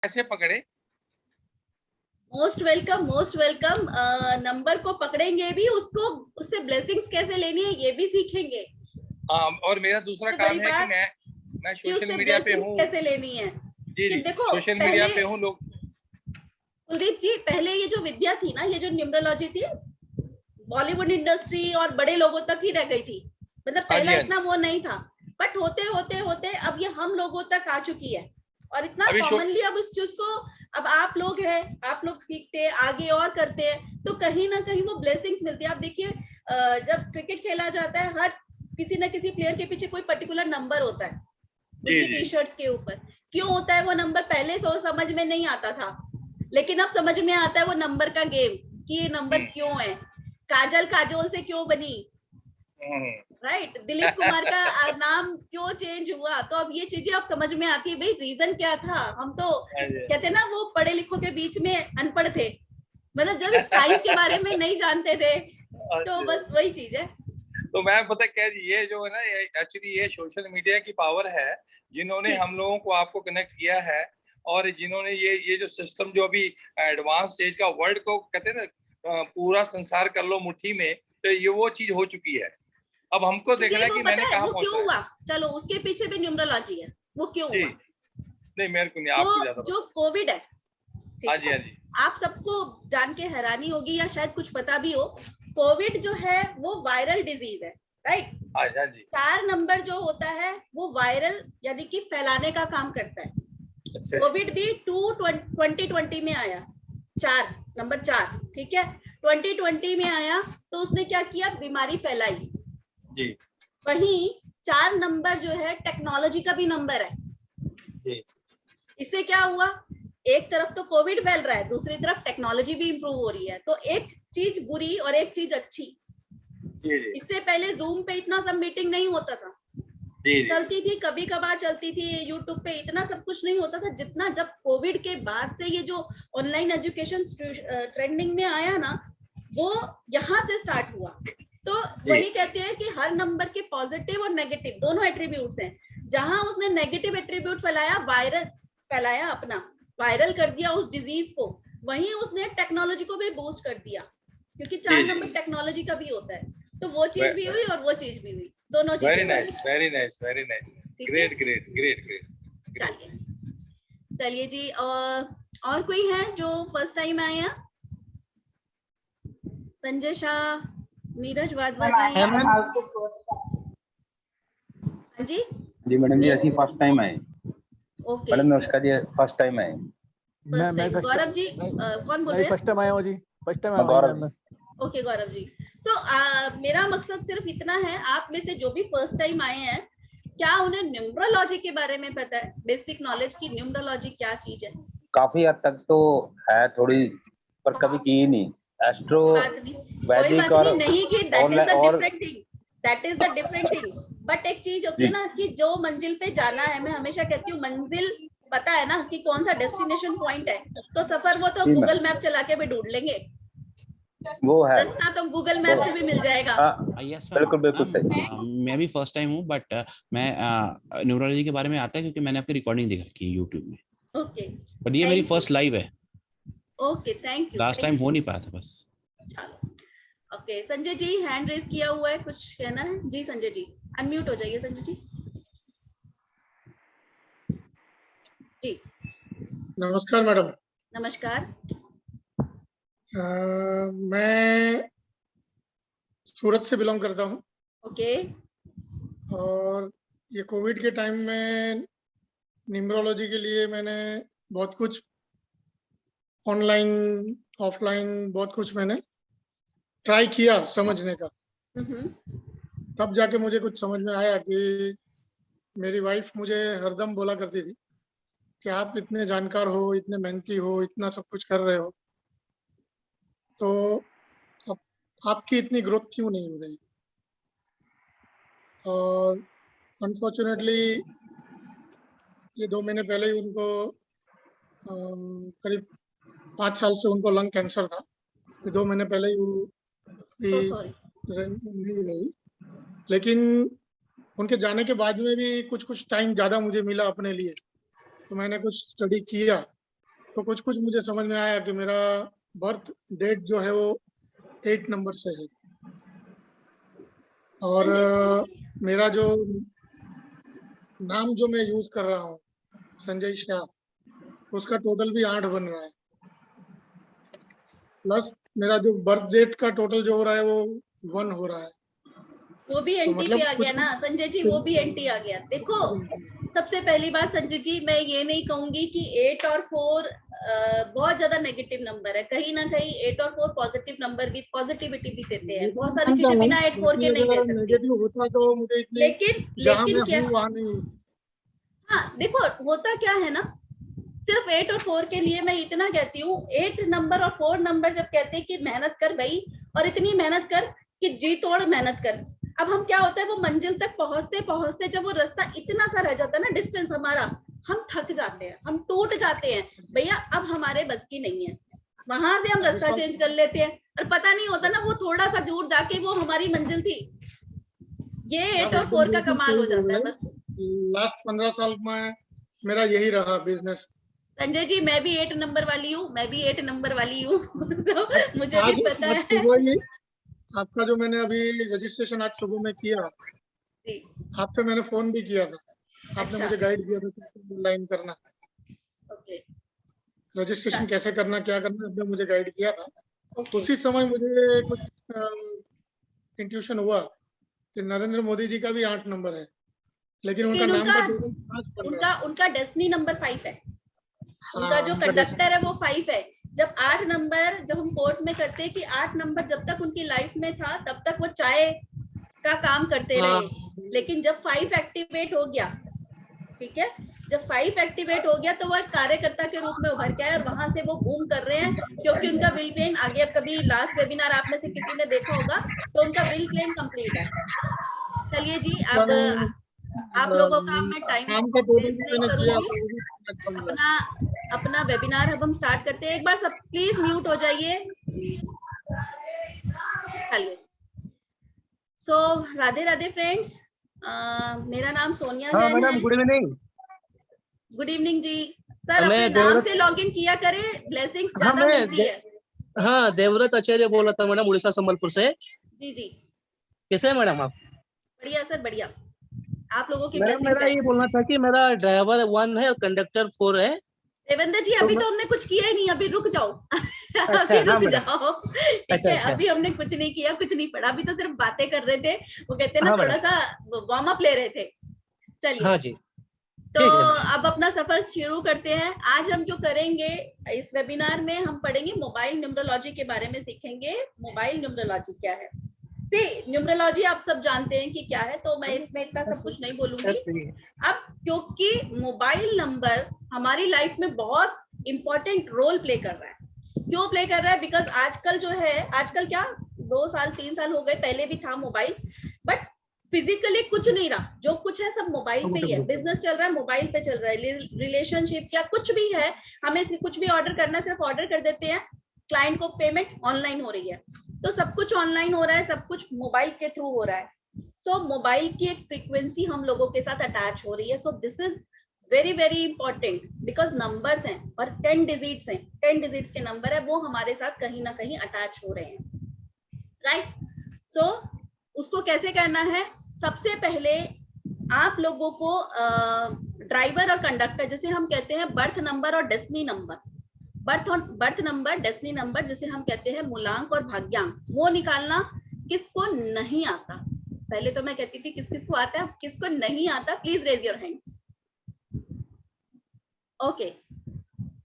कैसे पकड़े? Most welcome, most welcome. Number को पकड़ेंगे भी, उसको उससे ब्लेसिंग्स कैसे लेनी है ये भी सीखेंगे। और मेरा दूसरा काम है कि मैं सोशल मीडिया पे हूँ। कैसे लेनी है जी जी, देखो, सोशल मीडिया पे हूँ लोग। कुलदीप जी, पहले ये जो विद्या थी ना, ये जो न्यूमरोलॉजी थी, बॉलीवुड इंडस्ट्री और बड़े लोगों तक ही रह गई थी। मतलब पहला इतना वो नहीं था, बट होते होते होते अब ये हम लोगों तक आ चुकी है और इतना कॉमनली अब उस चीज को अब आप लोग हैं, आप लोग सीखते हैं, आगे और करते हैं, तो कहीं ना कहीं वो ब्लेसिंग्स मिलती है। आप देखिए, जब क्रिकेट खेला जाता है, हर किसी न किसी प्लेयर के पीछे कोई पर्टिकुलर नंबर होता है उनकी टी शर्ट्स के ऊपर। क्यों होता है वो नंबर? पहले समझ में नहीं आता था, लेकिन अब समझ में आता है वो नंबर का गेम, कि ये नंबर क्यों है, काजल काजोल से क्यों बनी, राइट? दिलीप कुमार का नाम क्यों चेंज हुआ, तो अब ये चीजें अब समझ में आती है, भाई रीजन क्या था। हम तो कहते ना, वो पढ़े लिखों के बीच में अनपढ़ थे, मतलब जब साइंस के बारे में नहीं जानते थे, तो बस वही चीज है। तो मैं पता क्या, ये जो है ना, एक्चुअली ये सोशल मीडिया की पावर है, जिन्होंने हम लोगों को आपको कनेक्ट किया है, और जिन्होंने ये जो सिस्टम जो अभी एडवांस स्टेज का, वर्ल्ड को कहते हैं ना, पूरा संसार कर लो मुट्ठी में, तो ये वो चीज हो चुकी है। अब हमको देखना है कि मैंने कहाँ पहुंचा हुआ। चलो, उसके पीछे भी न्यूमरोलॉजी है, वो क्यों हुआ? नहीं, मेरे को नहीं, आपको ज्यादा जो कोविड है, हाँ जी, हाँ जी, आप सबको जान के हैरानी होगी या शायद कुछ पता भी हो, कोविड जो है वो वायरल डिजीज है, राइट? हाँ जी। 4 नंबर जो होता है वो वायरल यानी कि फैलाने का काम करता है। अच्छा। कोविड भी 2020 में आया, 4, ठीक है, 2020 में आया, तो उसने क्या किया? बीमारी फैलाई जी। वहीं 4 नंबर जो है टेक्नोलॉजी का भी नंबर है जी। इससे क्या हुआ? एक तरफ तो कोविड फैल रहा है, दूसरी तरफ टेक्नोलॉजी भी इंप्रूव हो रही है, तो एक चीज बुरी और एक चीज अच्छी जी। इससे पहले जूम पे इतना सब मीटिंग नहीं होता था जी। चलती थी, कभी कभार चलती थी, यूट्यूब पे इतना सब कुछ नहीं होता था जितना जब कोविड के बाद से ये जो ऑनलाइन एजुकेशन ट्रेंडिंग में आया ना, वो यहाँ से स्टार्ट हुआ। तो वही कहते हैं कि हर नंबर के पॉजिटिव और नेगेटिव दोनों एट्रीब्यूट्स हैं। जहां उसने नेगेटिव एट्रीब्यूट फैलाया, वायरस फैलाया, अपना वायरल कर दिया उस डिजीज को, वहीं उसने टेक्नोलॉजी को भी बूस्ट कर दिया, क्योंकि 4 नंबर टेक्नोलॉजी का भी होता है। तो वो चीज भी हुई और वो चीज भी हुई, दोनों चीजें। Very nice, very nice, very nice, great great great great. चलिए जी, और कोई है जो फर्स्ट टाइम आए हैं? संजय शाह, नीरज वाधवा जी। हाँ जी जी मैडम जी, ऐसी फर्स्ट टाइम आए। ओके मैडम, नमस्कार जी, फर्स्ट टाइम आए। मैं गौरव जी, कौन बोल रहे हैं? फर्स्ट टाइम आया हूँ जी, फर्स्ट टाइम आया गौरव। ओके गौरव जी, तो मेरा मकसद सिर्फ इतना है, आप में से जो भी फर्स्ट टाइम आए हैं, क्या उन्हें न्यूमरोलॉजी के बारे में पता है? बेसिक नॉलेज की न्यूमरोलॉजी क्या चीज है? काफी हद तक तो है थोड़ी, पर कभी की ही नहीं। एस्ट्रो वैदिक और नहीं कि that is the different thing, that is the different thing. But एक चीज होती है ना कि जो मंजिल पे जाना है, मैं हमेशा कहती हूँ मंजिल पता है ना कि कौन सा डेस्टिनेशन पॉइंट है, तो सफर वो तो गूगल मैप चला के भी ढूंढ लेंगे, वो है रास्ता तो गूगल मैप से भी मिल जाएगा। यस बिल्कुल बिल्कुल सही। मैं भी फर्स्ट टाइम हूँ, बट मैं न्यूमरोलॉजी के बारे में आता है क्योंकि मैंने आपकी रिकॉर्डिंग देख रखी है यूट्यूब में। ओके, बट ये मेरी फर्स्ट लाइव है। Okay, thank you. Last time हो नहीं पाया था बस। Okay, Sanjay ji hand raise किया हुआ है, कुछ कहना है? जी संजय जी, अनम्यूट हो जाइए संजय जी। जी नमस्कार मैडम। नमस्कार। मैं सूरत से बिलोंग करता हूँ। ओके। और ये कोविड के टाइम में न्यूमरोलॉजी के लिए मैंने बहुत कुछ ऑनलाइन ऑफलाइन बहुत कुछ मैंने ट्राई किया समझने का। तब जाके मुझे कुछ समझ में आया कि मेरी वाइफ मुझे हरदम बोला करती थी कि आप इतने जानकार हो, इतने मेहनती हो, इतना सब कुछ कर रहे हो, तो आपकी इतनी ग्रोथ क्यों नहीं हो रही? और अनफॉर्चुनेटली ये 2 महीने पहले ही उनको करीब 5 साल से उनको लंग कैंसर था। 2 महीने पहले ही वो नहीं रही, लेकिन उनके जाने के बाद में भी कुछ टाइम ज़्यादा मुझे मिला अपने लिए, तो मैंने कुछ स्टडी किया तो कुछ कुछ मुझे समझ में आया कि मेरा बर्थ डेट जो है वो 8 नंबर से है, और मेरा जो नाम जो मैं यूज कर रहा हूँ संजय शाह, उसका टोटल भी 8 बन रहा है, प्लस मेरा जो बर्थ डेट का टोटल जो हो रहा है वो 1 हो रहा है। वो भी एंटी मतलब पे आ गया ना संजय जी, वो भी एंटी आ गया। देखो सबसे पहली बात संजय जी, मैं ये नहीं कहूंगी कि 8 और 4 बहुत ज्यादा नेगेटिव नंबर है, कहीं ना कहीं 8 और 4 पॉजिटिव नंबर भी, पॉजिटिविटी भी देते हैं, बहुत सारी चीजें बिना 8 4 के नहीं दे सकती। नेगेटिव होता तो मुझे इतनी लेकिन क्या, वहाँ नहीं। हाँ देखो होता क्या है ना, सिर्फ 8 और 4 के लिए मैं इतना कहती हूँ, 8 नंबर और 4 नंबर जब कहते हैं कि मेहनत कर भाई, और इतनी मेहनत कर कि जी तोड़ मेहनत कर। अब हम क्या होता है, वो मंजिल तक पहुंचते पहुंचते जब वो रास्ता इतना सा रह जाता है ना, डिस्टेंस हमारा, हम थक जाते हैं, हम टूट जाते हैं, भैया अब हमारे बस की नहीं है, वहां से हम रास्ता चेंज कर लेते हैं, और पता नहीं होता ना वो थोड़ा सा दूर जाके वो हमारी मंजिल थी। ये 8 और 4 का कमाल हो जाता है बस। लास्ट 15 साल में मेरा यही रहा बिजनेस। संजय जी मैं भी 8 नंबर वाली हूँ, मैं भी 8 नंबर वाली हूँ तो मुझे भी पता है। सुबह ही आपका जो मैंने अभी रजिस्ट्रेशन आज सुबह में किया, आपसे मैंने फोन भी किया था, आपने मुझे गाइड किया था कैसे ऑनलाइन करना, ओके रजिस्ट्रेशन कैसे करना, क्या करना, आपने मुझे गाइड किया था। उसी समय मुझे कुछ इंट्यूशन हुआ कि नरेंद्र मोदी जी का भी 8 नंबर है, लेकिन उनका नाम का टोटल 5 बन रहा है। उनका डेस्टिनी नंबर 5 है। उनका जो उनका कंडक्टर है वो 5 है। जब 8 नंबर, जब हम कोर्स में करते हैं कि 8 नंबर जब तक उनकी लाइफ में था तब तक वो चाय का काम करते रहे, लेकिन जब 5 एक्टिवेट हो गया, ठीक है, जब 5 एक्टिवेट हो गया तो वो एक कार्यकर्ता के रूप में उभर के आए, और वहां से वो बूम कर रहे हैं, क्योंकि उनका विल प्लेन आगे, अब कभी लास्ट वेबिनार आप में से किसी ने देखा होगा तो उनका विल प्लेन कंप्लीट है। चलिए जी, अब आप लोगों का मैं टाइम अपना वेबिनार अब हम स्टार्ट करते हैं। एक बार सब प्लीज म्यूट हो जाइए। चलिए, सो राधे राधे फ्रेंड्स, मेरा नाम सोनिया जैन है। Madam good evening. Good evening जी। सर अपने नाम से लॉगिन किया करें, ब्लेसिंग्स ज्यादा मिलती है। हाँ, देवव्रत आचार्य बोल रहा था मैडम, उड़ीसा संबलपुर से। जी जी, कैसे है मैडम आप? बढ़िया सर, बढ़िया। आप लोगों की मैडम मेरा ये बोलना था कि मेरा ड्राइवर 1 है और कंडक्टर 4 है। देवेंद्र जी अभी तो हमने कुछ किया ही नहीं, अभी रुक जाओ। अभी रुक जाओ, ठीक है, अभी हमने कुछ नहीं किया, कुछ नहीं पढ़ा, अभी तो सिर्फ बातें कर रहे थे, वो कहते हैं ना थोड़ा सा वार्म अप ले रहे थे। चलिए हाँ जी, तो अब अपना सफर शुरू करते हैं। आज हम जो करेंगे इस वेबिनार में, हम पढ़ेंगे मोबाइल न्यूमरोलॉजी के बारे में, सीखेंगे मोबाइल न्यूमरोलॉजी क्या है। न्यूमरोलॉजी आप सब जानते हैं कि क्या है, तो मैं इसमें इतना सब कुछ नहीं बोलूंगी। अब क्योंकि मोबाइल नंबर हमारी लाइफ में बहुत इंपॉर्टेंट रोल प्ले कर रहा है। क्यों प्ले कर रहा है? बिकॉज आजकल जो है, आजकल क्या 2 साल 3 साल हो गए, पहले भी था मोबाइल, बट फिजिकली कुछ नहीं रहा, जो कुछ है सब मोबाइल पे ही है। बिजनेस चल रहा है मोबाइल पे चल रहा है, रिलेशनशिप क्या कुछ भी है, हमें कुछ भी ऑर्डर करना है, सिर्फ ऑर्डर कर देते हैं, क्लाइंट को पेमेंट ऑनलाइन हो रही है, तो सब कुछ ऑनलाइन हो रहा है, सब कुछ मोबाइल के थ्रू हो रहा है। सो मोबाइल की एक फ्रीक्वेंसी हम लोगों के साथ अटैच हो रही है। So this is very very important, because numbers हैं और 10 डिजिट्स हैं, 10 डिजिट्स के नंबर है, वो हमारे साथ कहीं ना कहीं अटैच हो रहे हैं, राइट। सो उसको कैसे करना है? सबसे पहले आप लोगों को ड्राइवर और कंडक्टर, जैसे हम कहते हैं बर्थ नंबर और destiny number, birth number, destiny number, जिसे हम कहते हैं मूलांक और भाग्यांक, वो निकालना किसको नहीं आता? पहले तो मैं कहती थी किस किस को आता है, किसको नहीं आता please raise your hands. Okay,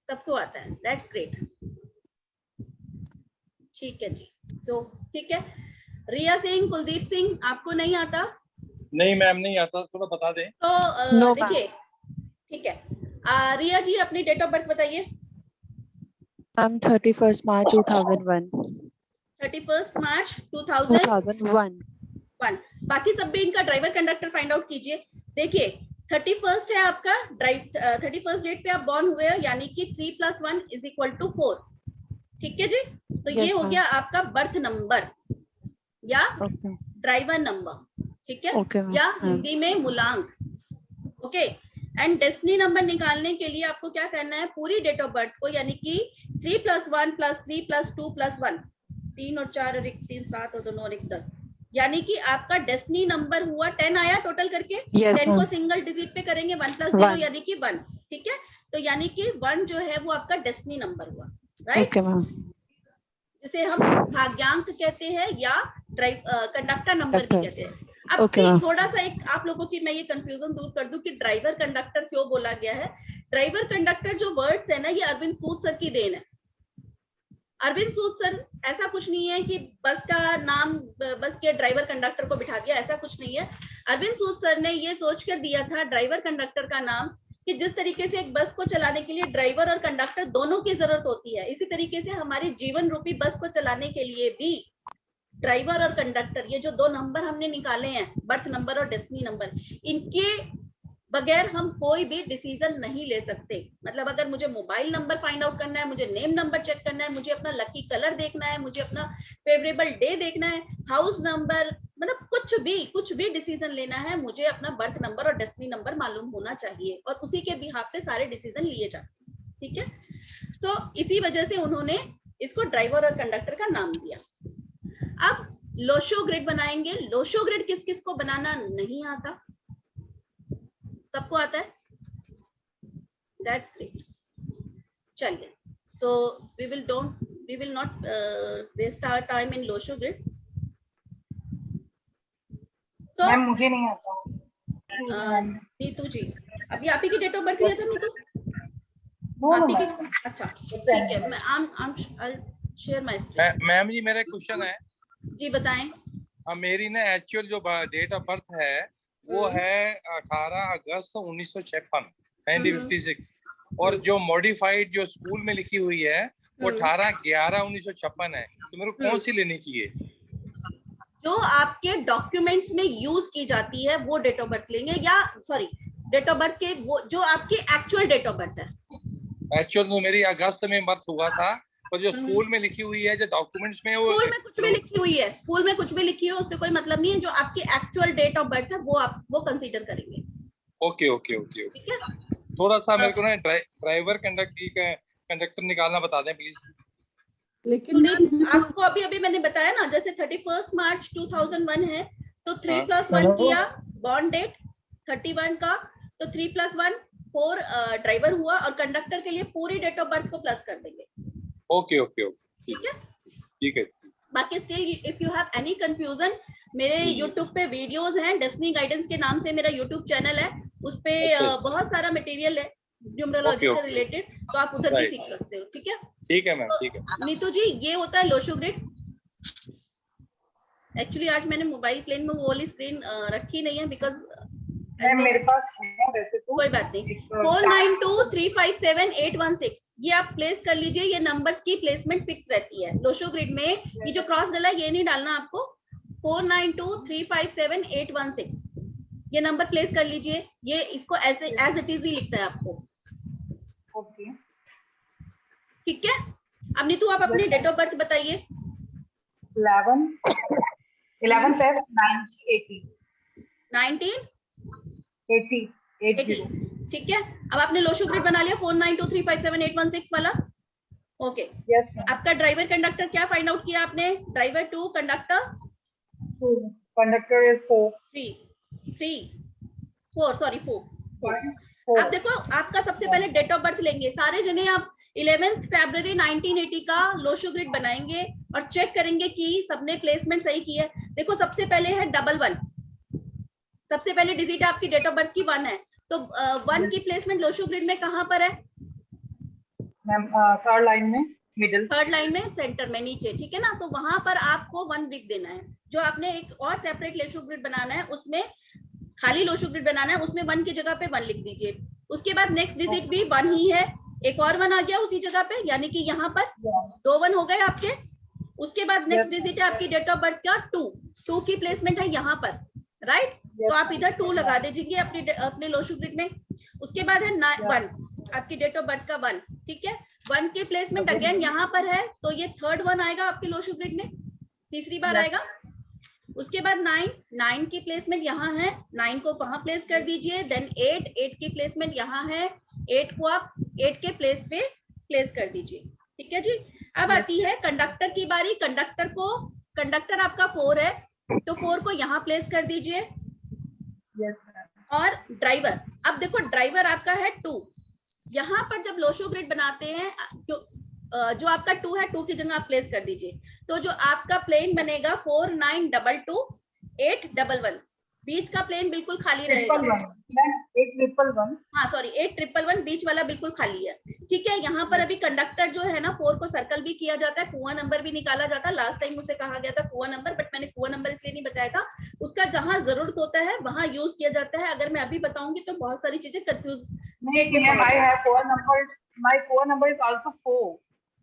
सबको आता है, दैट्स ग्रेट, ठीक है जी। सो ठीक है, रिया सिंह, कुलदीप सिंह, आपको नहीं आता? नहीं मैम, नहीं आता, थोड़ा बता दें। तो देखिए, ठीक है, रिया जी अपनी डेट ऑफ बर्थ बताइए। I'm 31st March 2001. 31st March 2001. 1. बाकी सब भी इनका ड्राइवर कंडक्टर फाइंड आउट कीजिए। देखिए 31st है आपका, 31st डेट पे आप बॉर्न हुए हो, यानी कि 3 + 1 = 4, ठीक है जी। तो ये हो गया आपका बर्थ नंबर या ड्राइवर नंबर, ठीक है, या हिंदी में मूलांक। ओके, एंड डेस्टिनी नंबर निकालने के लिए आपको क्या करना है, पूरी डेट ऑफ बर्थ को, यानी कि 3 + 1 + 3 + 2 + 1, 3 और 4 और 1 3 7 और 2 9 और 1 10, यानी कि आपका डेस्टिनी नंबर हुआ 10 आया टोटल करके। Yes, 10 को ma'am. सिंगल डिजिट पे करेंगे 1 + 0 One. यानी कि 1, ठीक है। तो यानी कि 1 जो है वो आपका डेस्टिनी नंबर हुआ, राइट। Okay, ma'am. जिसे हम भाग्यांक कहते हैं या कंडक्टर नंबर भी कहते हैं। अब Okay, ma'am. थोड़ा सा एक आप लोगों की मैं ये कंफ्यूजन दूर कर दूं कि ड्राइवर कंडक्टर क्यों बोला गया है। ड्राइवर कंडक्टर जो वर्ड्स है ना, ये अरविंद सूद सर की देन है। अरविंद सूद सर, ऐसा कुछ नहीं है कि बस का नाम बस के ड्राइवर कंडक्टर को बिठा दिया, ऐसा कुछ नहीं है। अरविंद सूद सर ने ये सोच कर दिया था ड्राइवर कंडक्टर का नाम कि जिस तरीके से एक बस को चलाने के लिए ड्राइवर और कंडक्टर दोनों की जरूरत होती है, इसी तरीके से हमारे जीवन रूपी बस को चलाने के लिए भी ड्राइवर और कंडक्टर, ये जो 2 नंबर हमने निकाले हैं, बर्थ नंबर और डेस्टिनी नंबर, इनके बगैर हम कोई भी डिसीजन नहीं ले सकते। मतलब अगर मुझे मोबाइल नंबर फाइंड आउट करना है, मुझे नेम नंबर चेक करना है, मुझे अपना लकी कलर देखना है, मुझे अपना फेवरेबल डे देखना है, हाउस नंबर, मतलब कुछ भी डिसीजन लेना है, मुझे अपना बर्थ नंबर और डेस्टिनी नंबर मालूम होना चाहिए, और उसी के बिहाफ पे सारे डिसीजन लिए जाते हैं, ठीक है। तो इसी वजह से उन्होंने इसको ड्राइवर और कंडक्टर का नाम दिया। अब लोशो ग्रिड बनाएंगे। लोशो ग्रिड किस किस को बनाना नहीं आता? सबको आता है? That's great. चलिए, so we will not waste our time in Lo Shu grid. So ma'am मुझे नहीं आता। नीतू जी, अभी आप ही की डेट ऑफ बर्थ लिया था नीतू? नो आप नो ही की? मैम। अच्छा ठीक है, मैं I share my screen. Ma'am जी मेरा क्वेश्चन है जी बताएं। मेरी ना एक्चुअल जो डेट ऑफ बर्थ है वो है 18 अगस्त 1956 1956, और जो मॉडिफाइड जो स्कूल में लिखी हुई है वो 18/11/1956 है। तो मेरे को कौन सी लेनी चाहिए? जो आपके डॉक्यूमेंट्स में यूज की जाती है वो डेट ऑफ बर्थ लेंगे, या सॉरी डेट ऑफ बर्थ के वो जो आपकी एक्चुअल डेट ऑफ बर्थ है। एक्चुअल तो मेरी अगस्त में बर्थ हुआ था, और जो स्कूल में लिखी हुई है, जो डॉक्यूमेंट्स में वो स्कूल में कुछ भी लिखी हुई है, स्कूल में कुछ भी लिखी है उससे कोई मतलब नहीं है। जो आपकी एक्चुअल डेट ऑफ बर्थ है वो आप वो कंसीडर करेंगे। Okay okay okay okay. ठीक है, थोड़ा सा मेरे को ना ड्राइवर कंडक्टर निकालना बता दें प्लीज। लेकिन आपको अभी अभी मैंने बताया ना, जैसे 31 मार्च 2001 है तो 3 + 1 किया बॉर्न डेट 31 का, तो 3 + 1 4 ड्राइवर हुआ, और कंडक्टर के लिए पूरी डेट ऑफ बर्थ को प्लस कर देंगे। ओके ओके ओके, ठीक है ठीक है। बाकी still if you have any confusion, मेरे यूट्यूब पे वीडियोस हैं, डेस्टिनी गाइडेंस के नाम से मेरा यूट्यूब चैनल है, उस पे बहुत सारा मटेरियल है न्यूमरोलॉजी से रिलेटेड, तो आप उधर भी सीख सकते हो। ठीक है, ठीक है मैम, ठीक है। नीतू जी, ये होता है लोशो ग्रिड। एक्चुअली आज मैंने मोबाइल प्लेन में वो वाली स्क्रीन रखी नहीं है, बिकॉज मेरे पास है वैसे तो। कोई बात नहीं। 492357816 ये आप प्लेस कर लीजिए। ये नंबर्स की प्लेसमेंट फिक्स रहती है लोशो ग्रिड में। ये जो क्रॉस डला है ये नहीं डालना आपको। 492357816 ये नंबर प्लेस कर लीजिए। ये इसको ऐसे एज इट इज ही लिखना है आपको। ओके, ठीक है। अब नीतू आप अपनी डेट ऑफ बर्थ बताइए। 11/7/1980। ठीक है। अब आपने लोशो ग्रिड बना लिया 492357816 वाला। ओके, आपका ड्राइवर कंडक्टर क्या फाइंड आउट किया आपने? Driver 2, conductor conductor is 4। Sorry 4। अब देखो, आपका सबसे पहले डेट ऑफ बर्थ लेंगे सारे जने। आप 11 फरवरी 1980 का लोशो ग्रिड बनाएंगे और चेक करेंगे कि सबने प्लेसमेंट सही की है। देखो, सबसे पहले है 11, सबसे पहले डिजिट आपकी डेट ऑफ बर्थ की 1 है, तो 1 की प्लेसमेंट लोशो ग्रिड में कहां पर है? मैम थर्ड लाइन में, मिडिल। थर्ड लाइन में, सेंटर में, नीचे। ठीक है ना, तो वहां पर आपको 1 लिख देना है। जो आपने एक और सेपरेट लोशो ग्रिड बनाना है, उसमें खाली लोशो ग्रिड बनाना है, उसमें 1 की जगह पे 1 लिख दीजिए। उसके बाद नेक्स्ट डिजिट भी 1 ही है, एक और 1 आ गया उसी जगह पे, यानी कि यहाँ पर 2 1 हो गए आपके। उसके बाद नेक्स्ट डिजिट है आपकी डेट ऑफ बर्थ का 2 की प्लेसमेंट है यहाँ पर, राइट। तो आप इधर 2 लगा दीजिए अपने लोशो ग्रिड में। उसके बाद है 1, आपकी डेट ऑफ बर्थ का 1। ठीक है, 1 की प्लेसमेंट अगेन यहाँ पर है, तो ये थर्ड 1 आएगा आपके लोशो ग्रिड में, तीसरी बार आएगा। उसके बाद 9 की प्लेसमेंट यहाँ है, 9 को वहां प्लेस कर दीजिए। देन 8 की प्लेसमेंट यहाँ है, 8 को आप 8 के प्लेस पे प्लेस कर दीजिए। ठीक है जी। अब आती है कंडक्टर की बारी। कंडक्टर आपका 4 है, तो 4 को यहाँ प्लेस कर दीजिए। और ड्राइवर, अब देखो ड्राइवर आपका है 2। यहाँ पर जब लोशो ग्रिड बनाते हैं जो आपका 2 है, 2 की जगह आप प्लेस कर दीजिए। तो जो आपका प्लेन बनेगा 4 9 2 2 8 1 1, बीच का प्लेन बिल्कुल खाली रहेगा। 8 हाँ सॉरी 8 1 1, बीच वाला बिल्कुल खाली है। ठीक है। यहाँ पर अभी कंडक्टर जो है ना 4 को सर्कल भी किया जाता है, कुआं नंबर भी निकाला जाता है। लास्ट टाइम मुझसे कहा गया था कुआं नंबर, बट मैंने कुआं नंबर इसलिए नहीं बताया था, उसका जहां जरूरत होता है वहां यूज किया जाता है। अगर मैं अभी बताऊंगी तो बहुत सारी चीजें confuse. My core number is also 4.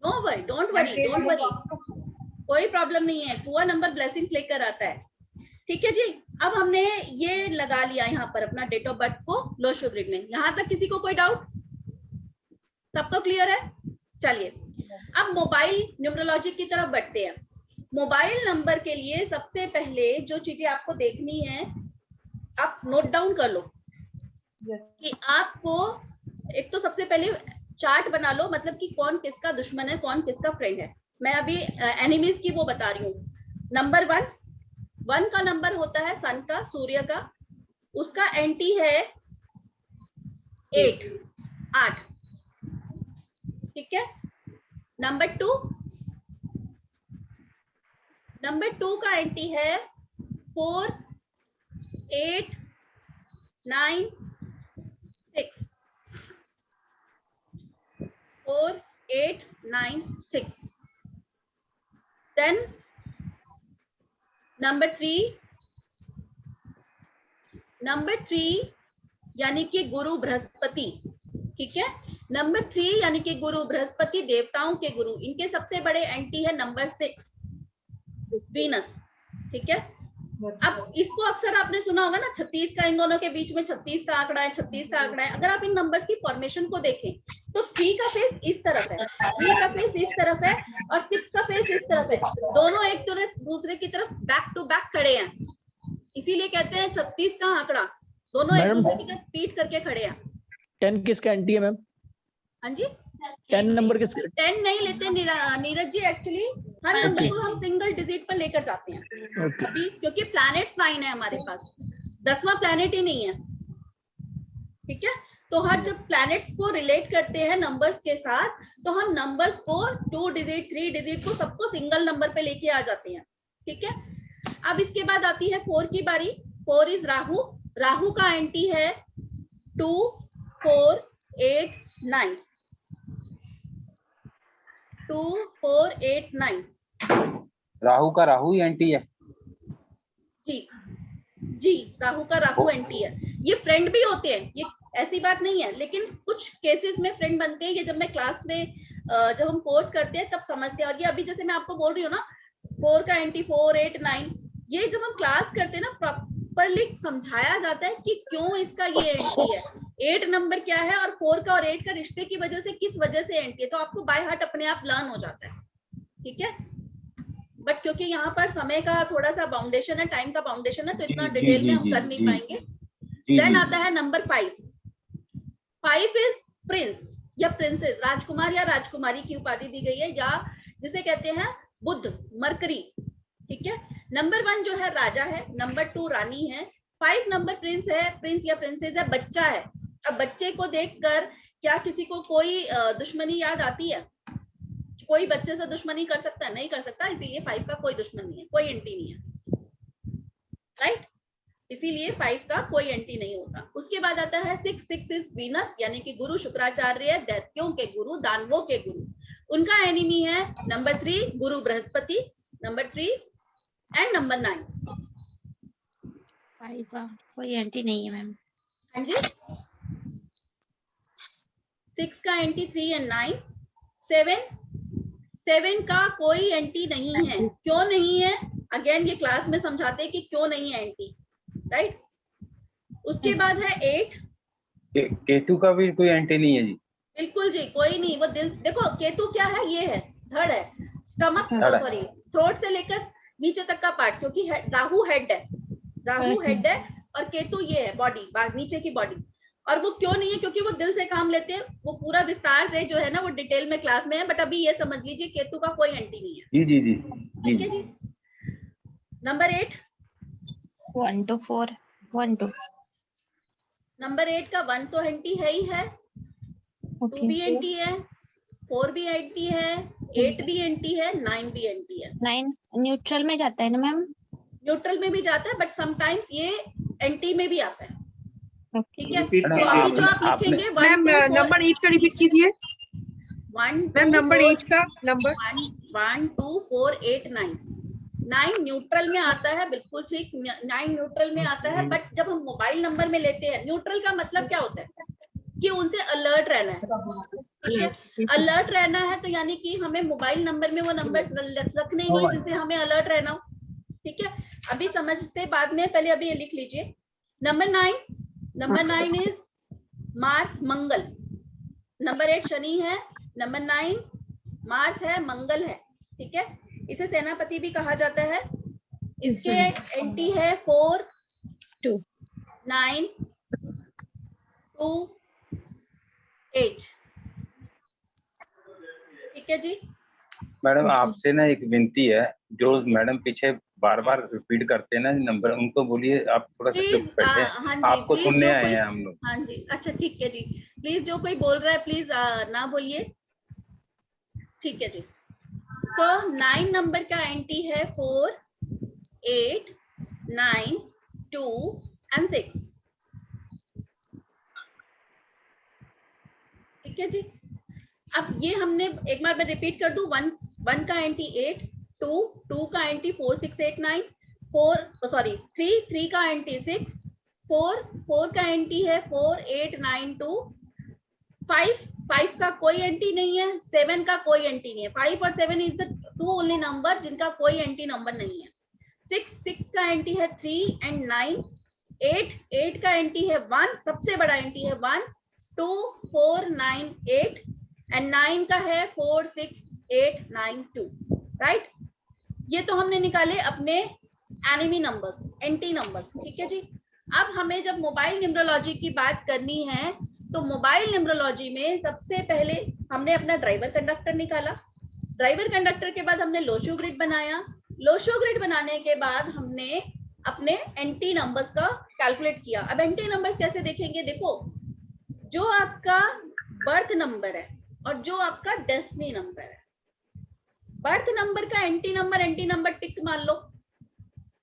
No worry, don't worry, कोई प्रॉब्लम नहीं है। कुआं नंबर ब्लेसिंग्स लेकर आता है। ठीक है जी। अब हमने ये लगा लिया यहाँ पर अपना डेट ऑफ बर्थ को लोशो ग्रिड में। यहाँ तक किसी को कोई डाउट? सबको क्लियर है? चलिए अब मोबाइल न्यूमरोलॉजी की तरफ बढ़ते हैं। मोबाइल नंबर के लिए सबसे पहले जो चीजें आपको देखनी है, आप नोट डाउन कर लो कि आपको एक तो सबसे पहले चार्ट बना लो, मतलब कि कौन किसका दुश्मन है, कौन किसका फ्रेंड है। मैं अभी एनिमीज की वो बता रही हूँ। नंबर 1 का नंबर होता है सन का, सूर्य का, उसका एंटी है 8। ठीक है। नंबर 2 का एंटी है 4 8 9 6। 4 8 9 6। देन नंबर 3 यानी कि गुरु बृहस्पति। ठीक है। नंबर 3 यानी कि गुरु बृहस्पति, देवताओं के गुरु, इनके सबसे बड़े एंटी है नंबर 6 वीनस। ठीक है। अब इसको अक्सर आपने सुना होगा ना 36 का, इन दोनों के बीच में 36 का आंकड़ा है, 36 का आंकड़ा है। अगर आप इन नंबर्स की फॉर्मेशन को देखें तो 3 का फेस इस तरफ है, 3 का फेस इस तरफ है और 6 का फेस इस तरफ है। दोनों एक दूसरे की तरफ बैक टू बैक खड़े हैं, इसीलिए कहते हैं 36 का आंकड़ा। दोनों एक दूसरे की तरफ पीट करके खड़े हैं। 10 किसका एंटी है मैम? हाँ जी, 10 नंबर किसका? 10 नहीं लेते नीरज जी। एक्चुअली हर नंबर को हम सिंगल डिजिट पर लेकर जाते हैं अभी, क्योंकि प्लैनेट्स 9 है हमारे पास, 10वां प्लैनेट ही नहीं है। ठीक है। तो हर जब प्लैनेट्स को रिलेट करते हैं नंबर्स के साथ, तो हम नंबर्स को 2 डिजिट 3 डिजिट को सबको सिंगल नंबर पे लेके आ जाते हैं। ठीक है। अब इसके बाद आती है 4 की बारी। 4 इज राहु। राहु का एंटी है 2 4 8 9। 2 4 8 9। राहु का राहु ही एंटी है? जी, राहु का राहु एंटी है। ये फ्रेंड भी होते हैं, ये ऐसी बात नहीं है, लेकिन कुछ केसेस में फ्रेंड बनते हैं। ये जब मैं क्लास में जब हम कोर्स करते हैं तब समझते हैं। और ये अभी जैसे मैं आपको बोल रही हूँ ना 4 का एंटी 4 8 9, ये जब हम क्लास करते हैं ना प्रॉपरली समझाया जाता है कि क्यों इसका ये एंटी है, 8 नंबर क्या है और 4 का और 8 का रिश्ते की वजह से किस वजह से एंटी है, तो आपको बाय हार्ट अपने आप लर्न हो जाता है। ठीक है। बट क्योंकि यहाँ पर समय का थोड़ा सा बाउंडेशन है, टाइम का बाउंडेशन है, तो इतना डिटेल में हम कर नहीं पाएंगे। देन आता है नंबर 5। 5 इज प्रिंस या प्रिंसेस, राजकुमार या राजकुमारी की उपाधि दी गई है, या जिसे कहते हैं बुध, मरकरी। ठीक है। नंबर 1 जो है राजा है, नंबर 2 रानी है, 5 नंबर प्रिंस है, प्रिंस या प्रिंसेस है, बच्चा है। अब बच्चे को देखकर क्या किसी को कोई दुश्मनी याद आती है? कोई बच्चे से दुश्मनी कर सकता है? नहीं कर सकता, इसीलिए 5 का कोई दुश्मन नहीं है, कोई एंटी नहीं है। राइट। इसीलिए 5 का कोई एंटी नहीं होता। उसके बाद आता है 6 इज वीनस, यानी कि गुरु शुक्राचार्य, दैत्यों के गुरु, दानवों के गुरु। उनका एनिमी है number 3 Guru Brihaspati, number 3 and number 9। 5 का कोई एंटी नहीं है मैम। हाँ जी। 6 का एंटी 3 एंड 9। 7 का कोई एंटी नहीं है। क्यों नहीं है? अगेन ये क्लास में समझाते हैं कि क्यों नहीं है एंटी। राइट। उसके बाद है 8। केतु का भी कोई एंटी नहीं है जी? बिल्कुल जी, कोई नहीं। वो दिल, देखो केतु क्या है, ये है धड़ है, स्टमक, सॉरी थ्रोट से लेकर नीचे तक का पार्ट, क्योंकि राहु हेड है, राहु हेड है और केतु ये है बॉडी, नीचे की बॉडी। और वो क्यों नहीं है, क्योंकि वो दिल से काम लेते हैं। वो पूरा विस्तार से जो है ना वो डिटेल में क्लास में है, बट अभी ये समझ लीजिए केतु का कोई एंटी नहीं है। जी जी जी ठीक है जी। नंबर 8 1 to 4 1 2 नंबर 8 का 1 तो एंटी है ही है, 2 भी एंटी है, 4 भी एंटी है, 8 भी एंटी है, 9 भी एंटी है। 9 न्यूट्रल में जाता है ना मैम? न्यूट्रल में भी जाता है, बट समटाइम्स ये एंटी में भी आता है। ठीक है, Repeat तो अभी जो आप आपने- लिखेंगे मैम नंबर 8 का रिपीट कीजिए 1 मैम, नंबर 8 का नंबर 1 2 4 8 9 9 न्यूट्रल में आता है, बिल्कुल ठीक, 9 न्यूट्रल में आता है। बट जब हम मोबाइल नंबर में लेते हैं, न्यूट्रल का मतलब क्या होता है कि उनसे अलर्ट रहना है। ठीक है, अलर्ट रहना है तो यानी कि हमें मोबाइल नंबर में वो नंबर रखने ही नहीं जिससे हमें अलर्ट रहना हो। ठीक है, अभी समझते बाद में, पहले अभी ये लिख लीजिए। Number 9 is Mars Mangal, number 8 Shani है, नंबर 9 मार्स है, मंगल है। ठीक है, इसे सेनापति भी कहा जाता है। इसके एंटी है 4 2 9 2 8। ठीक है जी। मैडम आपसे ना एक विनती है, जो मैडम पीछे बार बार रिपीट करते हैं ना नंबर, उनको बोलिए आप थोड़ा सा चुप बैठे। हाँ जी, आपको please, सुनने जो आए कोई- हैं हम लोग। हाँ जी, अच्छा ठीक है जी। प्लीज जो कोई बोल रहा है प्लीज ना बोलिए। ठीक है जी। तो 9 नंबर का एंटी है 4 8 9 2 and 6। ठीक है जी। अब ये हमने एक बार मैं रिपीट कर दूं, 1 का एंटी 8, 2 का एंटी 4 6 8 9, 3 का एंटी 6, 4 का एंटी है 4 8 9 2, 5 का कोई एंटी नहीं है, 7 का कोई एंटी नहीं है। 5 और 7 इज द 2 ओनली नंबर जिनका कोई एंटी नंबर नहीं है। 6 का एंटी है 3 and 9, 8 का एंटी है 1, सबसे बड़ा एंटी है 1 2 4 9 8 and 9 का है 4 6 8 9 2। राइट, ये तो हमने निकाले अपने एनिमी नंबर्स, एंटी नंबर्स। ठीक है जी। अब हमें जब मोबाइल न्यूमरोलॉजी की बात करनी है तो मोबाइल न्यूमरोलॉजी में सबसे पहले हमने अपना ड्राइवर कंडक्टर निकाला। ड्राइवर कंडक्टर के बाद हमने लोशो ग्रिड बनाया। लोशो ग्रिड बनाने के बाद हमने अपने एंटी नंबर्स का कैलकुलेट किया। अब एंटी नंबर्स कैसे देखेंगे, देखो जो आपका बर्थ नंबर है और जो आपका डेस्टिनी नंबर है, बर्थ नंबर का एंटी नंबर टिक मान लो,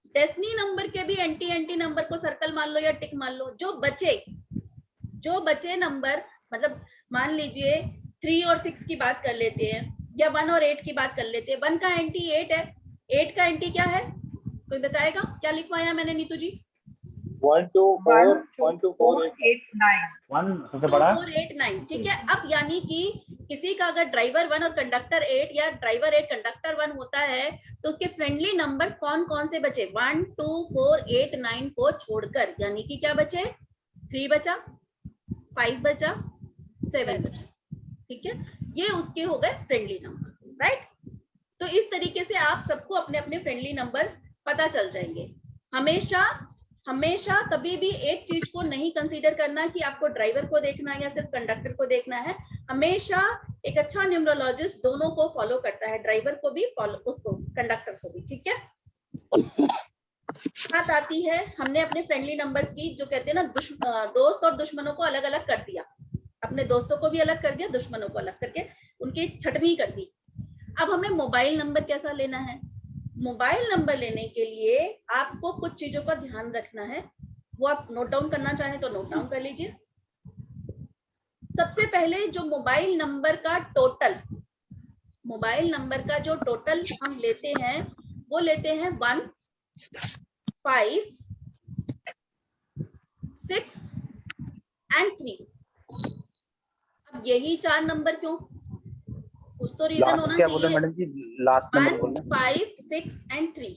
डेस्टिनी नंबर के भी एंटी नंबर को सर्कल मान लो या टिक मान लो। जो बचे नंबर, मतलब मान लीजिए 3 और 6 की बात कर लेते हैं या 1 और 8 की बात कर लेते हैं। 1 का एंटी 8 है, 8 का एंटी क्या है, कोई बताएगा? क्या लिखवाया मैंने नीतू जी? 1 2 4 1 2 4 8 9 1 सबसे बड़ा 4 8 9। ठीक है, अब यानी कि किसी का अगर ड्राइवर 1 और कंडक्टर 8 या ड्राइवर 8 कंडक्टर 1 होता है तो उसके फ्रेंडली नंबर्स कौन कौन से बचे? 1 2 4 8 9 को छोड़कर, यानी कि क्या बचे? 3 बचा, 5 बचा, 7 बचा। ठीक है, ये उसके हो गए फ्रेंडली नंबर। राइट, तो इस तरीके से आप सबको अपने अपने फ्रेंडली नंबर्स पता चल जाएंगे। हमेशा कभी भी एक चीज को नहीं कंसीडर करना कि आपको ड्राइवर को देखना है या सिर्फ कंडक्टर को देखना है। हमेशा एक अच्छा न्यूमरोलॉजिस्ट दोनों को फॉलो करता है, ड्राइवर को भी फॉलो, उसको कंडक्टर को भी। ठीक है, बात आती है हमने अपने फ्रेंडली नंबर्स की, जो कहते हैं ना दोस्त और दुश्मनों को अलग अलग कर दिया। अपने दोस्तों को भी अलग कर दिया, दुश्मनों को अलग करके उनकी छटनी कर दी। अब हमें मोबाइल नंबर कैसा लेना है? मोबाइल नंबर लेने के लिए आपको कुछ चीजों का ध्यान रखना है, वो आप नोट डाउन करना चाहें तो नोट डाउन कर लीजिए। सबसे पहले जो मोबाइल नंबर का टोटल हम लेते हैं वो लेते हैं 1 5 6 and 3। अब यही 4 नंबर क्यों? कुछ तो रीजन होना क्या बोले चाहिए। मैडम जी? लास्ट नंबर 1 बोलना। 5 6 and 3।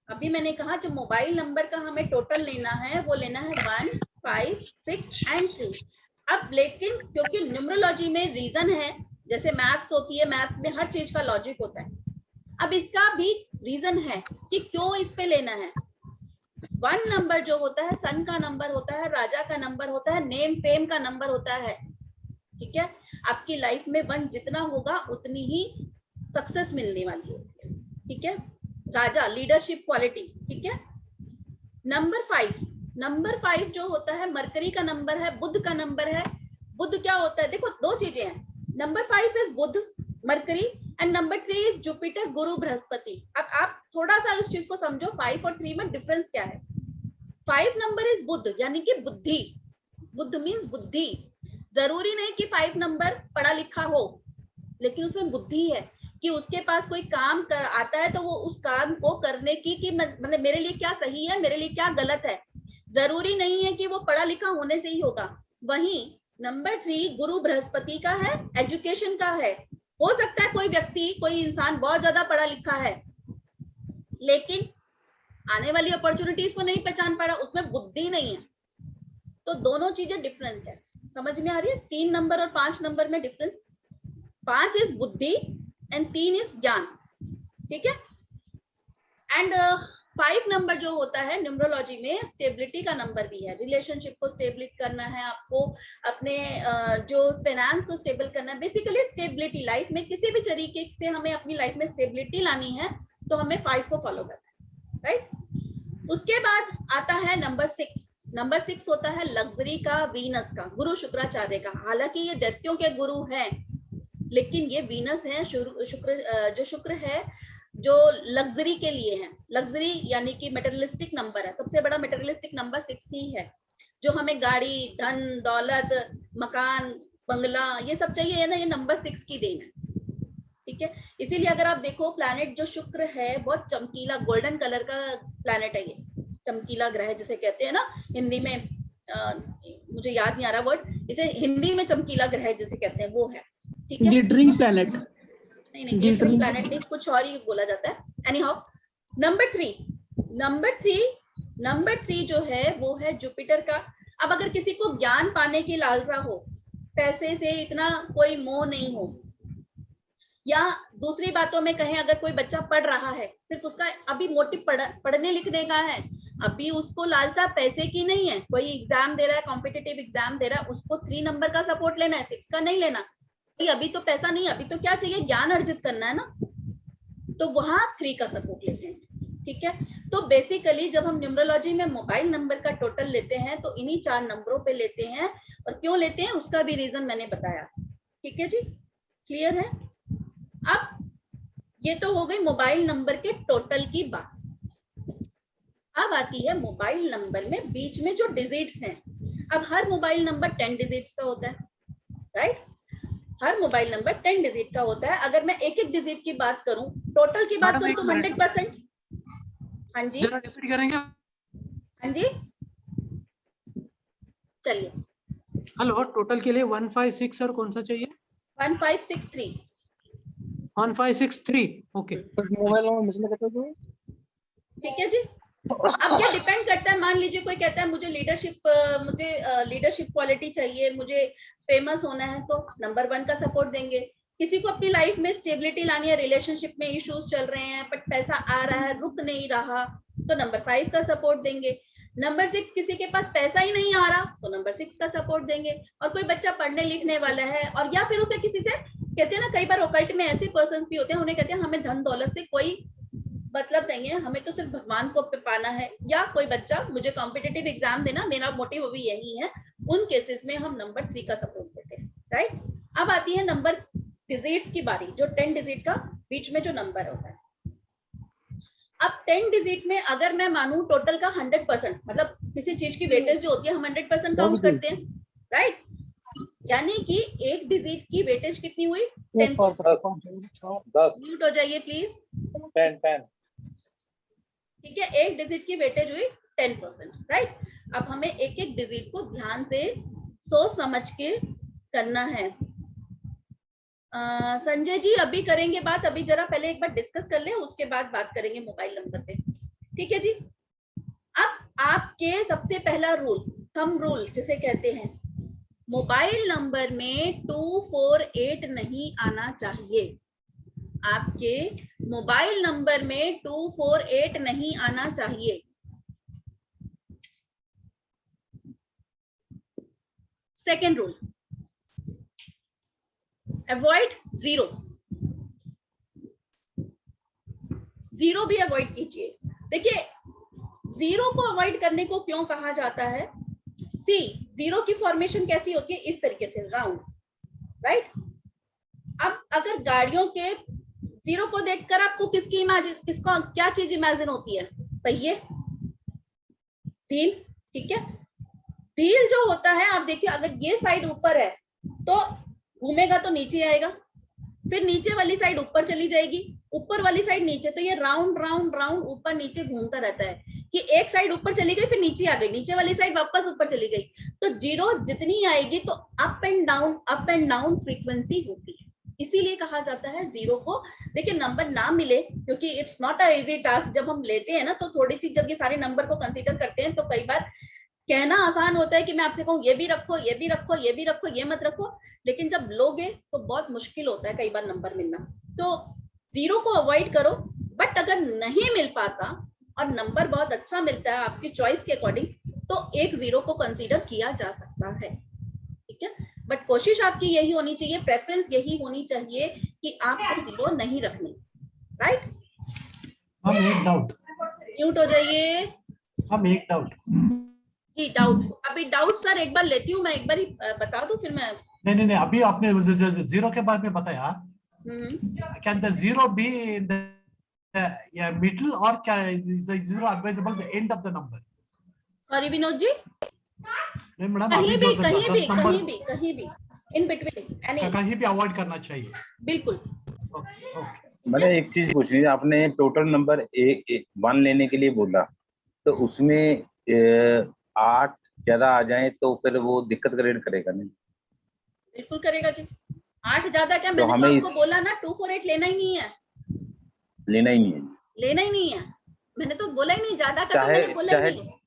अभी मैंने कहा जो मोबाइल नंबर का हमें टोटल लेना है वो लेना है 1 5 6 and 3। अब लेकिन क्योंकि न्यूमरोलॉजी में रीजन है, जैसे मैथ्स होती है, मैथ्स में हर चीज का लॉजिक होता है। अब इसका भी रीजन है कि क्यों इस पे लेना है। 1 नंबर जो होता है सन का नंबर होता है, राजा का नंबर होता है, नेम फेम का नंबर होता है। ठीक है, आपकी लाइफ में 1 जितना होगा उतनी ही सक्सेस मिलने वाली होती है। ठीक है, राजा लीडरशिप क्वालिटी। ठीक है, नंबर 5 जो होता है मरकरी का नंबर है, बुध का नंबर है। बुध क्या होता है, देखो 2 चीजें हैं, number 5 is Budh Mercury and number 3 is Jupiter Guru Brihaspati. अब आप थोड़ा सा इस चीज को समझो, 5 और 3 में डिफरेंस क्या है। 5 नंबर इज बुध यानी कि बुद्धि, बुद्ध मीन्स बुद्धि। जरूरी नहीं कि 5 नंबर पढ़ा लिखा हो, लेकिन उसमें बुद्धि है कि उसके पास कोई काम आता है तो वो उस काम को करने की कि मतलब मेरे लिए क्या सही है, मेरे लिए क्या गलत है। जरूरी नहीं है कि वो पढ़ा लिखा होने से ही होगा। वहीं नंबर 3 गुरु बृहस्पति का है, एजुकेशन का है। हो सकता है कोई व्यक्ति, कोई इंसान बहुत ज्यादा पढ़ा लिखा है लेकिन आने वाली अपॉर्चुनिटीज को नहीं पहचान पा रहा, उसमें बुद्धि नहीं है। तो दोनों चीजें डिफरेंट है, समझ में आ रही है। 3 नंबर और 5 नंबर में डिफरेंस, 5 इज बुद्धि एंड 3 इज ज्ञान। ठीक है, एंड 5 नंबर जो होता है न्यूमरोलॉजी में स्टेबिलिटी का नंबर भी है। रिलेशनशिप को स्टेबलिट करना है आपको, अपने जो फाइनेंस को स्टेबल करना है, बेसिकली स्टेबिलिटी। लाइफ में किसी भी तरीके से हमें अपनी लाइफ में स्टेबिलिटी लानी है तो हमें 5 को फॉलो करना है, राइट। उसके बाद आता है नंबर 6। नंबर 6 होता है लग्जरी का, वीनस का, गुरु शुक्राचार्य का। हालांकि ये दैत्यों के गुरु हैं लेकिन ये वीनस है, जो शुक्र है जो लग्जरी के लिए है। लग्जरी यानी कि मटेरियलिस्टिक नंबर है, सबसे बड़ा मटेरियलिस्टिक नंबर 6 ही है, जो हमें गाड़ी, धन, दौलत, मकान, बंगला ये सब चाहिए है ना, ये नंबर 6 की देन है। ठीक है, इसीलिए अगर आप देखो प्लैनेट जो शुक्र है बहुत चमकीला गोल्डन कलर का प्लैनेट है, ये चमकीला ग्रह जिसे कहते हैं ना हिंदी में, मुझे याद नहीं आ रहा वर्ड, इसे हिंदी में चमकीला ग्रह जिसे कहते हैं वो है। ठीक है, ग्लिटरिंग प्लैनेट, नहीं ग्लिटरिंग प्लैनेट नहीं, कुछ और ही बोला जाता है। एनी हाउ, नंबर 3 जो है वो है जुपिटर का। अब अगर किसी को ज्ञान पाने की लालसा हो, पैसे से इतना कोई मोह नहीं हो, या दूसरी बातों में कहें अगर कोई बच्चा पढ़ रहा है, सिर्फ उसका अभी मोटिव पढ़ने लिखने का है, अभी उसको लालसा पैसे की नहीं है, कोई एग्जाम दे रहा है, कॉम्पिटिटिव एग्जाम दे रहा है, उसको 3 नंबर का सपोर्ट लेना है, 6 का नहीं लेना। अभी तो पैसा नहीं, अभी तो क्या चाहिए, ज्ञान अर्जित करना है ना, तो वहां 3 का सपोर्ट लेते हैं। ठीक है, तो बेसिकली जब हम न्यूमरोलॉजी में मोबाइल नंबर का टोटल लेते हैं तो इन्हीं 4 नंबरों पे लेते हैं, और क्यों लेते हैं उसका भी रीजन मैंने बताया। ठीक है जी, क्लियर है। अब ये तो हो गई मोबाइल नंबर के टोटल की बात। अब आती है मोबाइल नंबर में बीच में जो डिजिट्स हैं। अब हर मोबाइल नंबर 10 डिजिट्स का होता है, राइट। हर मोबाइल नंबर 10 डिजिट का होता है। अगर मैं एक एक डिजिट की बात करूं, टोटल की बात करूं तो 100%। हाँ जी, जरा रिपीट करेंगे। हाँ जी, चलिए। हेलो, टोटल के लिए 156 और कौन सा चाहिए? 1563। 1563, ओके। मोबाइल नंबर मिसमेच करते हो। ठीक है जी। अब क्या डिपेंड करता है, मान लीजिए कोई कहता है मुझे लीडरशिप क्वालिटी चाहिए, मुझे फेमस होना है, तो नंबर 1 का सपोर्ट देंगे। किसी को अपनी लाइफ में स्टेबिलिटी लानी है, रिलेशनशिप में इश्यूज चल रहे हैं बट पैसा आ रहा है, रुक नहीं रहा, तो नंबर 5 का सपोर्ट देंगे। नंबर 6 किसी के पास पैसा ही नहीं आ रहा तो नंबर 6 का सपोर्ट देंगे। और कोई बच्चा पढ़ने लिखने वाला है, और या फिर उसे किसी से कहते हैं ना, कई बार ओकल्ट में ऐसे पर्सन भी होते हैं, उन्हें कहते हैं हमें धन दौलत से कोई मतलब नहीं है, हमें तो सिर्फ भगवान को पाना है, या कोई बच्चा मुझे कॉम्पिटिटिव एग्जाम देना, मेरा मोटिव भी यही है, उन केसेस में हम नंबर 3 का सपोर्ट देते हैं, राइट। अब आती है नंबर डिजिट्स की बारी, जो 10 डिजिट का बीच में जो नंबर होता है। अब 10 डिजिट में अगर मैं मानूं टोटल का 100%, मतलब किसी चीज की वेटेज जो होती है हम 100% काउंट करते हैं, राइट। यानी कि एक डिजिट की वेटेज कितनी हुई? 10%। म्यूट हो जाइए प्लीज। 10। ठीक है, एक डिजिट की वेटेज हुई 10%, राइट। अब हमें एक एक डिजिट को ध्यान से सोच समझ के करना है। संजय जी अभी करेंगे बात, अभी जरा पहले एक बार डिस्कस कर लें, उसके बाद बात करेंगे मोबाइल नंबर पे। ठीक है जी। अब आपके सबसे पहला रूल, थंब रूल जिसे कहते हैं, मोबाइल नंबर में 248 नहीं आना चाहिए। आपके मोबाइल नंबर में 248 नहीं आना चाहिए। Second rule, avoid zero. Zero भी अवॉइड कीजिए। देखिए जीरो को अवॉइड करने को क्यों कहा जाता है? सी, जीरो की फॉर्मेशन कैसी होती है? इस तरीके से, राउंड, राइट। अब अगर गाड़ियों के जीरो को देखकर आपको किसको क्या चीज इमेजिन होती है? पहिए, व्हील, ठीक है। व्हील जो होता है, आप देखिए अगर ये साइड ऊपर है तो घूमेगा तो नीचे आएगा, फिर नीचे वाली साइड ऊपर चली जाएगी, ऊपर वाली साइड नीचे, तो ये राउंड राउंड राउंड ऊपर नीचे घूमता रहता है कि एक साइड ऊपर चली गई फिर नीचे आ गई, नीचे वाली साइड वापस ऊपर चली गई। तो जीरो जितनी आएगी तो अप एंड डाउन फ्रीक्वेंसी होती है, इसीलिए कहा जाता है जीरो को। देखिए नंबर ना मिले, क्योंकि it's not a easy task. जब हम लेते हैं ना तो थोड़ी सी, जब ये सारे नंबर को कंसीडर करते हैं तो कई बार कहना आसान होता है कि मैं आपसे कहूँ ये भी रखो, ये भी रखो, ये भी रखो, ये मत रखो, लेकिन जब लोगे तो बहुत मुश्किल होता है कई बार नंबर मिलना। तो जीरो को अवॉइड करो, बट अगर नहीं मिल पाता और नंबर बहुत अच्छा मिलता है आपकी चॉइस के अकॉर्डिंग, तो एक जीरो को कंसीडर किया जा सकता है, ठीक है। बट कोशिश आपकी यही होनी चाहिए, प्रेफरेंस यही होनी चाहिए कि आपको जीरो नहीं रखनी, राइट। हम एक डाउट, म्यूट हो जाइए। हम एक डाउट जी, डाउट, अभी डाउट सर एक बार लेती हूँ मैं, एक बार ही बता दूं फिर मैं। नहीं, अभी आपने जीरो के बारे में बताया, can the zero be in the middle और क्या is the zero advisable the end of the number? Sorry Vinod ji, नहीं मैडम, कहीं अभी भी जो कहीं भी 10 नंबर कहीं भी इन बिटवीन कहीं भी अवॉइड करना चाहिए। बिल्कुल। मैंने एक चीज पूछनी है, आपने टोटल नंबर 1 लेने के लिए बोला, तो उसमें 8 ज्यादा आ जाए तो फिर वो दिक्कत क्रिएट करेगा नहीं? बिल्कुल करेगा जी। 8 ज्यादा क्या, तो मैंने तो हमें आपको बोला ना 248 लेना ही नहीं है, लेना ही नहीं है, लेना ही नहीं है। मैंने तो बोला ही नहीं, ज्यादा का तो चाहे मैंने बोला ही चाहे नहीं है।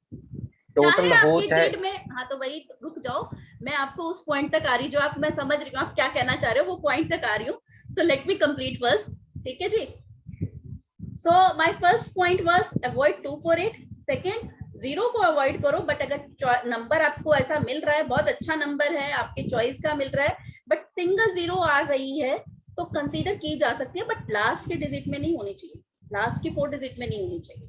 टोटल चाहे हो आपकी चाहे। ग्रिड में, हाँ तो वही रुक जाओ, मैं आपको उस पॉइंट तक आ रही जो आप, मैं समझ रही हूँ आप क्या कहना चाह रहे हो, वो पॉइंट तक आ रही हूँ। So let me complete first, ठीक है जी। So my first point was avoid 248। Second, zero को अवॉइड करो, बट अगर नंबर आपको ऐसा मिल रहा है, बहुत अच्छा नंबर है, आपके चॉइस का मिल रहा है, बट सिंगल जीरो आ रही है तो कंसीडर की जा सकती है, बट लास्ट के डिजिट में नहीं होनी चाहिए, लास्ट की 4 डिजिट में नहीं होनी चाहिए,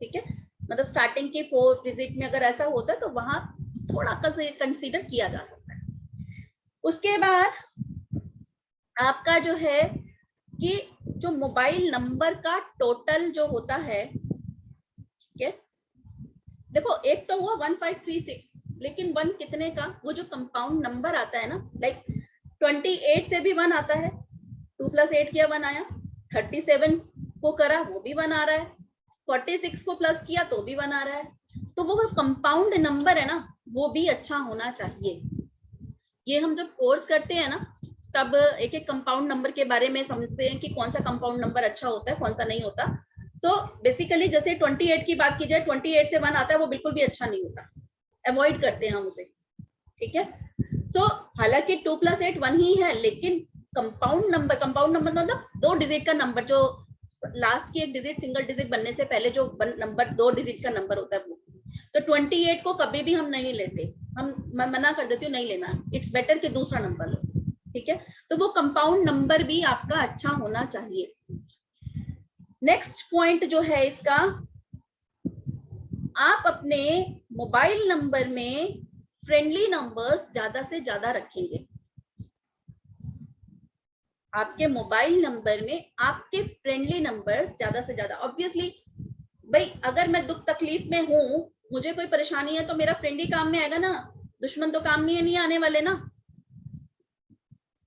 ठीक है। मतलब स्टार्टिंग के 4 डिजिट में अगर ऐसा होता है तो वहां थोड़ा कंसीडर किया जा सकता है। उसके बाद आपका जो है कि जो मोबाइल नंबर का टोटल जो होता है, ठीक है, देखो एक तो हुआ 1536, लेकिन 1 कितने का, वो जो कंपाउंड नंबर आता है ना, लाइक 28 से भी 1 आता है, 2 + 8 किया 1 आया, 37 को करा वो भी 1 आ रहा है, 46 को प्लस किया तो भी 1 आ रहा है। तो वो कंपाउंड नंबर है ना, वो भी अच्छा होना चाहिए। ये हम जब कोर्स करते हैं ना, तब एक एक कंपाउंड नंबर के बारे में समझते हैं कि कौन सा कंपाउंड नंबर अच्छा होता है, कौन सा नहीं होता। सो बेसिकली जैसे 28 की बात की जाए, 28 से 1 आता है, वो बिल्कुल भी अच्छा नहीं होता, अवॉइड करते हैं हम उसे, ठीक है। सो हालांकि 2 + 8 1 ही है, लेकिन कंपाउंड नंबर मतलब 2 डिजिट का नंबर, जो लास्ट की एक डिजिट सिंगल डिजिट बनने से पहले जो नंबर 2 डिजिट का नंबर होता है वो, तो 28 को कभी भी हम नहीं लेते, मैं मना कर देती हूँ, नहीं लेना, इट्स बेटर कि दूसरा नंबर लो, ठीक है। तो वो कंपाउंड नंबर भी आपका अच्छा होना चाहिए। नेक्स्ट पॉइंट जो है इसका, आप अपने मोबाइल नंबर में फ्रेंडली नंबर्स ज्यादा से ज्यादा रखेंगे। आपके मोबाइल नंबर में आपके फ्रेंडली नंबर्स ज्यादा से ज्यादा, ऑब्वियसली भाई अगर मैं दुख तकलीफ में हूं, मुझे कोई परेशानी है, तो मेरा फ्रेंड ही काम में आएगा ना, दुश्मन तो काम नहीं आने वाले ना,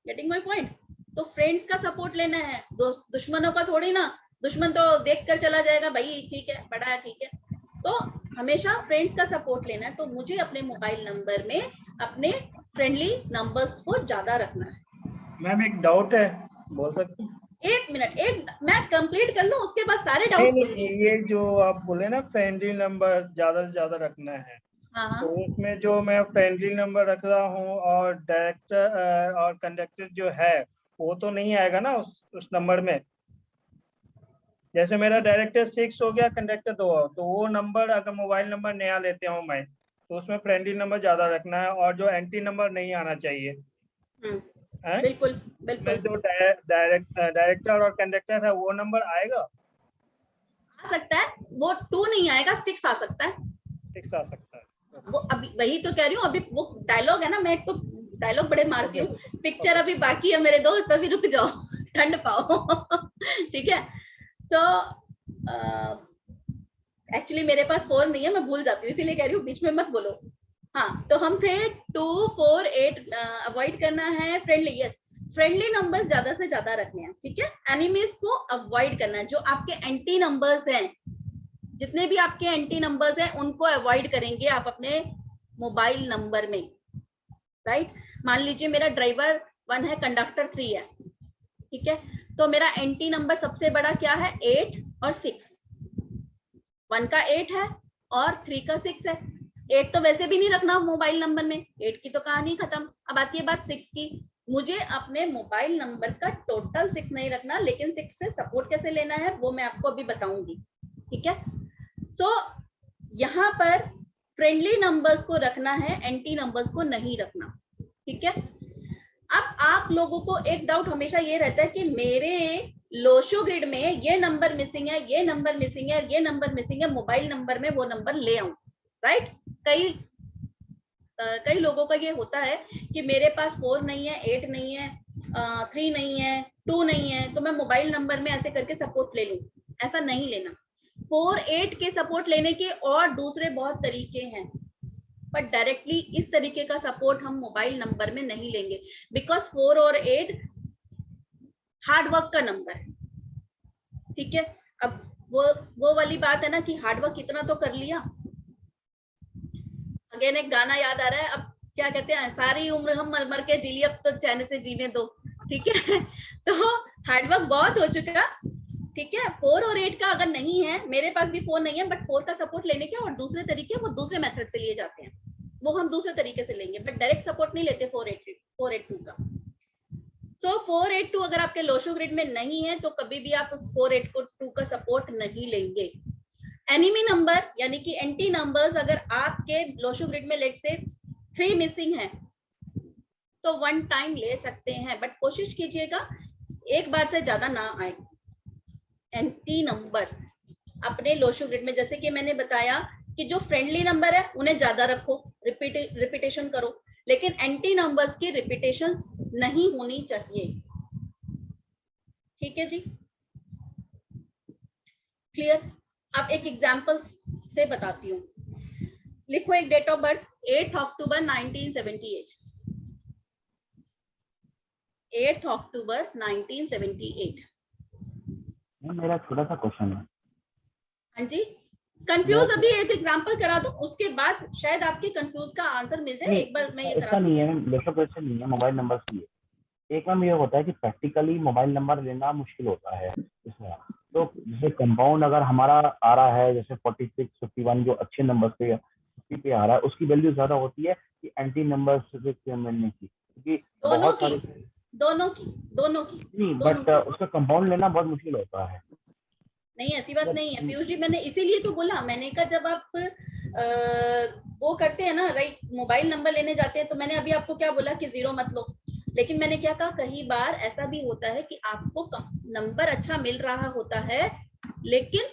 गेटिंग माय पॉइंट। तो फ्रेंड्स का सपोर्ट लेना है, दुश्मनों का थोड़ी ना, दुश्मन तो देख कर चला जाएगा, भाई ठीक है बड़ा है ठीक है, तो हमेशा फ्रेंड्स का सपोर्ट लेना है। तो मुझे अपने मोबाइल नंबर में अपने फ्रेंडली नंबर्स को ज्यादा रखना है। मैम एक डाउट है, बोल सकती हूँ? 1 मिनट, एक मैं कंप्लीट कर लूं, उसके बाद सारे डाउट्स नहीं, ये जो आप बोले ना फ्रेंडली नंबर ज्यादा से ज्यादा रखना है, हाँ तो उसमें जो मैं फ्रेंडली नंबर रख रहा हूँ और डायरेक्टर और कंडक्टर जो है वो तो नहीं आएगा ना उस नंबर में? जैसे मेरा डायरेक्टर 6 हो गया, कंडक्टर 2 हो, तो वो नंबर अगर मोबाइल नंबर नया लेते हूँ मैं, तो उसमें फ्रेंडली नंबर ज्यादा रखना है और जो एंटी नंबर नहीं आना चाहिए। बिल्कुल बिल्कुल। जो डायरेक्टर और कंडक्टर है वो नंबर आएगा? आ सकता है, वो 2 नहीं आएगा, 6 आ सकता है। 6 आ सकता है। वो अभी वही तो कह रही हूँ, अभी वो डायलॉग है ना, मैं एक तो डायलॉग बड़े मारती हूँ, पिक्चर अभी बाकी है मेरे दोस्त, अभी रुक जाओ, ठंड पाओ। ठीक है। तो एक्चुअली मेरे पास 4 नहीं है, मैं भूल जाती हूँ, इसीलिए कह रही हूँ बीच में मत बोलो। हाँ, तो हम थे 2, 4, 8 अवॉइड करना है। फ्रेंडली, यस, फ्रेंडली नंबर्स ज्यादा से ज्यादा रखने हैं, ठीक है। एनिमीज को अवॉइड करना है, जो आपके एंटी नंबर्स हैं, जितने भी आपके एंटी नंबर्स हैं उनको अवॉइड करेंगे आप अपने मोबाइल नंबर में, राइट। मान लीजिए मेरा ड्राइवर 1 है, कंडक्टर 3 है, ठीक है। तो मेरा एंटी नंबर सबसे बड़ा क्या है? 8 और 6। 1 का 8 है और 3 का 6 है। 8 तो वैसे भी नहीं रखना मोबाइल नंबर में, 8 की तो कहानी खत्म। अब आती है बात 6 की। मुझे अपने मोबाइल नंबर का टोटल 6 नहीं रखना, लेकिन 6 से सपोर्ट कैसे लेना है वो मैं आपको अभी बताऊंगी, ठीक है। सो यहाँ पर फ्रेंडली नंबर्स को रखना है, एंटी नंबर्स को नहीं रखना, ठीक है। अब आप लोगों को एक डाउट हमेशा ये रहता है कि मेरे लोशो ग्रिड में ये नंबर मिसिंग है, ये नंबर मिसिंग है, ये नंबर मिसिंग है, मोबाइल नंबर में वो नंबर ले आऊं, राइट। कई लोगों का ये होता है कि मेरे पास 4 नहीं है, 8 नहीं है, 3 नहीं है, 2 नहीं है, तो मैं मोबाइल नंबर में ऐसे करके सपोर्ट ले लूं। ऐसा नहीं लेना। 4, 8 के सपोर्ट लेने के और दूसरे बहुत तरीके हैं, पर डायरेक्टली इस तरीके का सपोर्ट हम मोबाइल नंबर में नहीं लेंगे, बिकॉज 4 और 8 हार्डवर्क का नंबर है, ठीक है। अब वो वाली बात है ना कि हार्डवर्क इतना तो कर लिया। अगेन एक गाना याद आ रहा है, अब क्या कहते हैं, सारी उम्र हम मर मर के जी ली, अब तो चैन से जीने दो, ठीक है। तो हार्डवर्क बहुत हो चुका, ठीक है। 4 और 8 का अगर नहीं है, मेरे पास भी 4 नहीं है, बट 4 का सपोर्ट लेने के और दूसरे तरीके, वो दूसरे मेथड से लिए जाते हैं, वो हम दूसरे तरीके से लेंगे, बट डायरेक्ट सपोर्ट नहीं लेते 482 का। सो 482 अगर आपके लोशो ग्रिड में नहीं है तो कभी भी आप उस 482 का सपोर्ट नहीं लेंगे। एनिमी नंबर यानी कि एंटी नंबर्स अगर आपके लोशो ग्रिड में लेट से 3 मिसिंग है तो 1 टाइम ले सकते हैं, बट कोशिश कीजिएगा एक बार से ज्यादा ना आए एंटी नंबर्स अपने लोशो ग्रिड में। जैसे कि मैंने बताया कि जो फ्रेंडली नंबर है उन्हें ज्यादा रखो, रिपीटेशन करो, लेकिन एंटी नंबर्स की रिपीटेशन नहीं होनी चाहिए, ठीक है जी, क्लियर। अब एक एग्जांपल से बताती हूँ। लिखो एक डेट ऑफ बर्थ, 8 अक्टूबर 1978। 8 अक्टूबर 1978। मेरा छोटा सा क्वेश्चन है। हाँ जी, कंफ्यूज अभी एक एग्जांपल करा दो, उसके बाद शायद आपके कंफ्यूज का आंसर मिल जाए। एक बार मैं ये इसका नहीं है, बेशक क्वेश्चन नहीं है, मोबाइल नंबर की है। एक मैम ये होता है कि प्रैक्टिकली मोबाइल नंबर लेना मुश्किल होता है इसमें। तो जैसे कंपाउंड अगर हमारा आ रहा है जैसे 46, 51 जो अच्छे नंबर पे 50 पे आ रहा है, उसकी वैल्यू ज्यादा होती है कि एंटी नंबर से मिलने की, क्योंकि बहुत सारे दोनों की नहीं, बट उसका कंपाउंड लेना बहुत मुश्किल होता है। नहीं, ऐसी बात नहीं है पीयूष जी, मैंने इसीलिए तो बोला, मैंने कहा जब आप वो करते हैं ना, राइट, मोबाइल नंबर लेने जाते हैं, तो मैंने अभी आपको क्या बोला कि 0 मत लो, लेकिन मैंने क्या कहा, कई बार ऐसा भी होता है कि आपको नंबर अच्छा मिल रहा होता है लेकिन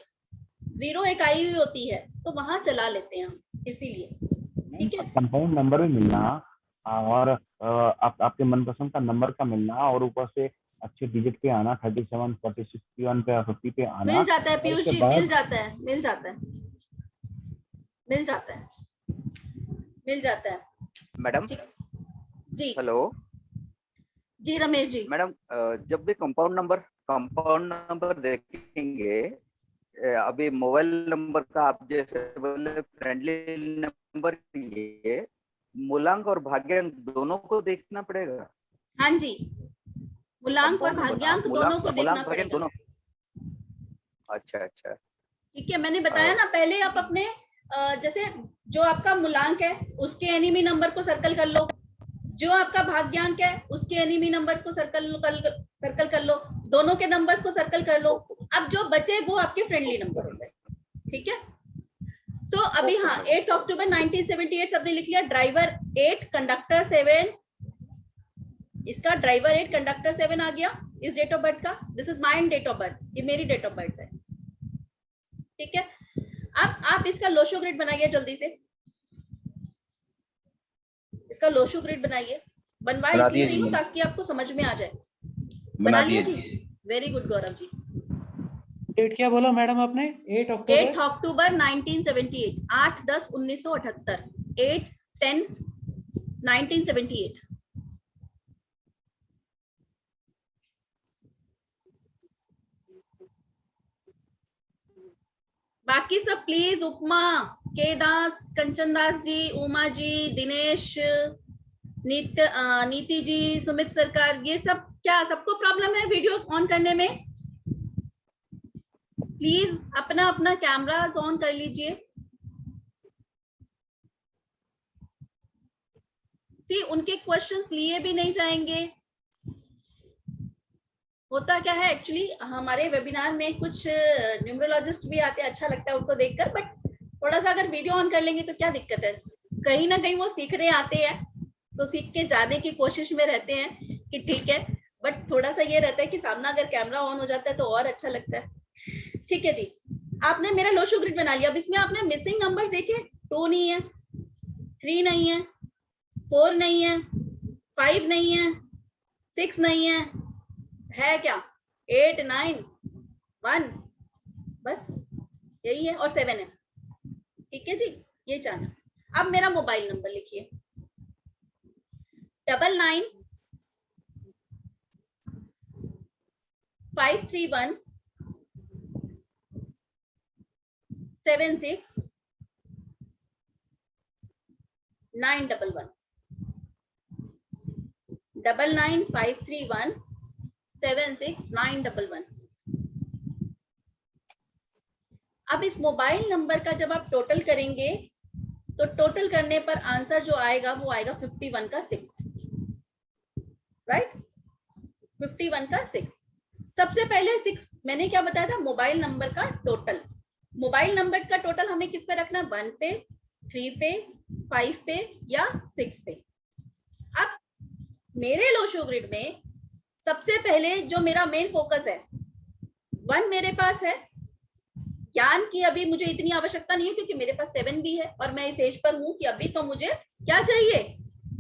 0 एक आई हुई होती है, तो वहां चला लेते हैं हम, इसीलिए, ठीक है। कंपाउंड नंबर भी मिलना और आपके मनपसंद का नंबर का मिलना और ऊपर से अच्छे डिजिट पे आना, 37, 46, 51 पे 50 पे आना, मिल जाता है पीयूष जी, मिल जाता है मैडम जी। हेलो जी रमेश जी। मैडम, जब भी कंपाउंड नंबर देखेंगे, अभी मोबाइल नंबर का आप जैसे बोले फ्रेंडली नंबर, ये मूलांक और भाग्यांक दोनों को देखना पड़ेगा। हाँ जी, मूलांक और भाग्यांक दोनों को देखना पड़ेगा। अच्छा, ठीक है। मैंने बताया ना पहले, आप अपने जैसे जो आपका मूलांक है उसके एनिमी नंबर को सर्कल कर लो, जो आपका भाग्यांक है उसके एनिमी नंबर्स को सर्कल कर लो, दोनों के नंबर्स को सर्कल कर लो, अब जो बचे वो आपके फ्रेंडली नंबर हो गए, ठीक है। सो अभी हाँ 8 अक्टूबर 1978 सबने लिख लिया। ड्राइवर 8 कंडक्टर 7, इसका ड्राइवर 8 कंडक्टर 7 आ गया इस डेट ऑफ बर्थ का। This is my date of birth, ये मेरी डेट ऑफ बर्थ है, ठीक है। अब आप इसका लोशो ग्रिड बनाइए जल्दी से, इसका लोशो ग्रिड बनाइए। बनवा इसलिए रही हूँ ताकि आपको समझ में आ जाए। बना लिया जी, very good Gaurav ji. Date क्या बोला मैडम आपने? 8 अक्टूबर 8 अक्टूबर 1978, 8/10/1978, 8/10/1978। बाकी सब प्लीज, उपमा, के दास, कंचन दास जी, उमा जी, दिनेश, नीति जी, सुमित सरकार, ये सब क्या सबको प्रॉब्लम है वीडियो ऑन करने में? प्लीज अपना अपना कैमरा ऑन कर लीजिए। सी उनके क्वेश्चंस लिए भी नहीं जाएंगे। होता क्या है एक्चुअली, हमारे वेबिनार में कुछ न्यूमरोलॉजिस्ट भी आते हैं, अच्छा लगता है उनको देखकर, बट थोड़ा सा अगर वीडियो ऑन कर लेंगे तो क्या दिक्कत है, कहीं ना कहीं वो सीखने आते हैं तो सीख के जाने की कोशिश में रहते हैं कि ठीक है, बट थोड़ा सा ये रहता है कि सामना अगर कैमरा ऑन हो जाता है तो और अच्छा लगता है। ठीक है जी, आपने मेरा लोशो ग्रिड बना लिया। अब इसमें आपने मिसिंग नंबर्स देखे, 2 नहीं है, 3 नहीं है, 4 नहीं है, 5 नहीं है, 6 नहीं है क्या? 8, 9, 1, बस यही है, और 7 है। ठीक है जी, ये जाना। अब मेरा मोबाइल नंबर लिखिए, 99 531 76 911, 99 531 76 911। अब इस मोबाइल नंबर का जब आप टोटल करेंगे तो टोटल करने पर आंसर जो आएगा वो आएगा 51 का 6, राइट? 51 का 6। सबसे पहले 6 मैंने क्या बताया था, मोबाइल नंबर का टोटल। मोबाइल नंबर का टोटल हमें किस पे रखना? 1 पे, 3 पे, 5 पे या 6 पे। अब मेरे लोशो ग्रिड में सबसे पहले जो मेरा मेन फोकस है, 1 मेरे पास है। ज्ञान की अभी मुझे इतनी आवश्यकता नहीं है क्योंकि मेरे पास 7 भी है और मैं इस एज पर हूं कि अभी तो मुझे क्या चाहिए,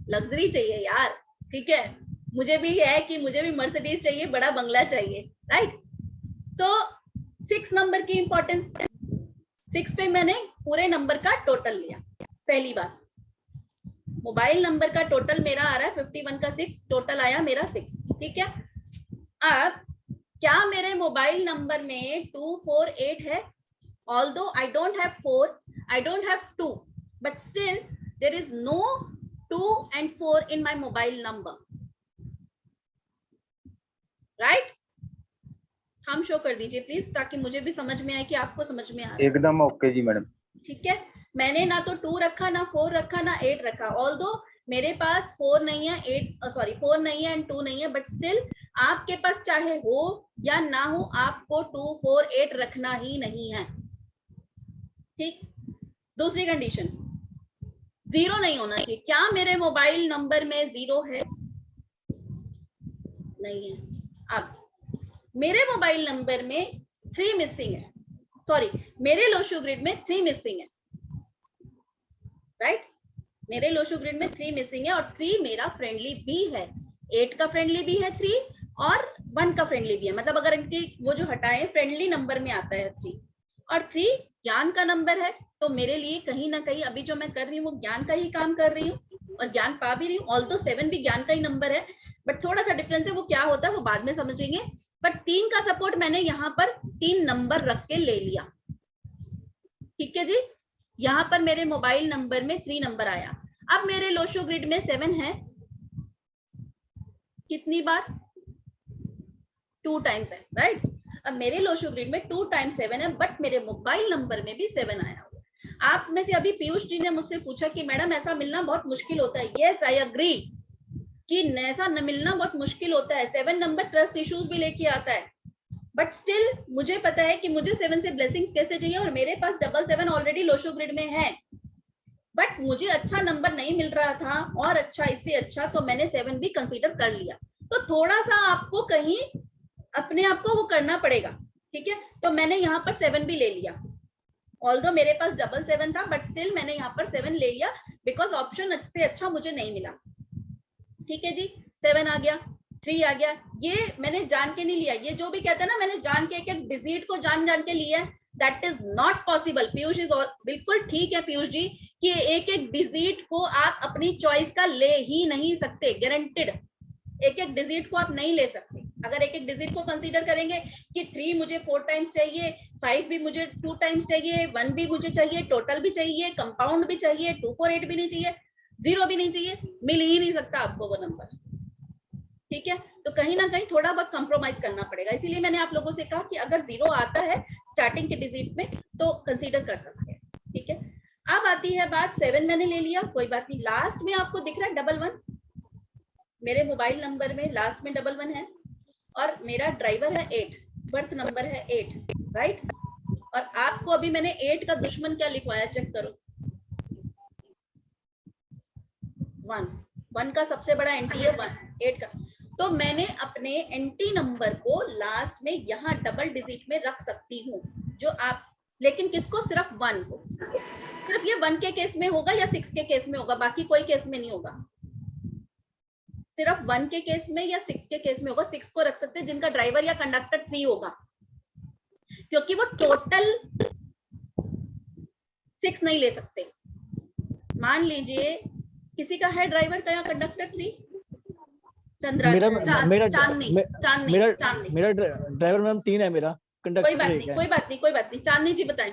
लग्जरी चाहिए यार। ठीक है, मुझे भी है कि मुझे भी मर्सिडीज चाहिए, बड़ा बंगला चाहिए, राइट? सो 6 नंबर की इंपॉर्टेंस, 6 पे मैंने पूरे नंबर का टोटल लिया। पहली बात, मोबाइल नंबर का टोटल मेरा आ रहा है 51 का 6, टोटल आया मेरा 6। ठीक है, अब क्या मेरे मोबाइल नंबर में 2, 4, 8 है? Although I don't have 4, I don't have 2, but still there is no 2 and 4 in my mobile number, right? हम शो कर दीजिए प्लीज ताकि मुझे भी समझ में आए कि आपको समझ में आ रहा है। एकदम ओके जी मैडम। ठीक है, मैंने ना तो 2 रखा, ना 4 रखा, ना 8 रखा। Although मेरे पास 4 नहीं है, 4 नहीं है एंड 2 नहीं है, बट स्टिल आपके पास चाहे हो या ना हो, आपको 2, 4, 8 रखना ही नहीं है। ठीक, दूसरी कंडीशन, 0 नहीं होना चाहिए। क्या मेरे मोबाइल नंबर में 0 है? नहीं है। अब मेरे मोबाइल नंबर में 3 मिसिंग है, सॉरी मेरे लोशो ग्रिड में 3 मिसिंग है, राइट? मेरे लोशो ग्रिड में 3 मिसिंग है और 3 मेरा फ्रेंडली भी है। 8 का फ्रेंडली भी है 3 और 1 का फ्रेंडली भी है। मतलब अगर इनकी वो जो हटाए फ्रेंडली नंबर में आता है 3, और 3 ज्ञान का नंबर है, तो मेरे लिए कहीं ना कहीं अभी जो मैं कर रही हूँ वो ज्ञान का ही काम कर रही हूँ और ज्ञान पा भी रही हूँ। ऑल्दो 7 भी ज्ञान का ही नंबर है, बट थोड़ा सा डिफरेंस है, वो क्या होता है वो बाद में समझेंगे। बट 3 का सपोर्ट मैंने यहाँ पर 3 नंबर रख के ले लिया। ठीक है जी, यहाँ पर मेरे मोबाइल नंबर में 3 नंबर आया। अब मेरे लोशो ग्रिड में 7 है, कितनी बार? 2 टाइम्स है, राइट? अब मेरे लोशो ग्रिड में 2 टाइम्स 7 है, बट मेरे मोबाइल नंबर में भी 7 आया हुआ। आप में से अभी पीयूष जी ने मुझसे पूछा कि मैडम ऐसा मिलना बहुत मुश्किल होता है। यस, आई अग्री कि ऐसा न मिलना बहुत मुश्किल होता है। 7 नंबर ट्रस्ट इश्यूज भी लेके आता है, बट स्टिल मुझे पता है कि मुझे 7 से ब्लेसिंग्स कैसे चाहिए, और मेरे पास 7 ऑलरेडी लोशो ग्रिड में है, बट मुझे अच्छा नंबर नहीं मिल रहा था और अच्छा इससे अच्छा, तो मैंने 7 भी कंसीडर कर लिया। तो थोड़ा सा आपको कहीं अपने आप को वो करना पड़ेगा, ठीक है। तो मैंने यहाँ पर 7 भी ले लिया, ऑल्दो मेरे पास 7 था, बट स्टिल मैंने यहाँ पर 7 ले लिया बिकॉज ऑप्शन से अच्छा मुझे नहीं मिला, ठीक है जी। 7 आ गया, 3 आ गया, ये मैंने जान के नहीं लिया। ये जो भी कहते हैं ना मैंने जान के एक डिजिट को जान के लिया, that is not possible. Piyush is बिल्कुल ठीक है पीयूष जी कि एक डिजिट को आप अपनी चॉइस का ले ही नहीं सकते, गारंटेड। एक डिजिट को आप नहीं ले सकते। अगर एक डिजिट को कंसीडर करेंगे कि 3 मुझे 4 टाइम्स चाहिए, 5 भी मुझे 2 टाइम्स चाहिए, 1 भी मुझे चाहिए, टोटल भी चाहिए, कंपाउंड भी चाहिए, 2 4 8 भी नहीं चाहिए, 0 भी नहीं चाहिए, मिल ही नहीं सकता आपको वो नंबर, ठीक है। तो कहीं ना कहीं थोड़ा बहुत कंप्रोमाइज करना पड़ेगा। इसीलिए मैंने आप लोगों से कहा कि अगर 0 आता है स्टार्टिंग के डिजिट में तो कंसीडर कर सकते हैं, ठीक है। अब आती है बात, 7 मैंने ले लिया, कोई बात नहीं। लास्ट में आपको दिख रहा है 11, मेरे मोबाइल नंबर में लास्ट में 11 है, और मेरा ड्राइवर है 8, बर्थ नंबर है 8, राइट। और आपको अभी मैंने 8 का दुश्मन क्या लिखवाया, चेक करो, 1 का सबसे बड़ा एंटी है 8 का। तो मैंने अपने एंटी नंबर को लास्ट में यहाँ डबल डिजिट में रख सकती हूँ, जो आप, लेकिन किसको, सिर्फ 1 को। सिर्फ ये 1 के केस में होगा या 6 के केस में होगा, बाकी कोई केस में नहीं होगा। सिर्फ 1 के केस में या 6 के केस में होगा। 6 को रख सकते हैं जिनका ड्राइवर या कंडक्टर 3 होगा, क्योंकि वो टोटल 6 नहीं ले सकते। मान लीजिए किसी का है ड्राइवर का या कंडक्टर 3, चंद्रा, चांदनी, मेरा ड्राइवर मैम 3 है, मेरा कंडक्टर कोई बात नहीं। चांदनी जी बताएं।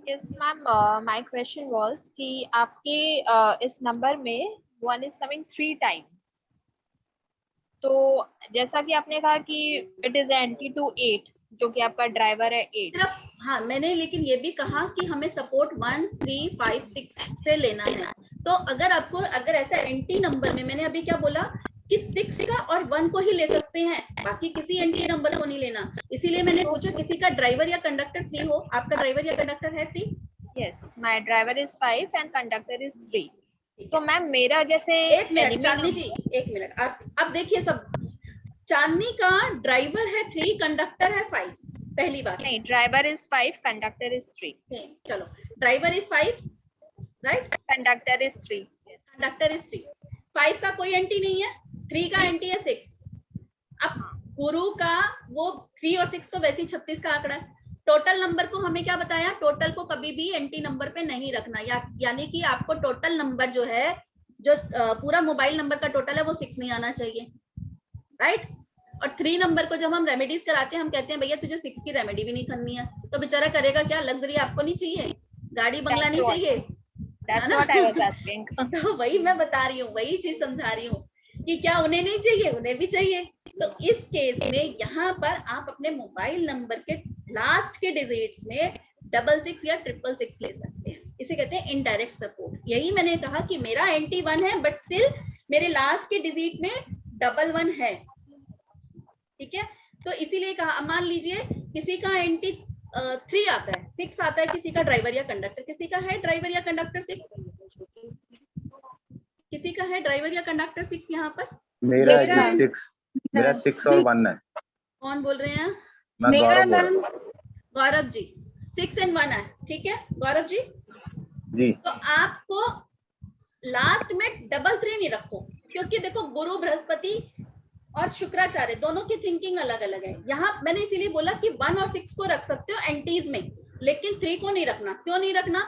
Yes, ma'am. My question was कि आपके इस नंबर में 1 is coming 3 times. तो जैसा कि आपने कहा कि it is anti to 8, जो कि आपका ड्राइवर है 8। हाँ, मैंने लेकिन ये भी कहा कि हमें सपोर्ट 1 3 5 6 से लेना है। तो अगर ऐसा एंटी नंबर में, मैंने अभी क्या बोला कि 6 का और 1 को ही ले सकते हैं, बाकी किसी एंटी नंबर को नहीं लेना। इसीलिए मैंने पूछा किसी का ड्राइवर या कंडक्टर 3 हो। आपका ड्राइवर या कंडक्टर है 3? Yes, my driver is 5 and conductor is 3. तो मैम मेरा जैसे, एक मिनट चांदनी जी, एक मिनट, आप देखिए सब, चांदनी का ड्राइवर है 3, कंडक्टर है 5, पहली बात। नहीं, ड्राइवर इज 5, कंडक्टर इज 3। चलो, driver is 5, right, conductor is 3, conductor is 3। 5 का कोई एंटी नहीं है, 3 का एंटी है 6। अब गुरु का वो 3 और 6 तो वैसे ही 36 का आंकड़ा है। टोटल नंबर को हमें क्या बताया, टोटल को कभी भी एंटी नंबर पे नहीं रखना, यानी कि आपको टोटल नंबर जो है, जो पूरा मोबाइल नंबर का टोटल है, वो 6 नहीं आना चाहिए, राइट। और 3 नंबर को जब हम रेमेडीज कराते हैं, हम कहते हैं भैया तुझे 6 की रेमेडी भी नहीं करनी है, तो बेचारा करेगा क्या? लग्जरी आपको नहीं चाहिए, गाड़ी बंगला नहीं चाहिए, That's what I was asking. तो वही मैं बता रही हूँ, वही चीज समझा रही हूँ कि क्या उन्हें नहीं चाहिए, उन्हें भी चाहिए। तो इस केस में यहाँ पर आप अपने मोबाइल नंबर के लास्ट के डिजिट्स में 66 या 666 ले सकते हैं, इसे कहते हैं इनडायरेक्ट सपोर्ट। यही मैंने कहा कि मेरा एंटी 1 है, बट स्टिल मेरे लास्ट के डिजिट में 11 है, ठीक है। तो इसीलिए कहा, मान लीजिए किसी का एंटी 3 आता है, 6 आता है, किसी का ड्राइवर या कंडक्टर, किसी का है ड्राइवर या कंडक्टर 6, किसी का है ड्राइवर या कंडक्टर 6 यहाँ पर। मेरा 6 और 1 है। कौन बोल रहे हैं? मेरा नाम गौरव जी, 6 and 1 है, ठीक है गौरव जी। जी। तो आपको लास्ट में 3 नहीं रखो, क्योंकि देखो गुरु बृहस्पति और शुक्राचार्य दोनों की थिंकिंग अलग अलग है। यहाँ मैंने इसीलिए बोला कि 1 और 6 को रख सकते हो एंटीज में, लेकिन 3 को नहीं रखना। क्यों नहीं रखना?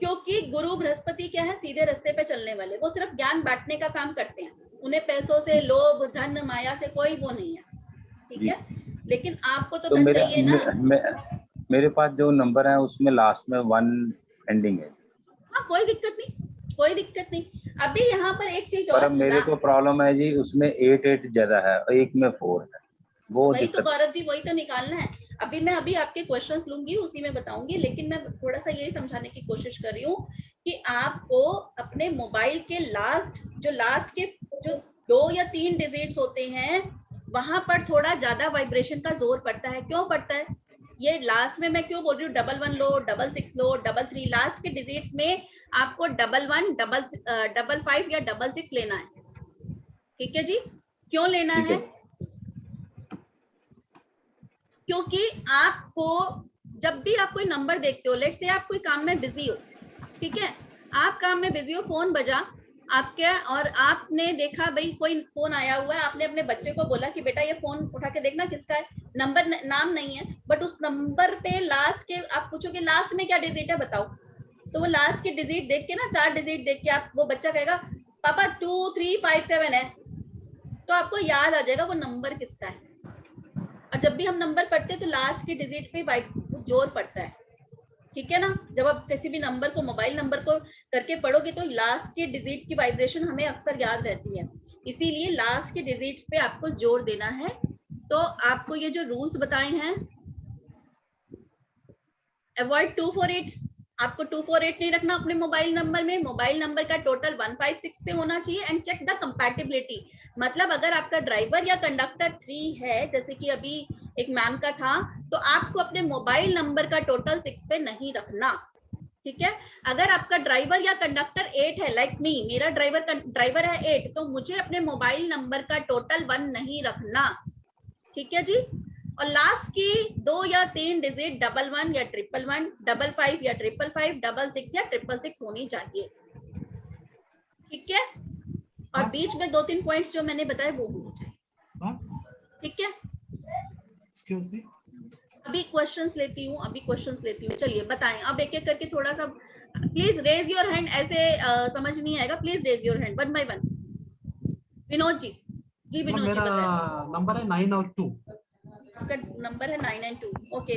क्योंकि गुरु बृहस्पति क्या है, सीधे रास्ते पे चलने वाले, वो सिर्फ ज्ञान बांटने का काम करते हैं, उन्हें पैसों से, लोभ, धन, माया से कोई वो नहीं है, ठीक है। लेकिन आपको तो धन चाहिए ना। मेरे पास जो नंबर है उसमें लास्ट में 1 एंडिंग है। हाँ, कोई दिक्कत नहीं, कोई दिक्कत नहीं। अभी यहाँ पर एक चीज और, मेरे को प्रॉब्लम है जी, उसमें 8 ज्यादा है और एक में 4 है, वो वही तो गौरव जी, वही तो निकालना है। मैं अभी आपके क्वेश्चंस लूंगी, उसी में बताऊंगी, लेकिन मैं थोड़ा सा यही समझाने की कोशिश कर रही हूँ कि आपको अपने मोबाइल के लास्ट के जो 2 या 3 डिजिट्स होते हैं, वहां पर थोड़ा ज्यादा वाइब्रेशन का जोर पड़ता है। क्यों पड़ता है? ये लास्ट में मैं क्यों बोल रही हूँ 11 लो, 66 लो, 33, लास्ट के डिजिट्स में आपको 11, 55 या 66 लेना है। ठीक है जी। क्यों लेना है? क्योंकि आपको जब भी आप कोई नंबर देखते हो, लेट्स से आप कोई काम में बिजी हो, ठीक है, आप काम में बिजी हो, फोन बजा आपके और आपने देखा भाई कोई फोन आया हुआ है, आपने अपने बच्चे को बोला कि बेटा ये फोन उठा के देखना किसका है, नंबर नाम नहीं है, बट उस नंबर पे लास्ट के आप पूछोगे लास्ट में क्या डिजिट है बताओ, तो वो लास्ट के डिजिट देख के ना, 4 डिजिट देख के आप वो बच्चा कहेगा पापा 2357 है, तो आपको याद आ जाएगा वो नंबर किसका है। और जब भी हम नंबर पढ़ते हैं तो लास्ट के डिजिट पे जोर पड़ता है, ठीक है ना। जब आप किसी भी नंबर को, मोबाइल नंबर को करके पढ़ोगे तो लास्ट के डिजिट की वाइब्रेशन हमें अक्सर याद रहती है, इसीलिए लास्ट के डिजिट पे आपको जोर देना है। तो आपको ये जो रूल्स बताए हैं, अवॉइड 248, आपको 248 नहीं रखना अपने मोबाइल नंबर में। मोबाइल नंबर का टोटल 156 पे होना चाहिए। एंड चेक द कंपैटिबिलिटी, मतलब अगर आपका ड्राइवर या कंडक्टर 3 है, जैसे कि अभी एक मैम का था, तो आपको अपने मोबाइल नंबर का टोटल 6 पे नहीं रखना, ठीक है। अगर आपका ड्राइवर या कंडक्टर 8 है, लाइक मी, मेरा ड्राइवर है 8, तो मुझे अपने मोबाइल नंबर का टोटल 1 नहीं रखना, ठीक है जी। और लास्ट की 2 या 3 डिजिट 11 या 111, 55 या 555, 66 या 666 होनी चाहिए, ठीक है। और बीच में 2-3 पॉइंट्स जो मैंने बताए वो होने चाहिए, ठीक है। अभी क्वेश्चंस लेती हूँ, चलिए बताएं। अब एक एक करके थोड़ा सा प्लीज रेज योर हैंड, ऐसे समझ नहीं आएगा, please raise your hand 1 by 1। Vinod ji, Vinod ji बताएं। नंबर है 9 और 2। आपका नंबर है 9 and 2, ओके।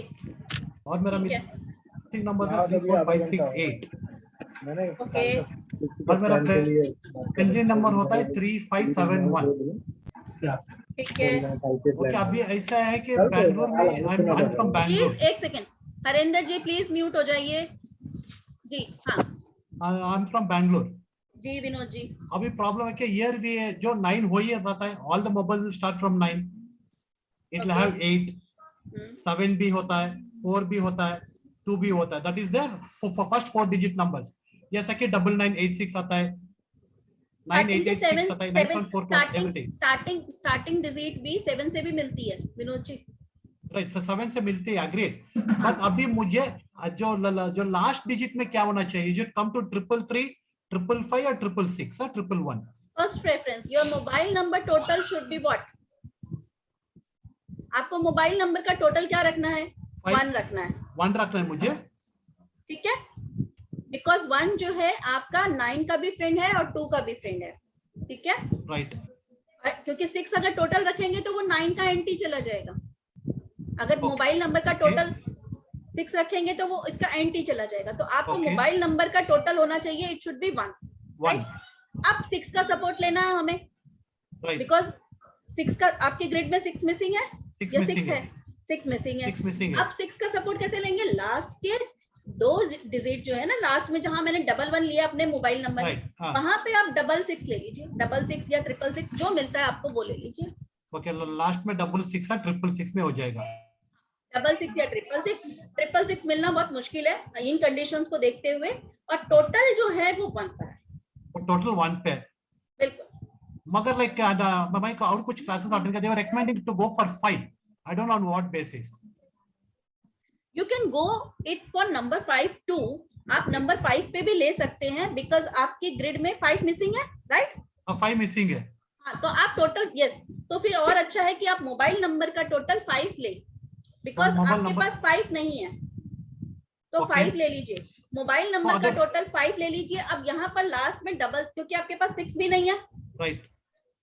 और मेरा मिसिंग नंबर है 3 4 5 6 8, ओके। और मेरा फ्रेंडली नंबर होता है 3571, ठीक है। ओके। अभी ऐसा है कि बैंगलोर में, I am from Bangalore. Please एक second, Harendra ji please mute हो जाइए जी। हाँ, आई एम फ्रॉम बैंगलोर जी। विनोद जी, अभी प्रॉब्लम है कि ईयर भी है, जो 9 हो ही रहता है, all the mobile will start from 9, it will have 8, 7 भी होता है, 4 भी होता है, 2 भी होता है, that is there for first 4 digit numbers, जैसा कि 9986 आता है, 9886 आता है, 974 एवरीथिंग। स्टार्टिंग डिजिट भी 7 से भी मिलती है विनोद जी, राइट। 7 से मिलती है, एग्रीड। बट अभी मुझे जो लास्ट डिजिट में क्या होना चाहिए, इज इट कम टू 333, 555 या 666 or 111? First preference, your mobile number total should be what? आपको मोबाइल नंबर का टोटल क्या रखना है? 1 रखना है। 1 रखना है मुझे, ठीक है। बिकॉज 1 जो है आपका 9 का भी फ्रेंड है और 2 का भी फ्रेंड है, ठीक है, राइट। क्योंकि 6 अगर टोटल रखेंगे तो वो 9 का एंटी चला जाएगा। अगर मोबाइल नंबर का टोटल 6 रखेंगे तो वो इसका एंटी चला जाएगा। तो आपको मोबाइल नंबर का टोटल होना चाहिए, इट शुड बी 1। अब 6 का सपोर्ट लेना है हमें, बिकॉज 6 का आपके ग्रिड में 6 मिसिंग है, 6 है, 6 मिसिंग है। अब 6 का सपोर्ट कैसे लेंगे? लास्ट के 2 डिजिट जो है ना, लास्ट में जहां मैंने 11 लिया अपने मोबाइल नंबर, वहां पे आप 66 ले लीजिए, 66 या 666 जो मिलता है आपको वो ले लीजिए। ओके, लास्ट में 66 या 666 में हो जाएगा। 66 या 666 मिलना बहुत मुश्किल है इन कंडीशंस को देखते हुए, और टोटल जो है वो 1 पर है, टोटल 1 पे है, बिल्कुल। मगर लाइक मैं और कुछ क्लासेस अटेंड करते हैं, recommending to go for 5, I don't know on what basis. You can go it for number 5 too, आप नंबर 5 पे भी ले सकते हैं, बिकॉज आपकी ग्रिड में 5 मिसिंग है, राइट? 5 मिसिंग है, हाँ, तो आप टोटल, यस, तो फिर और अच्छा है कि आप मोबाइल नंबर का टोटल 5 ले, बिकॉज आपके पास 5 नहीं है, तो 5 ले लीजिए। मोबाइल नंबर का टोटल 5 ले लीजिए। अब यहाँ पर लास्ट में डबल, क्योंकि आपके पास 6 भी नहीं है, राइट,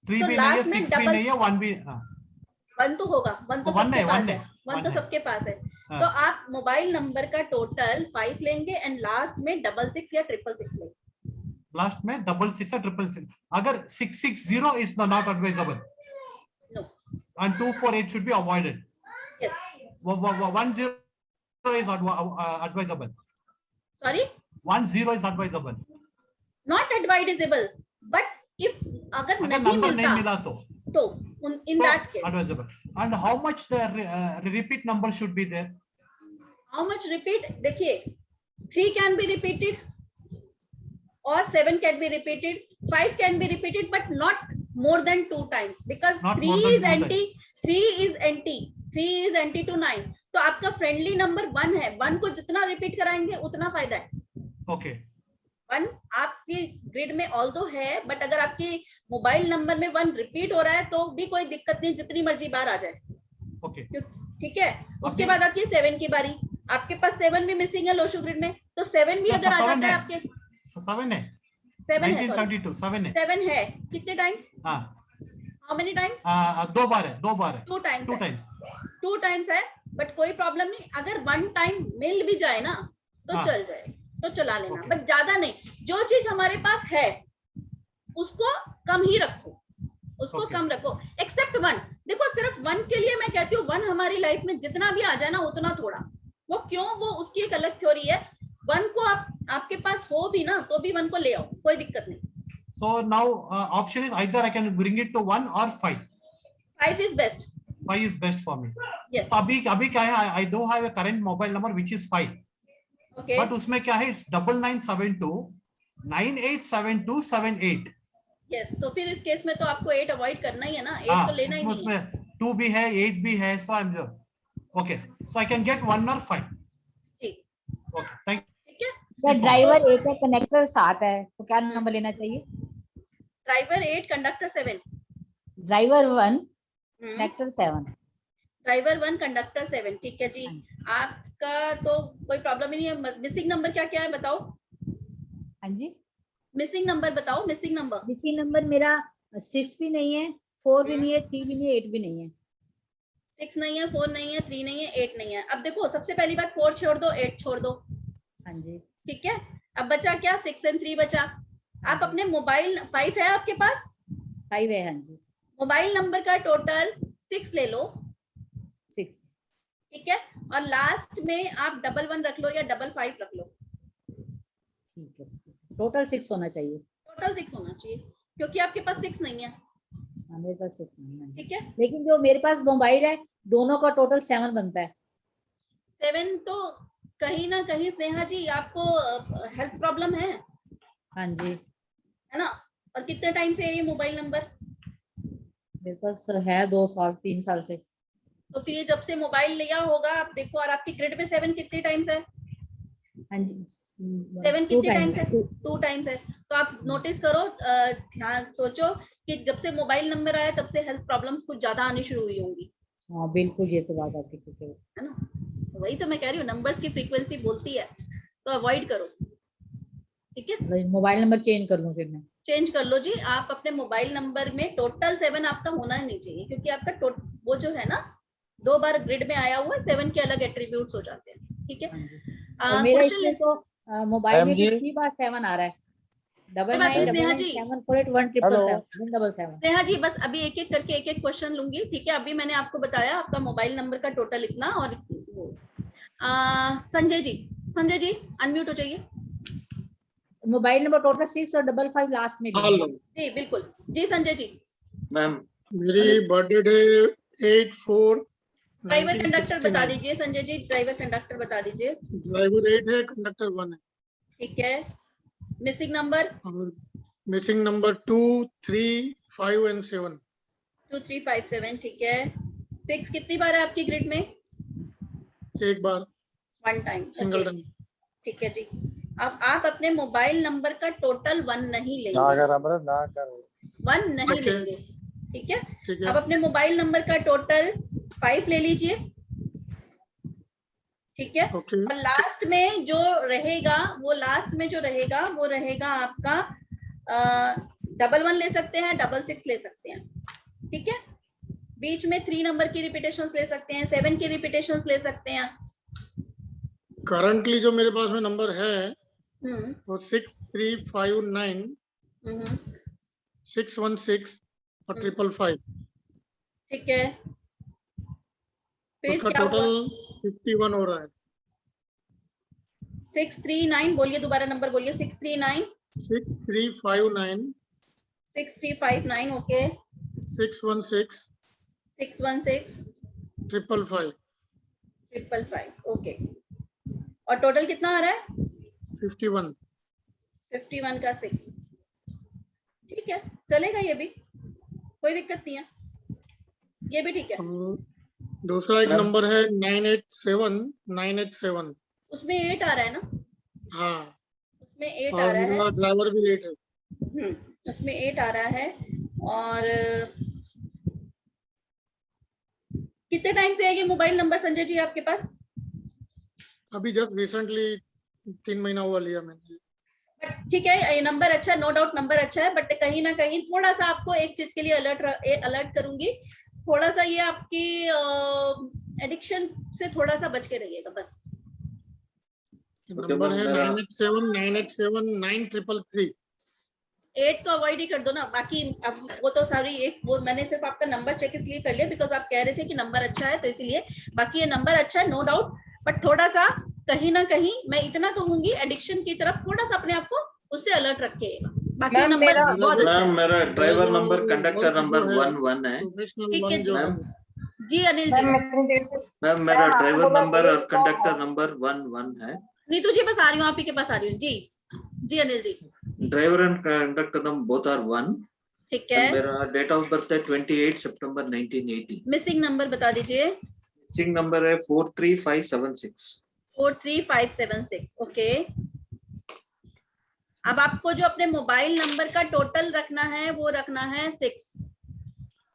3 भी नहीं है, 6 भी नहीं है, 1 भी, 1 तो होगा, 1 तो सबके पास है, 1 तो सबके पास है। तो आप मोबाइल नंबर का टोटल 5 लेंगे एंड लास्ट में 66 या 666 लेंगे। लास्ट में 66 या 666। अगर 660 is not advisable, no, and 248 should be avoided. Yes. 10 is advisable. Sorry? 10 is advisable. Not advisable, but if अगर नहीं मिला तो in that case. Advisable. And how much the repeat number should be there? How much repeat? देखिए, 3 can be repeated or 7 can be repeated, 5 can be repeated, but not more than 2 times, because Not 3 more than is 2 empty, 3 is empty, 3 is empty to 9. तो आपका friendly number 1 है, 1 को जितना repeat कराएंगे उतना फायदा है. Okay. 1 आपकी ग्रिड में ऑल्दो है, बट अगर आपके मोबाइल नंबर में 1 रिपीट हो रहा है तो भी कोई दिक्कत नहीं, जितनी मर्जी बार आ जाए. Okay. ठीक है. उसके बाद आती है 7 की बारी. आपके पास 7 भी मिसिंग है लोशो ग्रिड में, तो 7 भी अगर आ जाता है आपके 7 है. 7 है. 1972 7 है. 7 है. कितने टाइम्स? हाँ. How many times? 2 बार है. 2 बार है. 2 times. 2 times. 2 times है, बट कोई प्रॉब्लम नहीं. अगर 1 टाइम मिल भी जाए ना तो हाँ. चल जाए, तो चला लेना, बट ज्यादा नहीं. जो चीज हमारे पास है उसको कम ही रखो, उसको कम रखो, एक्सेप्ट 1. देखो सिर्फ 1 के लिए मैं कहती हूँ 1 हमारी लाइफ में जितना भी आ जाए ना उतना थोड़ा. वो क्यों, वो उसकी एक अलग थ्योरी है. 1 को आपके पास हो भी ना तो भी 1 को ले आओ, कोई दिक्कत नहीं. So now option is either I can bring it to 1 or 5. 5 is best. 5 is best for me. Yes. So अभी क्या है, I do have a current mobile number which is 5. Okay. But उसमें क्या है, it's 9972 987278. Yes. तो फिर इस case में तो आपको 8 अवॉइड करना ही है ना. 8 तो लेना ही नहीं है. उसमें 2 भी है, 8 भी है, so I'm sure. Okay. So I can get 1 or 5. ठीक. Okay. Thank you. ड्राइवर 8 है, कनेक्टर 7 है, तो क्या नंबर लेना चाहिए? Driver 8, conductor 7. Driver 1, connector 7. Driver 1, conductor 7. ठीक है जी. आपका तो कोई प्रॉब्लम ही नहीं है. मिसिंग नंबर क्या क्या है बताओ? हाँ जी, मिसिंग नंबर बताओ. मिसिंग नंबर मेरा 6 भी नहीं है, 4 भी नहीं है, 3 भी नहीं है, 8 भी नहीं है. 6 नहीं है, 4 नहीं है, 3 नहीं है, 8 नहीं है. अब देखो सबसे पहली बात 4 छोड़ दो, 8 छोड़ दो. हाँ जी. ठीक है. अब बचा क्या? 6 and 3 बचा. आप अपने मोबाइल 5 है आपके पास? 5 है. हाँ जी. मोबाइल नंबर का टोटल 6 ले लो. 6. ठीक है. और लास्ट में आप 11 रख लो या 55 रख लो. ठीक है. टोटल 6 होना चाहिए. टोटल 6 होना चाहिए, क्योंकि आपके पास 6 नहीं है. हाँ, मेरे पास 6 नहीं है. ठीक है. लेकिन जो मेरे पास मोबाइल है, दोनों का टोटल 7 बनता है. 7 तो कहीं ना कहीं स्नेहा जी आपको हेल्थ प्रॉब्लम है. हाँ जी. है ना. और कितने टाइम से है ये मोबाइल नंबर? मेरे पास है 2 साल 3 साल से. तो फिर ये जब से मोबाइल लिया होगा आप देखो, और आपकी ग्रिड में 7 कितने टाइम्स है? हाँ जी. 7 कितने टाइम्स है? 2 टाइम्स है. तो आप नोटिस करो, ध्यान सोचो कि जब से मोबाइल नंबर आया तब से हेल्थ प्रॉब्लम्स कुछ ज्यादा आनी शुरू हुई होंगी. हाँ बिल्कुल, ये तो बात आपकी ठीक है ना. वही तो मैं कह रही हूँ, नंबर्स की फ्रीक्वेंसी बोलती है, तो अवॉइड करो. ठीक है. मोबाइल नंबर चेंज कर लूं फिर मैं? चेंज कर लो जी. आप अपने मोबाइल नंबर में टोटल 7 आपका होना नहीं चाहिए, क्योंकि आपका वो जो है ना 2 बार ग्रिड में आया हुआ है, 7 के अलग एट्रीब्यूट्स हो जाते हैं. ठीक है. मेरा इसमें तो मोबाइल में 3 बार 7 आ रहा है. 9974817777. नेहा जी बस अभी एक एक करके एक एक क्वेश्चन लूंगी. ठीक है. अभी मैंने आपको बताया आपका मोबाइल नंबर का टोटल इतना. और संजय जी अनम्यूट हो जाइए. मोबाइल नंबर टोटल 6 और 55 लास्ट में. जी बिल्कुल जी. संजय जी. मैम मेरी बर्थडे है 8/4. ड्राइवर कंडक्टर बता दीजिए. संजय जी ड्राइवर कंडक्टर बता दीजिए. ड्राइवर 8 है, कंडक्टर 1 है. ठीक है. Missing number? Missing number 2, 3, 5 and 7. 2, 3, 5, 7. ठीक है. 6 कितनी बार है आपकी ग्रिड में? 1 बार. 1 टाइम. Single time. ठीक है जी. अब आप अपने मोबाइल नंबर का टोटल 1 नहीं लेंगे. 1 नहीं लेंगे. ठीक है. अब अपने मोबाइल नंबर का टोटल 5 ले लीजिए. ठीक है. और लास्ट में जो रहेगा वो रहेगा आपका 11 ले सकते हैं, 66 ले सकते हैं. ठीक है. बीच में 3 नंबर की रिपीटेशंस ले सकते हैं, 7 की रिपीटेशंस ले सकते हैं. करंटली जो मेरे पास में नंबर है वो 6359 616 और 555. ठीक है. उसका टोटल 51 हो रहा है. 639 बोलिए, दोबारा नंबर बोलिए. 639 6359 6359. ओके. 616 616 555 555 ओके। और टोटल कितना आ रहा है? 51 का 6। ठीक है, चलेगा, ये भी कोई दिक्कत नहीं है, ये भी ठीक है। दूसरा एक नंबर है 987 उसमें 8 आ रहा है ना? हाँ, उसमें 8 आ और रहा है। मेरा ड्राइवर भी 8 है। उसमें 8 आ रहा है। और कितने टाइम से है ये मोबाइल नंबर संजय जी आपके पास? अभी जस्ट रिसेंटली 3 महीना हुआ लिया मैंने। ठीक है, ये नंबर अच्छा है, नो डाउट नंबर अच्छा है, बट कहीं ना कहीं थोड़ा सा आपको एक चीज के लिए अलर्ट करूंगी, थोड़ा सा ये आपकी एडिक्शन से थोड़ा सा बच के रहिएगा बस। नंबर है 987 8 तो अवॉइड ही कर दो ना, बाकी अब वो तो सारी एक वो मैंने सिर्फ आपका नंबर चेक इसलिए कर लिया बिकॉज आप कह रहे थे कि नंबर अच्छा है, तो इसीलिए। बाकी ये नंबर अच्छा है, नो डाउट, बट थोड़ा सा कहीं ना कहीं मैं इतना कहूंगी एडिक्शन की तरफ थोड़ा सा अपने आप को उससे अलर्ट रखिएगा। बाकी नंबर बहुत अच्छा है। मेरा ड्राइवर नंबर कंडक्टर नंबर 11 है। ठीक है जी अनिल जी। मैम मेरा ड्राइवर नंबर और कंडक्टर नंबर 11 है। नीतू जी बस आ रही हूँ, आप ही के पास आ रही हूँ जी। जी Anil ji. Driver and conductor number both are 1। ठीक है। मेरा डेट ऑफ बर्थ है 28 सितंबर 1980। मिसिंग नंबर बता दीजिए। मिसिंग नंबर है 43576। 43576 ओके। अब आपको जो अपने मोबाइल नंबर का टोटल रखना है वो रखना है 6।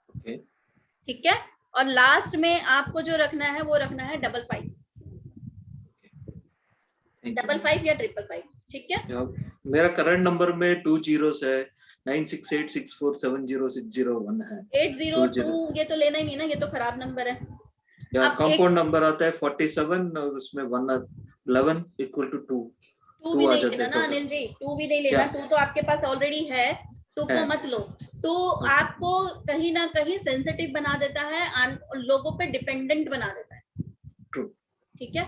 ओके ठीक है, और लास्ट में आपको जो रखना है वो रखना है 55 या 555। ठीक है, मेरा करंट नंबर में 2 zeros है, 9686470601 है। 802 ये तो लेना ही नहीं ना, ये तो खराब नंबर है। कंपाउंड नंबर आता है 47 और उसमें 11 इक्वल टू 2। 2 भी नहीं लेना ना अनिल जी, 2 भी नहीं लेना। 2 तो आपके पास ऑलरेडी है, 2 को मत लो। 2 आपको कहीं ना कहीं सेंसिटिव बना देता है, लोगों पे डिपेंडेंट बना देता है। ठीक है,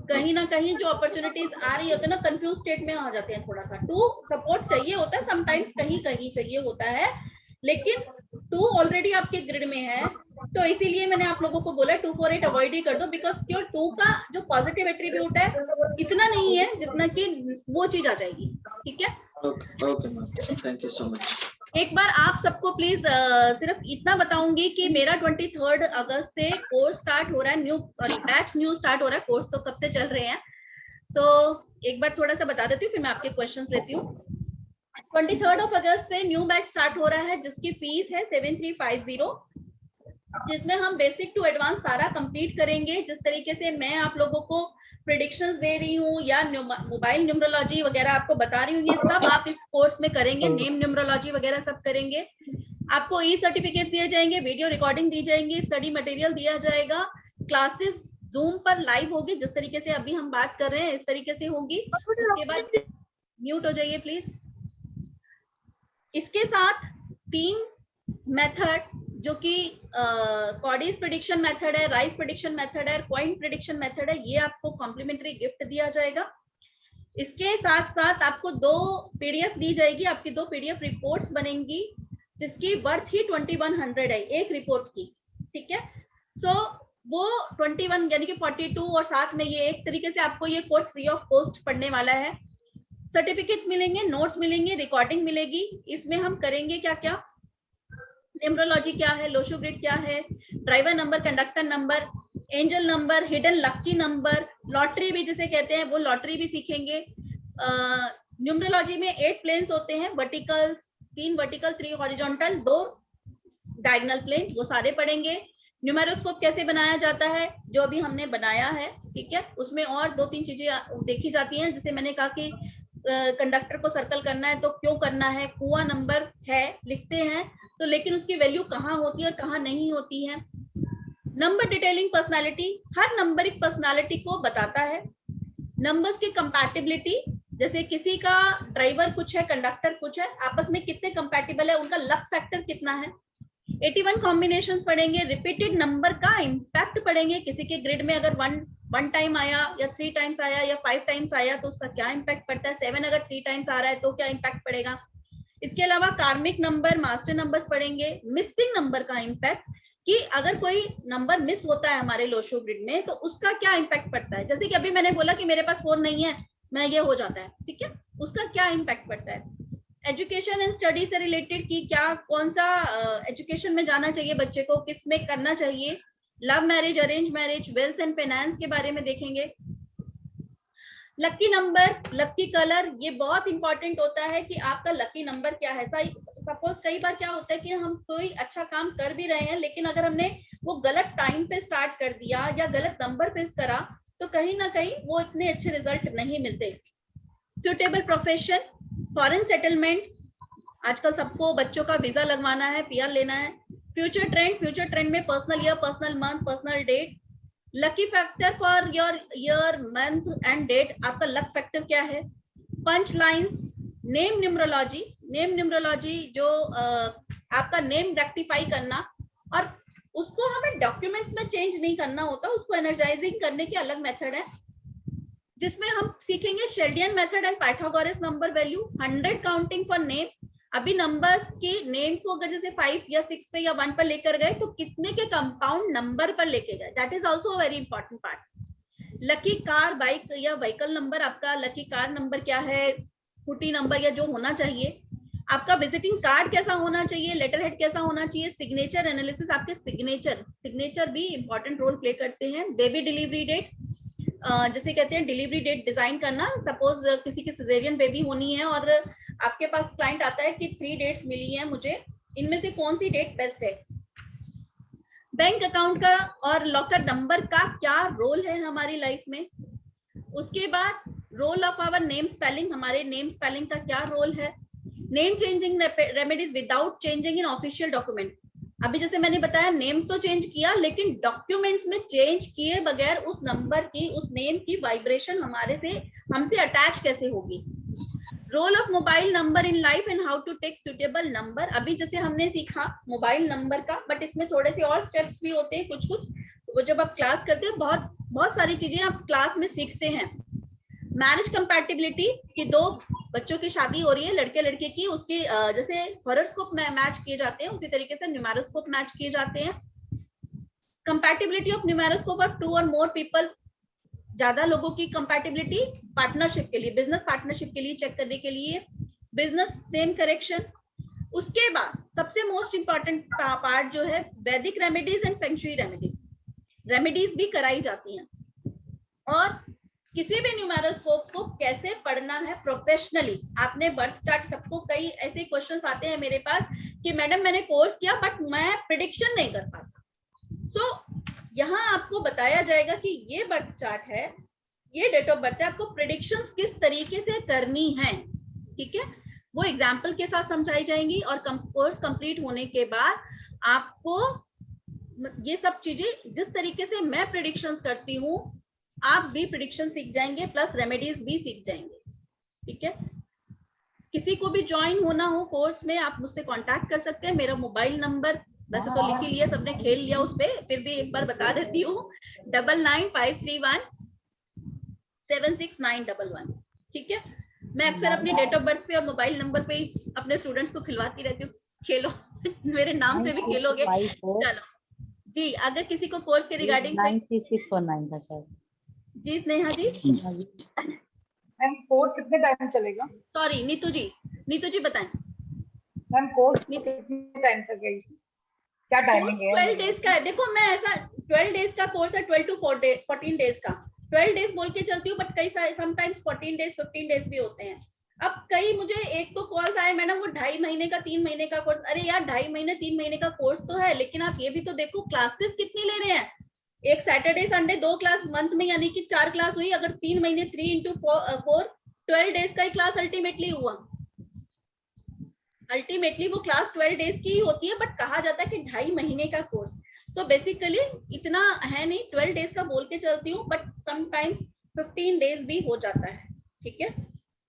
कहीं ना कहीं जो अपॉर्चुनिटीज आ रही होती है ना, कंफ्यूज स्टेट में आ जाते हैं थोड़ा सा। 2 सपोर्ट चाहिए होता है समटाइम्स, कहीं कहीं चाहिए होता है, लेकिन 2 ऑलरेडी आपके ग्रिड में है, तो इसीलिए मैंने आप लोगों को बोला 248 अवॉइड ही कर दो, बिकॉज क्यों 2 का जो पॉजिटिव एट्रीब्यूट है इतना नहीं है जितना कि वो चीज आ जाएगी। ठीक है, okay ma'am, thank you so much. एक बार आप सबको प्लीज सिर्फ इतना बताऊंगी कि मेरा 23 अगस्त से कोर्स स्टार्ट हो रहा है, बैच न्यू स्टार्ट हो रहा है। कोर्स तो कब से चल रहे हैं, सो एक बार थोड़ा सा बता देती हूँ, फिर मैं आपके क्वेश्चंस लेती हूँ। 23 अगस्त से न्यू बैच स्टार्ट हो रहा है, जिसकी फीस है 7350, जिसमें हम बेसिक टू एडवांस सारा कंप्लीट करेंगे। जिस तरीके से मैं आप लोगों को प्रेडिक्शंस दे रही हूँ या मोबाइल न्यूमरोलॉजी वगैरह आपको बता रही हूँ, ये सब आप इस कोर्स में करेंगे। नेम न्यूमरोलॉजी वगैरह सब करेंगे। आपको ई सर्टिफिकेट दिए जाएंगे, वीडियो रिकॉर्डिंग दी जाएंगी, स्टडी मटेरियल दिया जाएगा। क्लासेस जूम पर लाइव होगी, जिस तरीके से अभी हम बात कर रहे हैं इस तरीके से होगी। उसके बाद म्यूट हो जाइए प्लीज। इसके साथ 3 मेथड जो कि कॉडीज प्रेडिक्शन मेथड है, राइस प्रेडिक्शन मेथड है, कॉइन प्रेडिक्शन मेथड है, ये आपको कॉम्प्लीमेंट्री गिफ्ट दिया जाएगा। इसके साथ साथ आपको 2 पीडीएफ दी जाएगी, आपकी 2 पीडीएफ रिपोर्ट्स बनेंगी, जिसकी वर्थ ही 2100 है एक रिपोर्ट की। ठीक है, सो वो 21 यानी कि 42, और साथ में ये एक तरीके से आपको ये कोर्स फ्री ऑफ कॉस्ट पढ़ने वाला है। सर्टिफिकेट्स मिलेंगे, नोट्स मिलेंगे, रिकॉर्डिंग मिलेगी। इसमें हम करेंगे क्या क्या, न्यूमरोलॉजी क्या है, लोशो ग्रिड क्या है, driver number, conductor number, angel number, hidden lucky number, lottery भी जिसे कहते हैं वो लॉटरी भी सीखेंगे। न्यूमरोलॉजी में 8 प्लेन्स होते हैं, vertical 3 vertical 3 horizontal 2 diagonal plane, वो सारे पढ़ेंगे। न्यूमेरोस्कोप कैसे बनाया जाता है जो अभी हमने बनाया है। ठीक है, उसमें और 2-3 चीजें देखी जाती हैं, जिसे मैंने कहा कि कंडक्टर को सर्कल करना है तो क्यों करना है, कुआ नंबर है लिखते हैं तो, लेकिन उसकी वैल्यू कहाँ होती है और कहाँ नहीं होती है। नंबर डिटेलिंग पर्सनालिटी, हर नंबर एक पर्सनालिटी को बताता है। नंबर्स की कंपैटिबिलिटी, जैसे किसी का ड्राइवर कुछ है, कंडक्टर कुछ है, आपस में कितने कंपैटिबल है, उनका लक फैक्टर कितना है। 81 कॉम्बिनेशंस पढ़ेंगे। रिपीटेड नंबर का इम्पैक्ट पढ़ेंगे, किसी के ग्रिड में अगर 1 टाइम आया या 3 टाइम्स आया या 5 टाइम्स आया तो उसका क्या इम्पैक्ट पड़ता है। 7 अगर 3 टाइम्स आ रहा है तो क्या इम्पैक्ट पड़ेगा। इसके अलावा कार्मिक नंबर, मास्टर नंबर्स पढ़ेंगे। मिसिंग नंबर का इम्पैक्ट, कि अगर कोई नंबर मिस होता है हमारे लोशो ग्रिड में तो उसका क्या इम्पैक्ट पड़ता है। जैसे कि अभी मैंने बोला कि मेरे पास 4 नहीं है, मैं ये हो जाता है, ठीक है, उसका क्या इम्पैक्ट पड़ता है। एजुकेशन एंड स्टडी से रिलेटेड कि क्या कौन सा एजुकेशन में जाना चाहिए बच्चे को, किस में करना चाहिए, love marriage, arrange marriage, wealth and finance के बारे में देखेंगे। लकी नंबर, लकी कलर, ये बहुत इंपॉर्टेंट होता है कि आपका लकी नंबर क्या है। सपोज कई बार क्या होता है कि हम कोई अच्छा काम कर भी रहे हैं लेकिन अगर हमने वो गलत टाइम पे स्टार्ट कर दिया या गलत नंबर पे करा तो कहीं ना कहीं वो इतने अच्छे रिजल्ट नहीं मिलते। सुटेबल प्रोफेशन, फॉरेन सेटलमेंट, आजकल सबको बच्चों का वीजा लगवाना है, पीआर लेना है। फ्यूचर ट्रेंड में personal year, personal month, personal date. Lucky factor for your year, month and date, आपका लक फैक्टर क्या है। पंच लाइन्स, नेम न्यूमरोलॉजी जो आपका नेम रेक्टिफाई करना, और उसको हमें डॉक्यूमेंट्स में चेंज नहीं करना होता, उसको एनर्जाइजिंग करने के अलग मेथड है जिसमें हम सीखेंगे Chaldean method and Pythagoras number value. 100 counting for name, अभी नंबर्स के नेम को अगर जैसे 5 या 6 पे या 1 पर लेकर गए तो कितने के कंपाउंड नंबर पर लेके गए, that is also very important part. Lucky car, bike या व्हीकल नंबर, आपका लकी कार नंबर क्या है, स्कूटी नंबर या जो होना चाहिए। आपका विजिटिंग कार्ड कैसा होना चाहिए, लेटर हेड कैसा होना चाहिए। सिग्नेचर एनालिसिस, आपके सिग्नेचर भी इंपॉर्टेंट रोल प्ले करते हैं। बेबी डिलीवरी डेट, जैसे कहते हैं डिलीवरी डेट डिजाइन करना, सपोज किसी की सिजेरियन बेबी होनी है और आपके पास क्लाइंट आता है कि 3 डेट्स मिली हैं मुझे, इनमें से कौन सी डेट बेस्ट है। बैंक अकाउंट का और लॉकर नंबर का क्या रोल है हमारी लाइफ में। उसके बाद role of our name spelling, हमारे नेम स्पेलिंग का क्या रोल है। Name changing remedies without changing in official document, अभी जैसे मैंने बताया नेम तो चेंज किया लेकिन डॉक्यूमेंट्स में चेंज किए बगैर उस नंबर की, उस नेम की वाइब्रेशन हमसे अटैच कैसे होगी। Role of mobile number in life and how to take suitable number, अभी जैसे हमने सीखा मोबाइल नंबर का, बट इसमें थोड़े से और स्टेप्स भी होते हैं कुछ वो जब आप क्लास करते हैं बहुत सारी चीजें आप क्लास में सीखते हैं। मैरिज कंपैटिबिलिटी कि 2 बच्चों की शादी हो रही है, लड़के लड़के की, उसकी जैसे हॉरोस्कोप मैच किए जाते हैं उसी तरीके से न्यूमेरोस्कोप मैच किए जाते हैं। कंपैटिबिलिटी ऑफ न्यूमेरोस्कोप और 2 और मोर पीपल, ज्यादा लोगों की कंपैटिबिलिटी पार्टनरशिप के लिए, बिजनेस पार्टनरशिप के लिए चेक करने के लिए। Business name correction. उसके बाद सबसे मोस्ट इंपॉर्टेंट पार्ट जो है वैदिक remedies and feng shui remedies भी कराई जाती हैं। और किसी भी न्यूमेरोस्कोप को कैसे पढ़ना है प्रोफेशनली, आपने बर्थ चार्ट, सबको कई ऐसे क्वेश्चंस आते हैं मेरे पास कि मैडम मैंने कोर्स किया बट मैं प्रेडिक्शन नहीं कर पाता। सो यहाँ आपको बताया जाएगा कि ये बर्थ चार्ट है, ये डेट ऑफ बर्थ है, आपको प्रेडिक्शंस किस तरीके से करनी है, ठीक है, वो एग्जाम्पल के साथ समझाई जाएंगी। और कोर्स कंप्लीट होने के बाद आपको ये सब चीजें जिस तरीके से मैं प्रेडिक्शंस करती हूँ आप भी प्रेडिक्शन सीख जाएंगे, प्लस रेमेडीज भी सीख जाएंगे, ठीक है। किसी को भी ज्वाइन होना हो कोर्स में आप मुझसे कांटेक्ट कर सकते हैं। मेरा मोबाइल नंबर वैसे तो लिख ही लिया, सबने खेल लिया उस पे, फिर भी एक बार बता देती हूँ, 9953176911, ठीक है। मैं अक्सर अपनी डेट ऑफ बर्थ पे और मोबाइल नंबर पे ही अपने स्टूडेंट्स को खिलवाती रहती हूँ, खेलो मेरे नाम से भी खेलोगे, चलो जी। अगर किसी को कोर्स के रिगार्डिंग 93619 था सर जी। स्नेहा जी, मैम कोर्स कितने टाइम चलेगा? सॉरी नीतू जी बताएं। मैम कोर्स कितने टाइम तक है, क्या टाइमिंग है? 12 डेज का है। देखो मैं ऐसा 12 डेज का कोर्स है, 12 to 14 डेज का। 12 डेज बोल के चलती हूँ बट कई समटाइम्स 14 डेज 15 डेज भी होते हैं। अब कई मुझे एक तो कॉल्स आए, मैडम वो 2.5 महीने का 3 महीने का कोर्स, अरे यार 2.5 महीने 3 महीने का कोर्स तो है लेकिन आप ये भी तो देखो क्लासेस कितनी ले रहे हैं। एक सैटरडे संडे 2 क्लास मंथ में, यानी कि 4 क्लास हुई। अगर 3 महीने 3 into 4 12 डेज का ही क्लास अल्टीमेटली हुआ। अल्टीमेटली वो क्लास 12 डेज की ही होती है बट कहा जाता है कि 2.5 महीने का कोर्स। सो बेसिकली इतना है नहीं, 12 डेज का बोल के चलती हूँ बट समटाइम्स 15 डेज भी हो जाता है, ठीक है।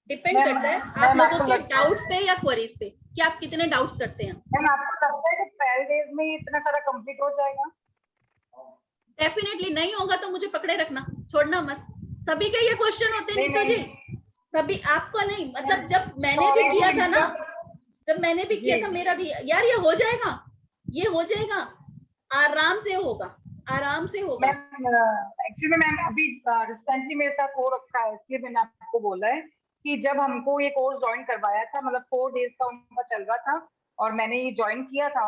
डिपेंड करता है आप लोगों के डाउट्स पे या क्वेरीज पे कि आप कितने डाउट्स करते हैं। मैम आपको लगता है कि 12 डेज में इतना सारा कंप्लीट हो जाएगा? डेफिनेटली नहीं होगा तो मुझे पकड़े रखना, छोड़ना मत। सभी के ये क्वेश्चन होते हैं नीतू जी, सभी, आपको नहीं, मतलब जब मैंने भी किया था ना, जब मैंने भी किया था मेरा भी, यार ये हो जाएगा, ये हो जाएगा। आराम से होगा, आराम से होगा। एक्चुअली मैम अभी रिसेंटली मेरे साथ हो रखा है, इसलिए मैंने आपको बोला है कि जब हमको ये कोर्स ज्वाइन करवाया था, मतलब 4 डेज का उनका चल रहा था और मैंने ये ज्वाइन किया था,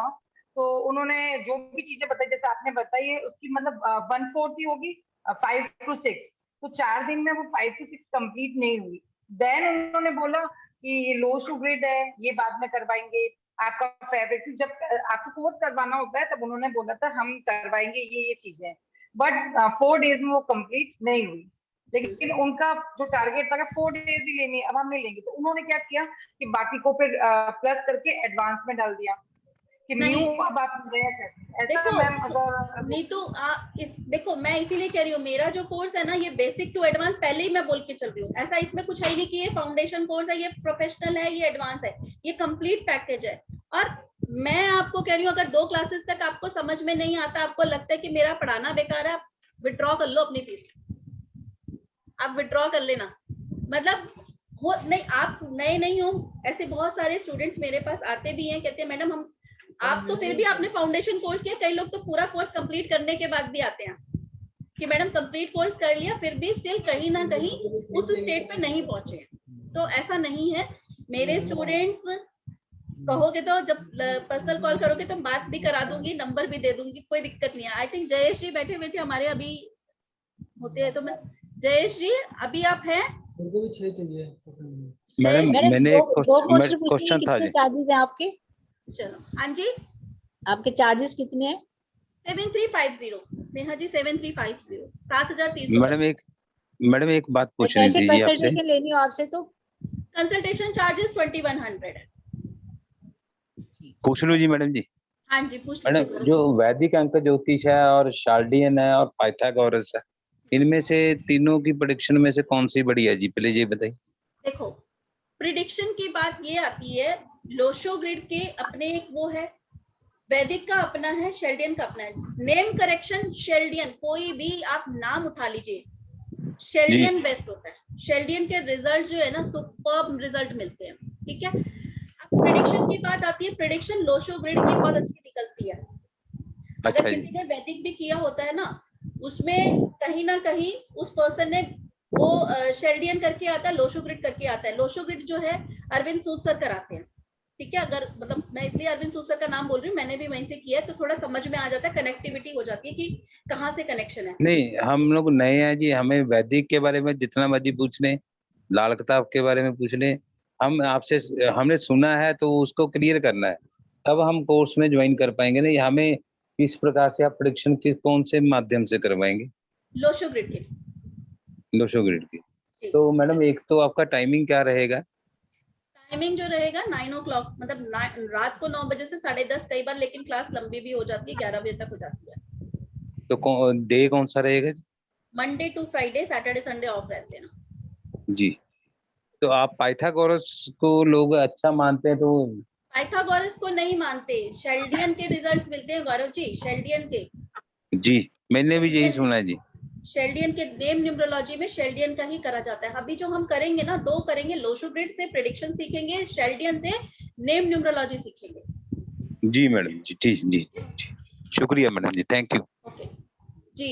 तो उन्होंने जो भी चीजें बताई जैसे आपने बताई है उसकी मतलब 1/4 ही होगी 5 to 6, तो 4 दिन में वो 5 to 6 कंप्लीट नहीं हुई। देन उन्होंने बोला कि ये लो टू ग्रिड है, ये बाद में करवाएंगे, आपका फेवरेट। जब आपको कोर्स करवाना होता है तब उन्होंने बोला था हम करवाएंगे ये चीजें, बट 4 डेज में वो कंप्लीट नहीं हुई। लेकिन उनका जो टारगेट था 4 डेज ही लेनी, अब हम नहीं लेंगे, तो उन्होंने क्या किया कि बाकी को फिर प्लस करके एडवांस में डाल दिया कि न्यू अब आप देखो नीतू देखो मैं इसीलिए कह रही हूँ, मेरा जो कोर्स है ना ये बेसिक टू एडवांस पहले ही मैं बोल के चल रही हूँ, ऐसा इसमें कुछ है नहीं कि ये फाउंडेशन कोर्स है, ये प्रोफेशनल है, ये एडवांस है, ये कंप्लीट पैकेज है। और मैं आपको कह रही हूँ अगर 2 क्लासेस तक आपको समझ में नहीं आता, आपको लगता है कि मेरा पढ़ाना बेकार है, आप विड्रॉ कर लो अपनी फीस, आप विड्रॉ कर लेना। मतलब हो नहीं, आप नए नहीं हो, ऐसे बहुत सारे स्टूडेंट्स मेरे पास आते भी हैं, कहते हैं मैडम हम, आप तो फिर भी आपने फाउंडेशन कोर्स किया, कई लोग तो पूरा कोर्स कंप्लीट करने के बाद भी आते हैं कि मैडम कंप्लीट कोर्स कर लिया फिर भी स्टिल कहीं ना कहीं उस स्टेट पे नहीं पहुंचे। तो ऐसा नहीं है, मेरे स्टूडेंट्स कहोगे तो जब पर्सनल कॉल करोगे तो बात भी करा दूंगी, नंबर भी दे दूंगी, कोई दिक्कत नहीं है। आई थिंक जयेश जी बैठे हुए थे हमारे, अभी होते हैं तो मैं, जयेश जी अभी आप हैं? उनको भी 6 चाहिए मैडम। मैंने एक क्वेश्चन था जी, चार्जेस है आपके? चलो हाँ जी, आपके चार्जेस कितने हैं? 7350 स्नेहा जी, 7350 7300। मैडम एक बात पूछनी थी जी आपसे, लेनी हो आपसे तो कंसल्टेशन चार्जेस 2100 है। पूछ लो जी मैडम जी। हाँ जी पूछ मैडम, लीजिए। जो वैदिक अंक ज्योतिष है और शार्डियन है और पाइथागोरस है, इनमें से तीनों की प्रेडिक्शन में से कौन सी बढ़िया है जी, प्लीज ये बताइए। देखो प्रिडिक्शन की बात ये आती है, लोशो ग्रिड के अपने एक वो है, वैदिक का अपना है, शेल्डियन का अपना है। नेम करेक्शन शेल्डियन, कोई भी आप नाम उठा लीजिए, शेल्डियन बेस्ट होता है। शेल्डियन के रिजल्ट जो है ना सुपर्ब रिजल्ट मिलते हैं, ठीक है। अब प्रेडिक्शन की बात आती है, प्रेडिक्शन लोशो ग्रिड की बहुत अच्छी निकलती है। अगर किसी ने वैदिक भी किया होता है ना, उसमें कहीं ना कहीं उस पर्सन ने वो शेल्डियन करके आता है, लोशो ग्रिड करके आता है। लोशो ग्रिड जो है अरविंद सूद सर कराते हैं, ठीक है। अगर मतलब मैं इसलिए अरविंद सूद सर का नाम बोल रही हूँ, मैंने भी वहीं से किया है, तो थोड़ा समझ में आ जाता है, कनेक्टिविटी हो जाती है कि कहाँ से कनेक्शन है। नहीं, हम लोग नए हैं जी, हमें वैदिक के बारे में जितना मर्जी पूछ लें, लाल किताब के बारे में पूछ लें, हम आपसे, हमने सुना है तो उसको क्लियर करना है, तब हम कोर्स में ज्वाइन कर पाएंगे। नहीं, हमें किस प्रकार से आप प्रेडिक्शन किस कौन से माध्यम से करवाएंगे? लोशो ग्रिड के। लोशो ग्रिड की। तो मैडम एक तो आपका टाइमिंग क्या रहेगा? टाइमिंग जो रहेगा 9 o'clock, मतलब रात को 9 बजे से 10:30 कई बार, लेकिन क्लास लंबी भी हो जाती है, 11 बजे तक हो जाती है। तो डे कौन सा रहेगा? Monday to Friday, Saturday Sunday off रहते हैं जी। तो आप पाइथागोरस को लोग अच्छा मानते हैं, तो पाइथागोरस को नहीं मानते, शेल्डियन के रिजल्ट्स मिलते हैं गौरव जी, शेल्डियन के। जी मैंने भी यही सुना है जी। शेल्डियन के नेम न्यूमरोलॉजी में शेल्डियन का ही करा जाता है। अभी जो हम करेंगे ना, 2 करेंगे, लोशो ग्रिड से प्रेडिक्शन सीखेंगे, शेल्डियन से नेम न्यूमरोलॉजी सीखेंगे। जी मैडम जी, ठीक जी, शुक्रिया मैडम जी, थैंक यू। ओके जी,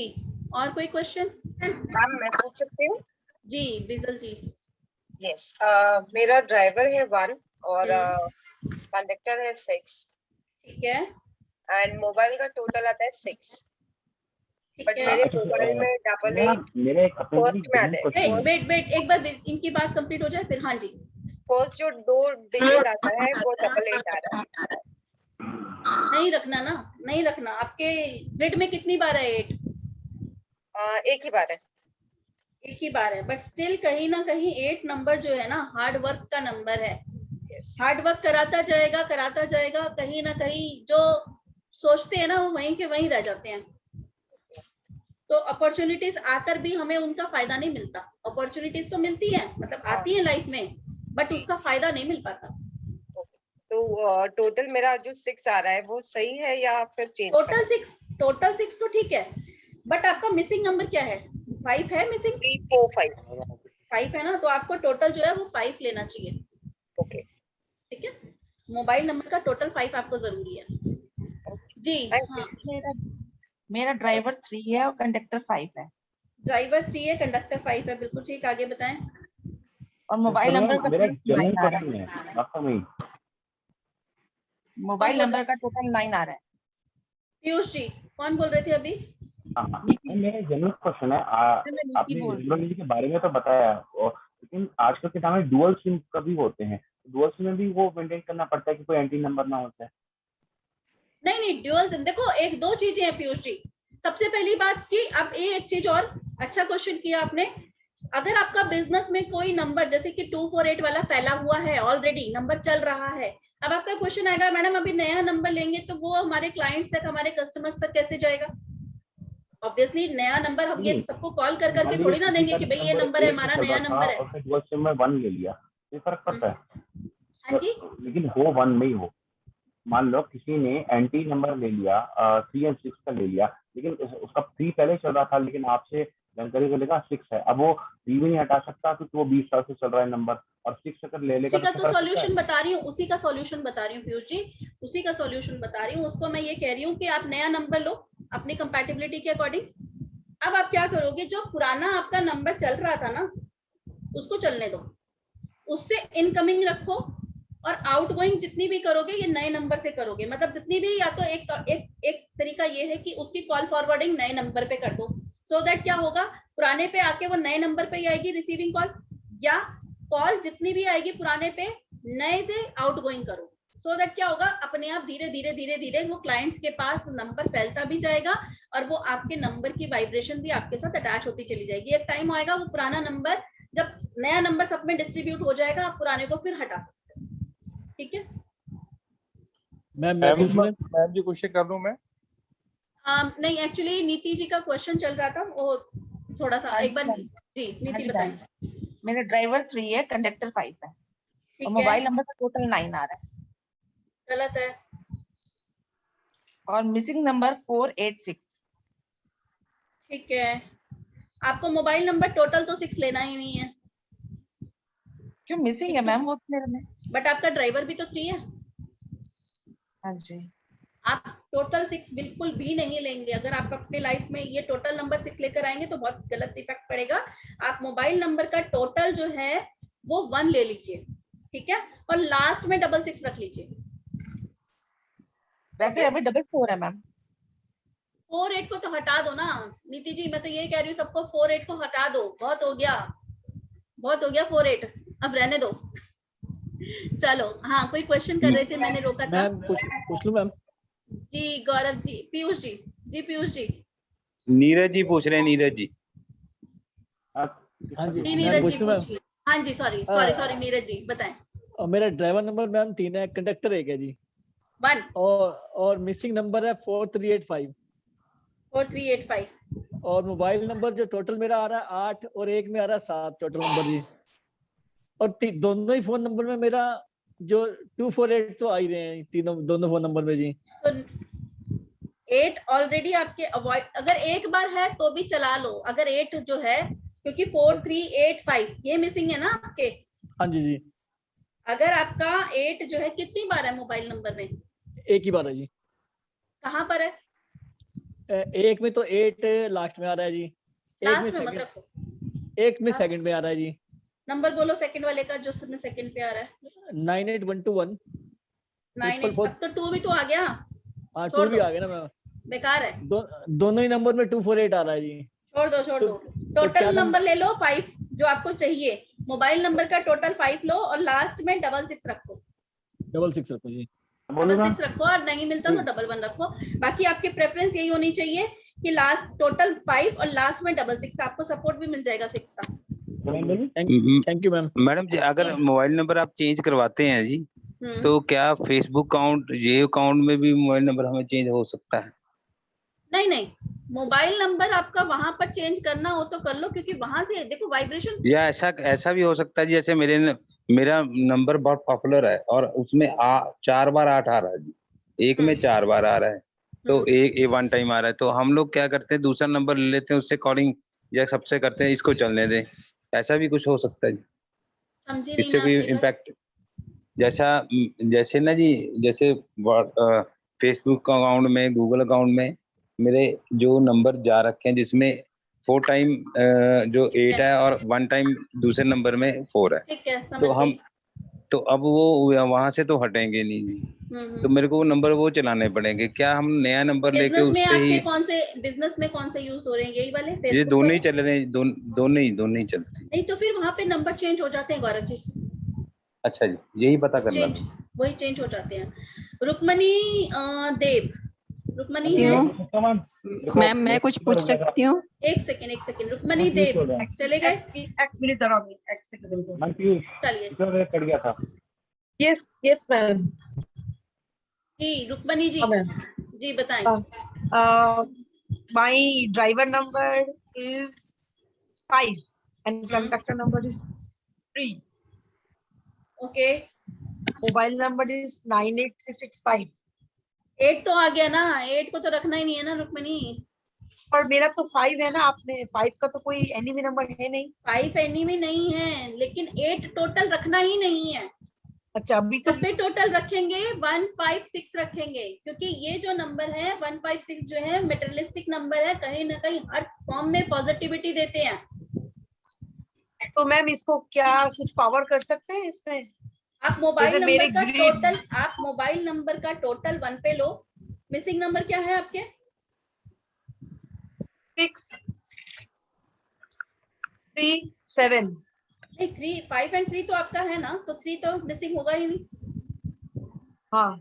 और कोई क्वेश्चन? मैम मैं पूछ सकती हूँ? जी बिजल जी। यस, मेरा ड्राइवर है 1 और कंडक्टर है 6, ठीक है, एंड मोबाइल का टोटल आता है 6, बट मेरे मोबाइल में 88 फर्स्ट में आता है। वेट एक बार इनकी बात कंप्लीट हो जाए फिर। हाँ जी, फर्स्ट जो 2 डिजिट आता है वो 88 आ रहा है। नहीं रखना ना, नहीं रखना। आपके ग्रिड में कितनी बार है 8? एक ही बार है। एक ही बार है, बट स्टिल कहीं ना कहीं 8 नंबर जो है ना हार्ड वर्क का नंबर है। हार्ड वर्क कराता जाएगा, कहीं ना कहीं जो सोचते हैं ना वो वहीं के वहीं रह जाते हैं। तो अपॉर्चुनिटीज आकर भी हमें उनका फायदा नहीं मिलता। अपॉर्चुनिटीज तो मिलती है, मतलब आती है लाइफ में, बट उसका फायदा नहीं मिल पाता। तो टोटल मेरा जो 6 आ रहा है वो सही है या फिर चेंज? टोटल 6 तो ठीक है, बट आपका मिसिंग नंबर क्या है? 5 है मिसिंग? 3 4 5 5 है ना, तो आपको टोटल जो है वो 5 लेना चाहिए। ओके, ठीक है, मोबाइल नंबर का टोटल 5 आपको जरूरी है। जी हाँ। मेरा ड्राइवर 3 है और कंडक्टर 5 है। ड्राइवर 3 है, कंडक्टर 5 है, बिल्कुल ठीक। आगे बताएं। और मोबाइल नंबर का मेरा 9 जनरल आ रहा क्वेश्चन है। है आपका नहीं। मोबाइल नंबर का टोटल 9 आ रहा है। पीयूष जी कौन बोल रहे थे अभी? हाँ, मेरा जनरल क्वेश्चन है आपने न्यूमरोलॉजी के बारे में तो बताया लेकिन आजकल के टाइम में डुअल सिम कभी होते हैं, डुअल सिम में भी वो मेंटेन करना पड़ता है कि कोई एंटी नंबर ना होता है? नहीं नहीं, ड्यूअल सिम देखो एक दो चीजें हैं पीयूष जी। सबसे पहली बात कि अब एक चीज और, अच्छा क्वेश्चन किया आपने। अगर आपका बिजनेस में कोई नंबर जैसे कि 248 वाला फैला हुआ है, ऑलरेडी नंबर चल रहा है, अब आपका क्वेश्चन आएगा मैडम अभी नया नंबर लेंगे तो वो हमारे क्लाइंट्स तक, हमारे कस्टमर्स तक कैसे जाएगा? ऑब्वियसली नया नंबर हम ये सबको कॉल कर करके थोड़ी ना देंगे कि भाई ये नंबर है हमारा, नया नंबर है। और फिर डुअल सिम में 1 ले लिया, ये फर्क पड़ता है? हाँ जी। लेकिन हो 1 में ही हो, मान लो किसी ने एंटी नंबर ले लिया 3 और 6 का ले लिया, लेकिन उसका 3 पहले चल रहा था लेकिन आपसे जानकारी को लेगा 6 है, अब वो 3 भी नहीं हटा सकता क्योंकि वो 20 साल से चल रहा है नंबर, और 6 अगर ले लेगा उसी का तो सॉल्यूशन बता रही हूँ, उसी का सॉल्यूशन बता रही हूँ पीयूष जी, उसी का सॉल्यूशन बता रही हूँ। उसको मैं ये कह रही हूँ कि आप नया नंबर लो अपनी कंपैटिबिलिटी के अकॉर्डिंग। अब आप क्या करोगे, जो पुराना आपका नंबर चल रहा था ना उसको चलने दो, उससे इनकमिंग रखो और आउटगोइंग जितनी भी करोगे ये नए नंबर से करोगे। मतलब जितनी भी, या तो एक तरीका ये है कि उसकी कॉल फॉरवर्डिंग नए नंबर पे कर दो, सो दैट क्या होगा, पुराने पे आके वो नए नंबर पे ही आएगी रिसीविंग कॉल, या कॉल जितनी भी आएगी पुराने पे नए से आउटगोइंग करो। सो दैट क्या होगा, अपने आप धीरे धीरे धीरे धीरे वो क्लाइंट्स के पास नंबर फैलता भी जाएगा और वो आपके नंबर की वाइब्रेशन भी आपके साथ अटैच होती चली जाएगी। एक टाइम आएगा वो पुराना नंबर, जब नया नंबर सब में डिस्ट्रीब्यूट हो जाएगा, आप पुराने को फिर हटा सकते हैं। ठीक है मैम जी क्वेश्चन कर लूं मैं? नहीं, एक्चुअली नीति जी का क्वेश्चन चल रहा था, वो थोड़ा सा एक बार जी नीति बताइए। मेरा ड्राइवर 3 है, कंडक्टर 5 है और मोबाइल नंबर का टोटल 9 आ रहा है। गलत है। और मिसिंग नंबर 486। ठीक है, आपको मोबाइल नंबर टोटल तो 6 लेना ही नहीं है। क्यों मिसिंग है मैम वो मेरे में? बट आपका ड्राइवर भी तो 3 है। हाँ जी। आप टोटल 6 बिल्कुल भी नहीं लेंगे। अगर आप अपने लाइफ में ये टोटल नंबर 6 लेकर आएंगे तो बहुत गलत इफेक्ट पड़ेगा। आप मोबाइल नंबर का टोटल जो है वो 1 ले लीजिए, ठीक है, और लास्ट में 66 रख लीजिए। वैसे अभी 44 है मैम। 48 को तो हटा दो ना नीति जी, मैं तो ये कह रही हूँ सबको 48 को हटा दो, बहुत हो गया, बहुत हो गया 48, अब रहने दो। चलो हाँ, कोई क्वेश्चन कर रहे थे, मैंने रोका था। मैम पूछ लूं मैम? जी गौरव जी, पीयूष जी, जी पीयूष जी। नीरज जी पूछ रहे हैं, नीरज जी। हाँ जी नीरज जी पूछिए। हाँ जी, सॉरी नीरज जी बताएं। और मेरा ड्राइवर नंबर मैम 3 है, कंडक्टर 1 है जी 1, और मिसिंग नंबर है 4385। 4385 और मोबाइल नंबर जो टोटल मेरा आ रहा है 8 और 1 में आ रहा है 7 टोटल नंबर जी। और दोनों ही फोन नंबर में मेरा जो 248 तो आ ही रहे हैं दोनों फोन नंबर में जी। तो 8 ऑलरेडी आपके अवॉइड, अगर एक बार है तो भी चला लो, अगर 8 जो है, क्योंकि 4385 ये मिसिंग है ना आपके। हाँ जी जी। अगर आपका 8 जो है कितनी बार है मोबाइल नंबर में? एक ही बार है जी। कहाँ पर है? एक में तो 8 लास्ट में आ रहा है जी, लास्ट में मत रखो, एक में सेकंड में आ रहा है जी। नंबर बोलो सेकंड वाले का जो सेकंड पे आ रहा है। 98121। 98, अब तो 2 भी तो आ गया। हाँ 2 भी आ गया ना मैम, बेकार है। दोनों ही नंबर में 248 आ रहा है जी। छोड़ दो टोटल नंबर ले लो 5 जो आपको चाहिए। मोबाइल नंबर का टोटल 5 लो और लास्ट में 66 रखो। 66 रखो जी। 66 रखो, और नहीं मिलता तो 11 रखो। बाकी आपकी प्रेफरेंस यही होनी चाहिए कि लास्ट टोटल 5 और लास्ट में 66। आपको सपोर्ट भी मिल जाएगा 6 का। Thank you ma'am. मैडम जी अगर मोबाइल नंबर आप चेंज करवाते हैं जी, तो क्या फेसबुक अकाउंट, ये अकाउंट में भी मोबाइल नंबर हमें चेंज हो सकता है? नहीं, मोबाइल नंबर आपका वहां पर चेंज करना हो तो कर लो, क्योंकि वहां से देखो वाइब्रेशन। या ऐसा भी हो सकता है जैसे मेरा नंबर बहुत पॉपुलर है और उसमें 4 बार 8 आ रहा है जी, एक में 4 बार आ रहा है, तो एक 1 टाइम आ रहा है, तो हम लोग क्या करते हैं दूसरा नंबर ले लेते हैं, उससे कॉलिंग या सबसे करते हैं, इसको चलने दें, ऐसा भी कुछ हो सकता है जी? समझी इससे कोई इम्पैक्ट जैसे ना जी, जैसे फेसबुक अकाउंट में, गूगल अकाउंट में मेरे जो नंबर जा रखे हैं, जिसमें 4 टाइम जो 8 है और 1 टाइम दूसरे नंबर में 4 है। ठीक है, समझ तो हम गई। तो अब वो वहां से तो हटेंगे नहीं, तो मेरे को वो नंबर वो चलाने पड़ेंगे। क्या हम नया नंबर लेके बिजनेस में उससे ही? आपके बिजनेस में कौन से यूज हो रहे हैं? यही वाले ये Facebook दोनों ही वाले? चल रहे हैं, दोनों ही चलते हैं। नहीं तो फिर वहां पे नंबर चेंज हो जाते हैं गौरव जी। अच्छा जी, यही पता करना चेंज, था। वही चेंज हो जाते हैं। रुक्मणी देव, रुक्मणी है? मैम मैं कुछ पूछ सकती हूँ? एक सेकंड, रुक्मणी देव चले गए? एक मिनट जरा, एक सेकंड। चलिए। Yes ma'am. जी रुक्मणी जी, जी बताएं। My driver number is 5 and conductor number is 3. Okay. Mobile number is 98365. 8 तो आ गया ना, 8 को तो रखना ही नहीं है ना रुक्मणी। और मेरा तो 5 है ना, आपने 5 का तो कोई एनिमी नंबर है नहीं। 5 एनिमी नहीं है, लेकिन 8 टोटल रखना ही नहीं है। अच्छा, अभी तो टोटल रखेंगे 156 रखेंगे, क्योंकि ये जो नंबर है 156 जो है मेटेरियलिस्टिक नंबर है, कहीं ना कहीं हर फॉर्म में पॉजिटिविटी देते हैं। तो मैम इसको क्या कुछ पावर कर सकते हैं इसमें? आप मोबाइल नंबर का टोटल 1 पे लो। मिसिंग नंबर क्या है आपके? 6 3 7। नहीं 3 5 एंड 3 तो आपका है ना, तो 3 तो मिसिंग होगा ही नहीं। हाँ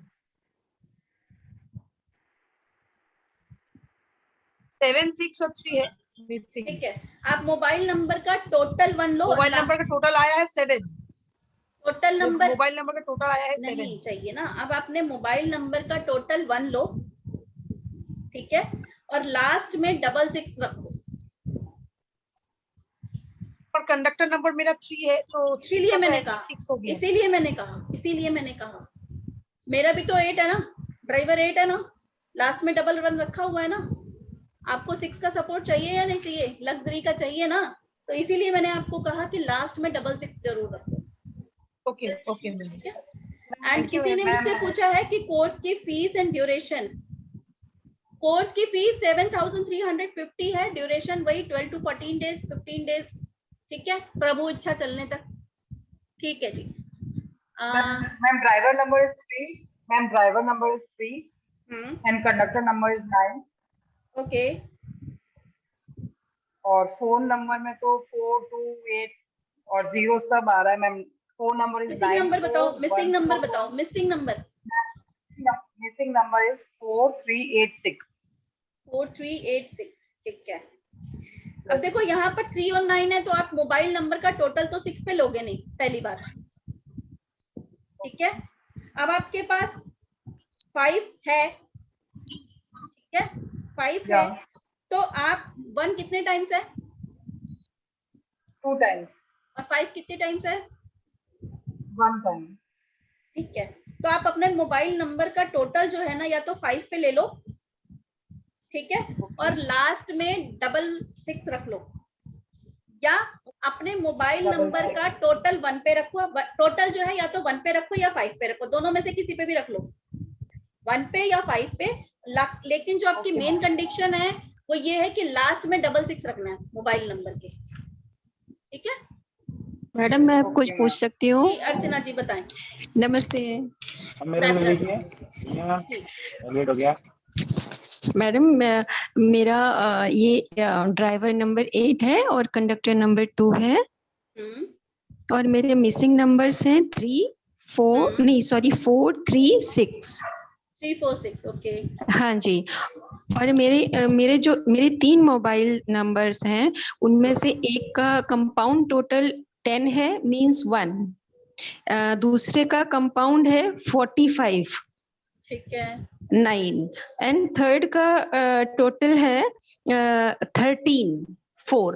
7 6 और 3 है मिसिंग। ठीक है, आप मोबाइल नंबर का टोटल 1 लो। मोबाइल नंबर का टोटल आया है 7। टोटल नंबर, मोबाइल नंबर का टोटल आया है 7। नहीं चाहिए ना। अब आपने मोबाइल नंबर का टोटल 1 लो, ठीक है, और लास्ट में 66 रखो। और कंडक्टर नंबर मेरा 3 है, तो 3 इसीलिए मैंने कहा, 6 हो गया। इसीलिए मैंने कहा मेरा भी तो 8 है ना, ड्राइवर 8 है ना, लास्ट में 1 रखा हुआ है ना। आपको 6 का सपोर्ट चाहिए या नहीं चाहिए? लग्जरी का चाहिए ना, तो इसीलिए मैंने आपको कहा कि लास्ट में 66 जरूर रखो। Okay okay. एंड किसी ने मुझसे पूछा है कि कोर्स की फीस एंड ड्यूरेशन। कोर्स की फीस 7350 है, ड्यूरेशन वही 12 to 14 डेज, 15 डेज, ठीक है, प्रभु इच्छा चलने तक। ठीक है जी। Ma'am driver number is 3 and conductor number is 9। Okay. और फोन नंबर में तो 428 और 0 सब आ रहा है ma'am. Phone number is 9। Missing number बताओ। Missing number is 4386। 4386, ठीक है। अब देखो यहाँ पर 3 और 9 है, तो आप मोबाइल नंबर का टोटल तो 6 पे लोगे नहीं पहली बार, ठीक है। अब आपके पास 5 है, ठीक है, 5 है, तो आप 1 कितने टाइम्स है? 2 टाइम्स। और 5 कितने टाइम्स है? 1 टाइम। ठीक है, तो आप अपने मोबाइल नंबर का टोटल जो है ना, या तो 5 पे ले लो, ठीक है, और लास्ट में 66 रख लो, या अपने मोबाइल नंबर का टोटल 1 पे रखो। टोटल जो है या तो 1 पे रखो या 5 पे रखो, दोनों में से किसी पे भी रख लो, 1 पे या 5 पे। लेकिन जो आपकी मेन कंडीशन है वो ये है कि लास्ट में 66 रखना है मोबाइल नंबर के, ठीक है। मैडम मैं कुछ पूछ सकती हूँ? अर्चना जी बताएं। नमस्ते मैडम, मेरा ये ड्राइवर नंबर 8 है और कंडक्टर नंबर 2 है, और मेरे मिसिंग नंबर्स हैं 436। 346, ओके। हाँ जी, और मेरे 3 मोबाइल नंबर्स हैं, उनमें से एक का कंपाउंड टोटल 10 है, मींस 1। दूसरे का कंपाउंड है 45, ठीक है, 9, एंड थर्ड का टोटल है 13, 4,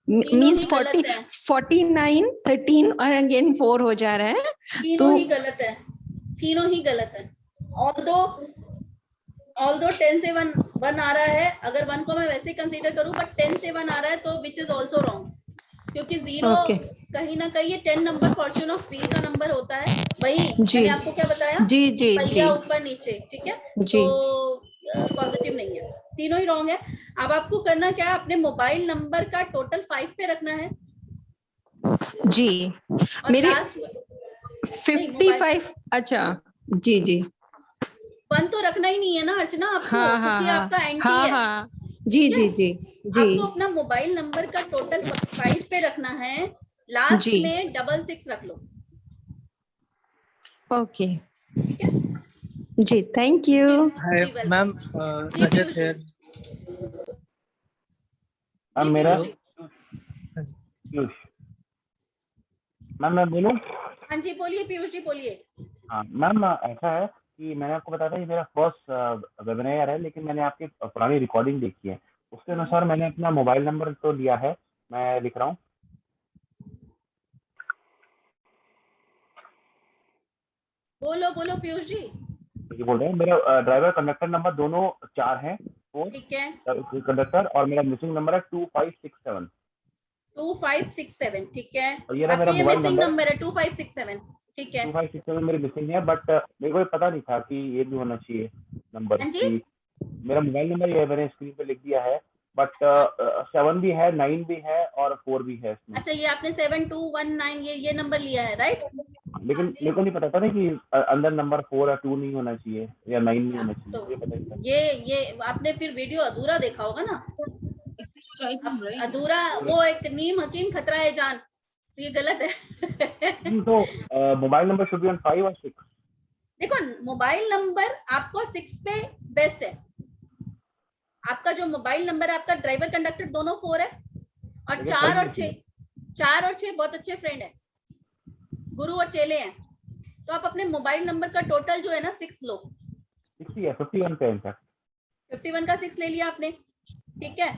मींस 49, 13 और अगेन 4 हो जा रहा है। तीनों ही गलत है, तीनों ही गलत है। ऑल्दो 10 से 1 आ रहा है, अगर 1 को मैं वैसे कंसीडर करूं, बट 10 से 1 आ रहा है, तो विच इज ऑल्सो रॉन्ग, क्योंकि 0 कहीं ना कहीं ये 10 नंबर फॉर्चून ऑफ व्हील का नंबर होता है, वही जी मैंने आपको क्या बताया, जी जी जी पहिया ऊपर नीचे, ठीक है, जी तो पॉजिटिव नहीं है, तीनों ही रॉन्ग है। अब आपको करना क्या है, अपने मोबाइल नंबर का टोटल 5 पे रखना है जी। और मेरे लास्ट 55, अच्छा जी जी 1 तो रखना ही नहीं है ना अर्चना आपको, हाँ हाँ क्योंकि हाँ आपका एंटी हाँ है। हाँ जी ठीक जी है? जी जी आपको अपना मोबाइल नंबर का टोटल 5 पे रखना है, लास्ट जी में 66 रख लो। ओके ठीक है जी, थैंक यू। हाय मैम, रजत है। अब मेरा मैम मैं बोलूं? हाँ जी बोलिए पीयूष जी बोलिए। हाँ मैम, ऐसा है कि मैंने आपको बताया था ये मेरा फर्स्ट वेबिनार है, लेकिन मैंने आपकी पुरानी रिकॉर्डिंग देखी है, उसके अनुसार मैंने अपना मोबाइल नंबर तो लिया है, मैं लिख रहा हूँ। बोलो बोलो पीयूष जी। ये बोल रहे हैं, मेरा ड्राइवर कंडक्टर नंबर दोनों 4 हैं, ठीक है, कंडक्टर, और मेरा मिसिंग नंबर है 2567। 2567 ठीक है, और ये रहा आपका मेरा ये मोबाइल मिसिंग नंबर नंबर है 2567 ठीक है। 2567 मेरी मिसिंग है, बट मेरे को ये पता नहीं था कि ये भी होना चाहिए नंबर। हाँ जी मेरा मोबाइल नंबर ये मैंने स्क्रीन पे लिख दिया है, बट 7 भी है, 9 भी है और 4 भी है इसमें। अच्छा, ये आपने 7219 ये नंबर लिया है, राइट? लेकिन मेरे को नहीं पता था ना कि अंदर नंबर 4 या 2 नहीं होना चाहिए या 9 नहीं होना चाहिए, तो ये पता नहीं था। ये आपने फिर वीडियो अधूरा देखा होगा ना, अधूरा, वो एक नीम हकीम खतरा है जान, तो ये गलत है। तो mobile number should be on 5 और 6। देखो मोबाइल नंबर आपको 6 पे बेस्ट है, आपका जो मोबाइल नंबर है आपका ड्राइवर कंडक्टर दोनों 4 है, और 4 और 6 बहुत अच्छे फ्रेंड है, गुरु और चेले हैं, तो आप अपने मोबाइल नंबर का टोटल जो है ना 6 लो। 60 है, 51 पे है। 51 का 6 ले लिया आपने, ठीक है।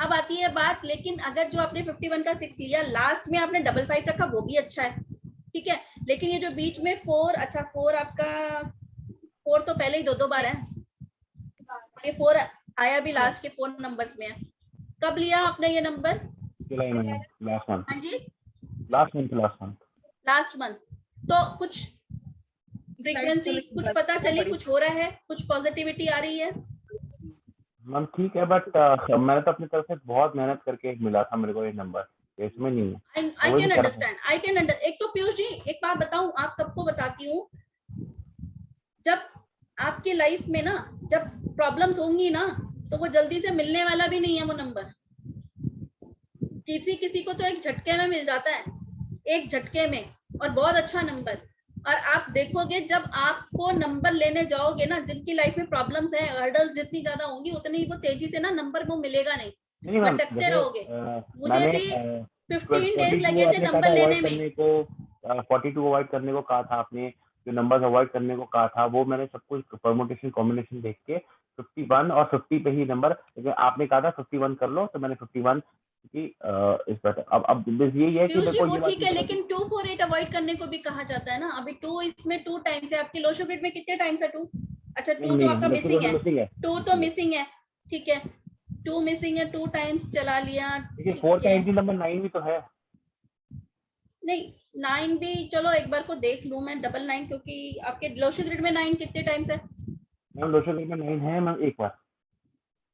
अब आती है बात, लेकिन अगर जो आपने 51 का 6 लिया, लास्ट में आपने 55 रखा, वो भी अच्छा है, ठीक है, लेकिन ये जो बीच में 4, अच्छा 4 आपका 4 तो पहले ही 2 बार है, ये 4 आया भी लास्ट के 4 नंबर्स में है। कब लिया आपने ये नंबर? जुलाई में, लास्ट मंथ। हाँ जी लास्ट मंथ। तो कुछ फ्रीक्वेंसी कुछ पता चली, कुछ हो रहा है, कुछ पॉजिटिविटी आ रही है? मैम ठीक है, बट मैंने तो अपनी तरफ से बहुत मेहनत करके मिला था मेरे को ये नंबर, इसमें नहीं है। आई कैन अंडरस्टैंड, एक तो पीयूष जी एक बात बताऊं, आप सबको बताती हूँ, जब आपकी लाइफ में ना जब प्रॉब्लम्स होंगी ना, तो वो जल्दी से मिलने वाला भी नहीं है वो नंबर, किसी किसी को तो एक झटके में मिल जाता है, एक झटके में, और बहुत अच्छा नंबर। और आप देखोगे जब आपको नंबर लेने जाओगे ना, जिनकी लाइफ में प्रॉब्लम्स है, हर्डल्स जितनी ज्यादा होंगी उतनी ही वो तेजी से ना नंबर वो मिलेगा नहीं, भटकते रहोगे। मुझे भी 15 डेज लगे थे नंबर लेने में। 42 अवॉइड करने को कहा था आपने, जो नंबर्स अवॉइड करने को कहा था, वो मैंने सब कुछ परमुटेशन कॉम्बिनेशन देख के 51 और 50 पे ही नंबर, लेकिन आपने कहा था 51 कर लो, तो मैंने 51 की इस पर। अब बस यही है कि देखो ये ठीक है, लेकिन 248 अवॉइड करने को भी कहा जाता है ना। अभी 2 इसमें 2 टाइम्स है, आपके लो शुगर में कितने टाइम्स है 2? अच्छा 2 तो आपका मिसिंग है, 2 तो मिसिंग है, ठीक है, 2 मिसिंग है, 2 टाइम्स चला लिया, 4 का एंट्री नंबर 9 भी तो है। नहीं 9 भी, चलो एक बार को देख लूं मैं, 99, क्योंकि आपके लो शुगर में 9 कितने टाइम्स है? मैम लो शुगर में 9 है मैम, एक बार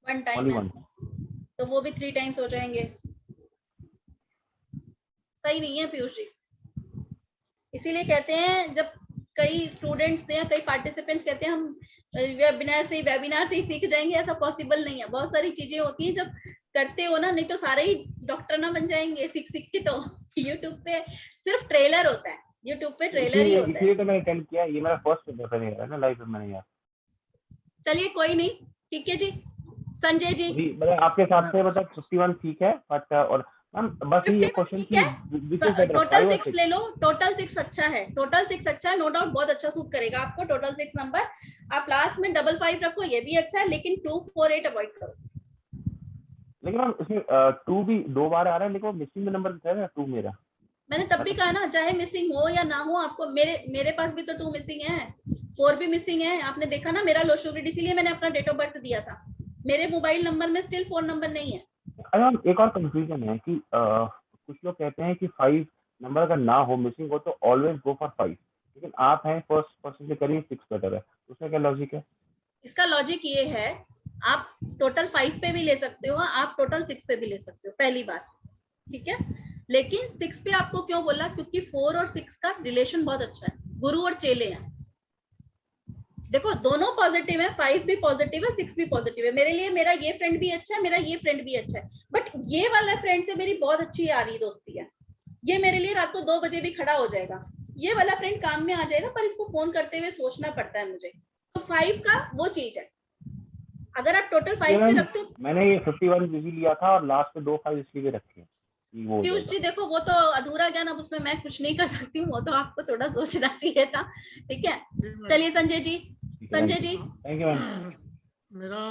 1 टाइम है, तो वो भी 3 टाइम्स हो जाएंगे, सही नहीं है पीयूष जी। इसीलिए कहते हैं, जब कई स्टूडेंट्स या कई पार्टिसिपेंट्स कहते हैं हम वेबिनार से ही सीख जाएंगे, ऐसा पॉसिबल नहीं है। बहुत सारी चीजें होती हैं जब करते हो ना, नहीं तो सारे ही डॉक्टर ना बन जाएंगे सीख के। तो यूट्यूब पे सिर्फ ट्रेलर होता है, यूट्यूब पे ट्रेलर ही होता है। इसीलिए तो मैंने अटेंड किया, ये मेरा फर्स्ट पेपर है ना लाइफ में मैंने यार। चलिए कोई नहीं, ठीक है जी। संजय जी मतलब आपके हिसाब से मतलब 51 ठीक है, बट और मैम बस ये क्वेश्चन की टोटल 6 ले लो, टोटल 6 अच्छा है, टोटल 6 अच्छा है, नो डाउट बहुत अच्छा सूट करेगा आपको टोटल 6 नंबर। आप लास्ट में 55 रखो, ये भी अच्छा है, लेकिन 248 अवॉइड करो। लेकिन मैम इसमें 2 भी 2 बार आ रहा है, लेकिन मिसिंग नंबर दिखा है 2 मेरा। मैंने तब भी कहा ना, चाहे मिसिंग हो या ना हो, आपको मेरे पास भी तो 2 मिसिंग है, 4 भी मिसिंग है। आपने देखा ना मेरा लो शुगर, इसीलिए मैंने अपना डेट ऑफ बर्थ दिया था। मेरे मोबाइल नंबर में स्टिल 4 नंबर नहीं है। अरे एक और कंफ्यूजन है कि कुछ लोग कहते हैं कि 5 नंबर अगर ना हो, मिसिंग हो, तो ऑलवेज गो फॉर 5, लेकिन आप हैं फर्स्ट पर्सन से करिए 6 बेटर है, उसमें क्या लॉजिक है? इसका लॉजिक ये है, आप टोटल 5 पे भी ले सकते हो, आप टोटल 6 पे भी ले सकते हो, पहली बात, ठीक है। लेकिन 6 पे आपको क्यों बोला? क्योंकि 4 और 6 का रिलेशन बहुत अच्छा है, गुरु और चेले हैं। देखो दोनों पॉजिटिव है, 5 भी पॉजिटिव है, 6 भी पॉजिटिव है। मेरे लिए मेरा ये फ्रेंड भी अच्छा है, मेरा ये फ्रेंड भी अच्छा है, बट ये वाला फ्रेंड से मेरी बहुत अच्छी यारी दोस्ती है, ये मेरे लिए रात को 2 बजे भी खड़ा हो जाएगा। ये वाला फ्रेंड काम में आ जाएगा, पर इसको फोन करते हुए सोचना पड़ता है मुझे। तो 5 का वो चीज है। अगर आप टोटल 5 पे रखते हो, मैंने ये 51 बिजी लिया था और लास्ट में 2 5 इसलिए रखे। पीयूष जी देखो वो तो अधूरा ज्ञान, अब उसमें मैं कुछ नहीं कर सकती हूँ, वो तो आपको थोड़ा सोचना चाहिए था, ठीक है। चलिए Sanjay ji, Sanjay ji. Thank you ma'am. मेरा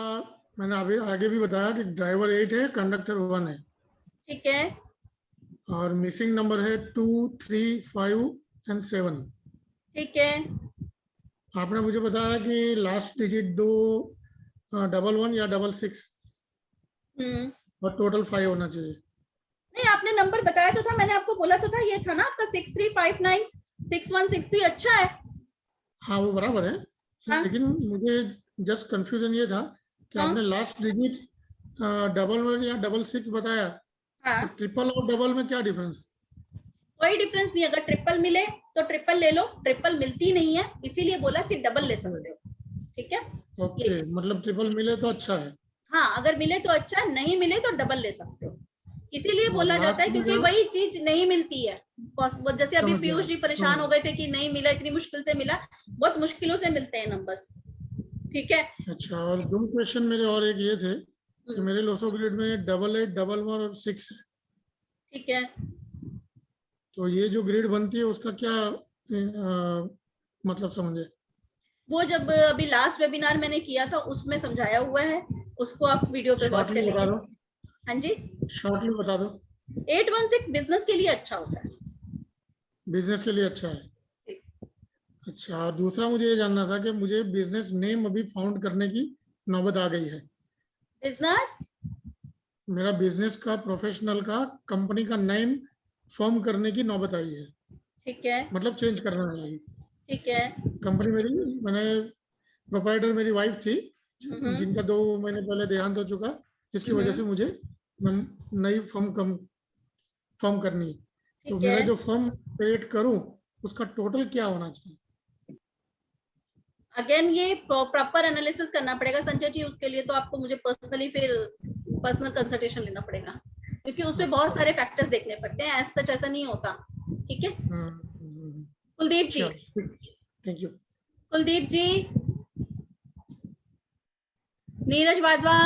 मैंने अभी आगे भी बताया कि ड्राइवर 8 है, कंडक्टर 1 है, ठीक है। और मिसिंग नंबर है 2, 3, 5 एंड 7, ठीक है। आपने मुझे बताया कि लास्ट डिजिट 2 11 या 66 और टोटल 5 होना चाहिए। नहीं, आपने नंबर बताया तो था, मैंने आपको बोला तो था, ये था ना आपका 6359 6163, अच्छा है। हाँ वो बराबर है, हाँ? लेकिन मुझे जस्ट कंफ्यूजन ये था कि आपने लास्ट डिजिट 11 या 66 बताया, हाँ? तो ट्रिपल और डबल में क्या डिफरेंस? कोई डिफरेंस नहीं, अगर ट्रिपल मिले तो ट्रिपल ले लो, ट्रिपल मिलती नहीं है इसीलिए बोला कि डबल ले सकते हो, ठीक है। ओके, मतलब ट्रिपल मिले तो अच्छा है। हाँ, अगर मिले तो अच्छा, नहीं मिले तो डबल ले सकते हो, इसीलिए बोला जाता है क्योंकि वही चीज नहीं मिलती है। जैसे अभी पीयूष जी परेशान हो गए थे कि नहीं मिला, इतनी मुश्किल से मिला, बहुत मुश्किलों से मिलते हैं नंबर्स, ठीक है। अच्छा, और 2 क्वेश्चन मेरे और एक ये थे कि मेरे लोसो ग्रिड में 88, 11 और 6 है, ठीक है। तो ये जो ग्रिड बनती है उसका क्या मतलब समझे? वो जब अभी लास्ट वेबिनार मैंने किया था उसमें समझाया हुआ है, उसको आप वीडियो पे वॉच कर लीजिए। हाँ जी, शॉर्टली बता दो। 816 बिजनेस के लिए अच्छा होता है, बिजनेस के लिए अच्छा है। अच्छा, और दूसरा मुझे ये जानना था कि मुझे बिजनेस नेम अभी फाउंड करने की नौबत आ गई है। बिजनेस, मेरा बिजनेस का, प्रोफेशनल का, कंपनी का नेम फॉर्म करने की नौबत आई है, ठीक है, मतलब चेंज करना है, ठीक है। कंपनी मेरी, मैंने प्रोप्राइटर मेरी वाइफ थी जिनका 2 महीने पहले देहांत हो चुका, जिसकी वजह से मुझे नई फॉर्म करनी, तो मेरा जो फॉर्म क्रिएट करूं उसका टोटल क्या होना चाहिए? अगेन ये प्रॉपर एनालिसिस करना पड़ेगा संजय जी, उसके लिए तो आपको मुझे पर्सनली फिर पर्सनल कंसल्टेशन लेना पड़ेगा, क्योंकि उसमें बहुत सारे फैक्टर्स देखने पड़ते हैं, ऐसा सच ऐसा नहीं होता, ठीक है। Kuldeep ji, thank you. कुलदीप जी, नीरज वाधवा,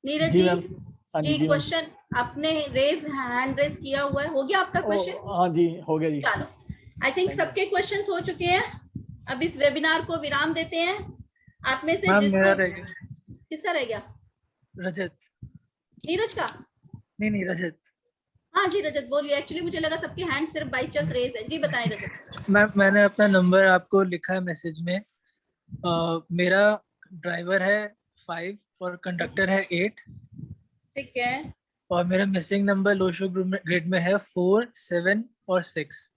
नीरज जी, जी क्वेश्चन आपने हैंड रेज किया हुआ है, हो गया आपका क्वेश्चन? हाँ जी, हो गया जी। चलो, आई थिंक सबके क्वेश्चंस हो चुके हैं, अब इस वेबिनार को विराम देते हैं। आप में से किसका रह गया? रजत। नीरज का? नहीं रजत। हाँ जी रजत बोलिए, एक्चुअली मुझे लगा सबके हैंड सिर्फ बाई चांस रेज है। जी बताएं रजत। मैंने अपना नंबर आपको लिखा है मैसेज में। मेरा ड्राइवर है 5 और कंडक्टर है 8, ठीक है। और मेरा मिसिंग नंबर लोशो ग्रिड में है 4, 7 और 6,